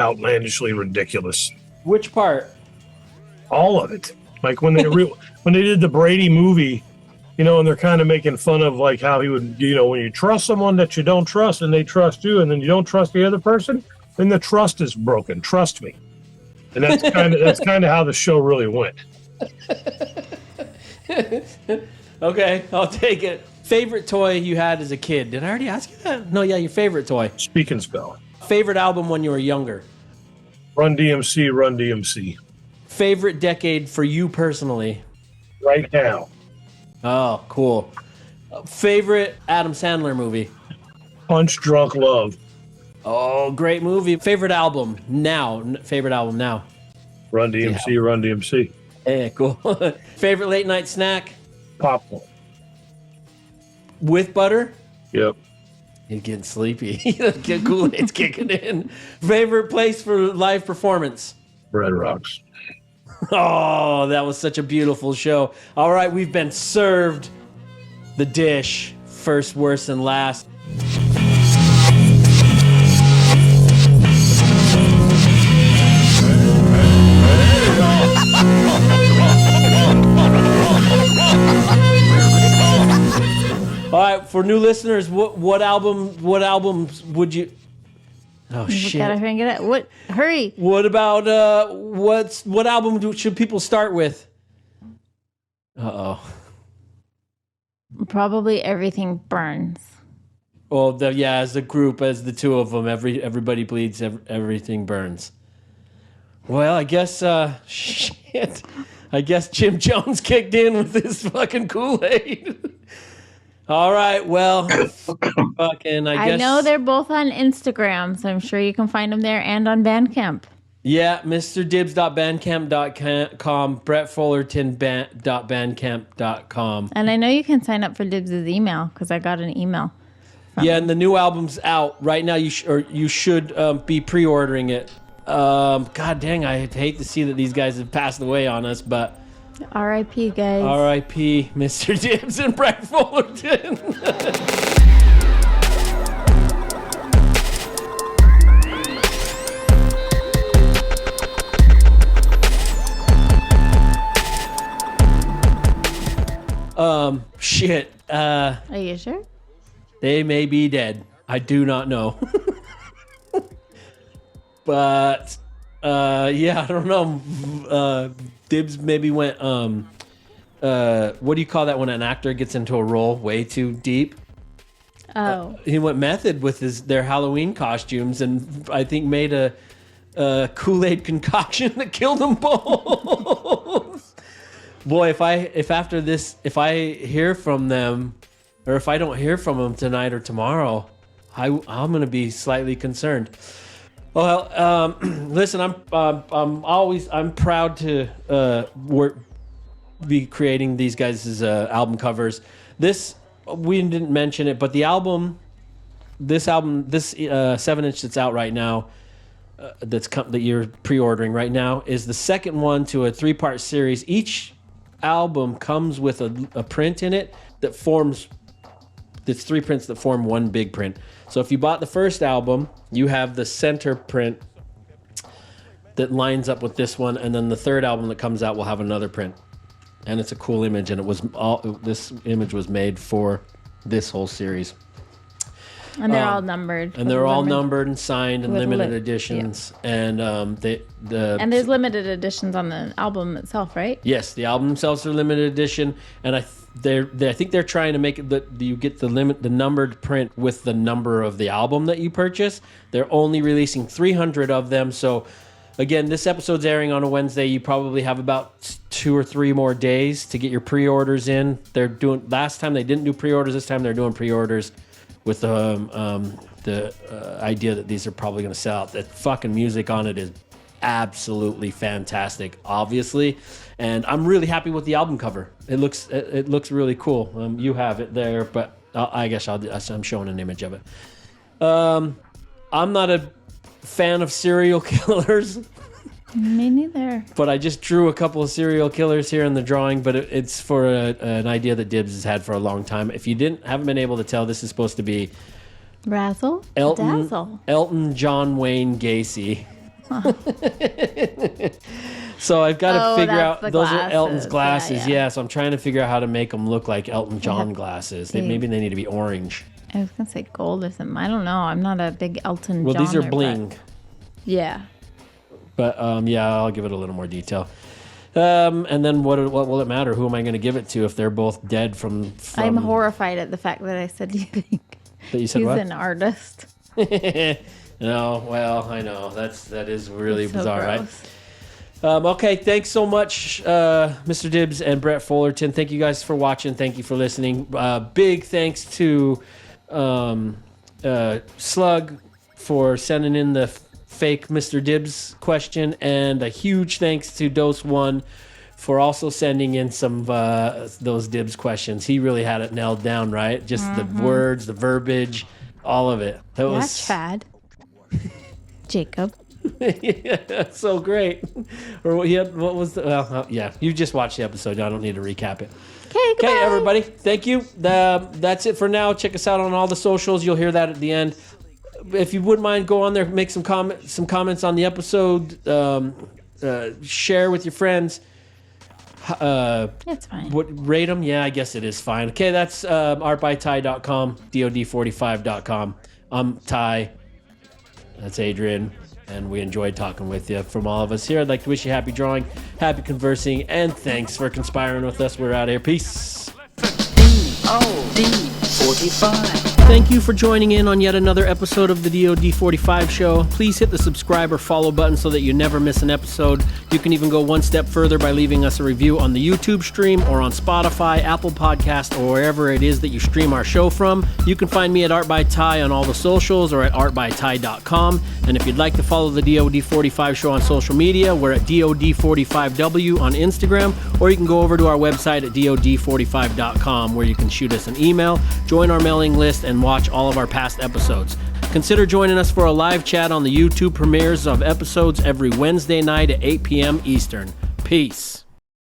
outlandishly ridiculous. Which part? All of it. Like when they when they did the Brady movie, you know, and they're kind of making fun of like how he would, you know, when you trust someone that you don't trust and they trust you, and then you don't trust the other person, then the trust is broken. Trust me. And that's kind of how the show really went. Okay, I'll take it. Favorite toy you had as a kid? Did I already ask you that? No, yeah, your favorite toy. Speak and Spell. Favorite album when you were younger? Run DMC, Run DMC. Favorite decade for you personally? Right now. Oh, cool. Favorite Adam Sandler movie? Punch Drunk Love. Oh, great movie. Favorite album now? Favorite album now? Run DMC, yeah. Run DMC. Yeah, cool. Favorite late night snack? Popcorn. With butter? Yep. You're getting sleepy. Get cool. It's kicking in. Favorite place for live performance? Red Rocks. Oh, that was such a beautiful show. All right, we've been served the dish. First, worst, and last. All right, for new listeners, what albums would you? Oh shit! We gotta hang it up. What? Hurry! What about what album should people start with? Probably Everything Burns. Well, as the group, as the two of them, everybody bleeds, everything burns. Well, I guess shit. I guess Jim Jones kicked in with this fucking Kool-Aid. All right, well, fucking, I guess. I know they're both on Instagram, so I'm sure you can find them there and on Bandcamp. Yeah, MrDibs.bandcamp.com, BrettFullerton.bandcamp.com. And I know you can sign up for Dibs' email, because I got an email. Yeah, and the new album's out right now. You should be pre-ordering it. God dang, I hate to see that these guys have passed away on us, but... R.I.P. guys. R.I.P. Mr. Dibbs and Brett Fullerton. Shit. Are you sure? They may be dead. I do not know. But yeah, I don't know. Dibbs maybe went what do you call that when an actor gets into a role way too deep? Oh. He went method with their Halloween costumes and I think made a Kool-Aid concoction that killed them both. Boy, if I hear from them, or if I don't hear from them tonight or tomorrow, I'm gonna be slightly concerned. Well, listen, I'm proud to be creating these guys' album covers. This, we didn't mention it, but this 7-inch that's out right now, that you're pre-ordering right now, is the second one to a 3-part series. Each album comes with a print in it that forms. There's 3 prints that form one big print. So if you bought the first album, you have the center print that lines up with this one, and then the third album that comes out will have another print. And it's a cool image, and this image was made for this whole series. And they're all numbered. And they're all numbered and signed and limited editions. Yeah. And and there's limited editions on the album itself, right? Yes, the album themselves are limited edition, and I think they're trying to make it that you get the numbered print with the number of the album that you purchase. They're only releasing 300 of them, so again, this episode's airing on a Wednesday. You probably have about 2 or 3 more days to get your pre-orders in. Last time they didn't do pre-orders. This time they're doing pre-orders with the idea that these are probably going to sell out. The fucking music on it is absolutely fantastic, obviously, and I'm really happy with the album cover. It looks really cool. You have it there, but I guess I'm showing an image of it. I'm not a fan of serial killers. Me neither. But I just drew a couple of serial killers here in the drawing, but it's for an idea that Dibbs has had for a long time. If you haven't been able to tell, this is supposed to be Razzle? Elton, Dazzle. Elton John Wayne Gacy. So I've got to figure out, those are Elton's glasses. Yeah, so I'm trying to figure out how to make them look like Elton John glasses. Maybe they need to be orange. I was going to say gold or something. I don't know. I'm not a big Elton John. Well, these are bling. Yeah. But yeah, I'll give it a little more detail. And then what will it matter? Who am I going to give it to if they're both dead from I'm horrified at the fact that I said, do you think that you said he's what? an artist? No, well, I know. That is really That's so bizarre, gross. right? Okay, thanks so much, Mr. Dibbs and Brett Fullerton. Thank you guys for watching. Thank you for listening. Big thanks to Slug for sending in the fake Mr. Dibbs question, and a huge thanks to Dose One for also sending in some those Dibbs questions. He really had it nailed down, right? Just the words, the verbiage, all of it. That was Chad. Jacob. Yeah, so great. Or what was the? Well, yeah, you just watched the episode. I don't need to recap it. Okay, everybody. Thank you. That's it for now. Check us out on all the socials. You'll hear that at the end. If you wouldn't mind, go on there, make some comments on the episode. Share with your friends. It's fine. Rate them? Yeah, I guess it is fine. Okay, that's artbyty.com, DOD45.com. I'm Ty. That's Adrian. And we enjoyed talking with you. From all of us here, I'd like to wish you happy drawing, happy conversing, and thanks for conspiring with us. We're out of here. Peace. DOD45. Thank you for joining in on yet another episode of the DOD45 Show. Please hit the subscribe or follow button so that you never miss an episode. You can even go one step further by leaving us a review on the YouTube stream or on Spotify, Apple Podcast, or wherever it is that you stream our show from. You can find me at Art by Ty on all the socials or at artbyty.com. And if you'd like to follow the DOD45 Show on social media, we're at DOD45W on Instagram, or you can go over to our website at DOD45.com where you can shoot us an email, join our mailing list, and watch all of our past episodes. Consider joining us for a live chat on the YouTube premieres of episodes every Wednesday night at 8 p.m. Eastern. Peace.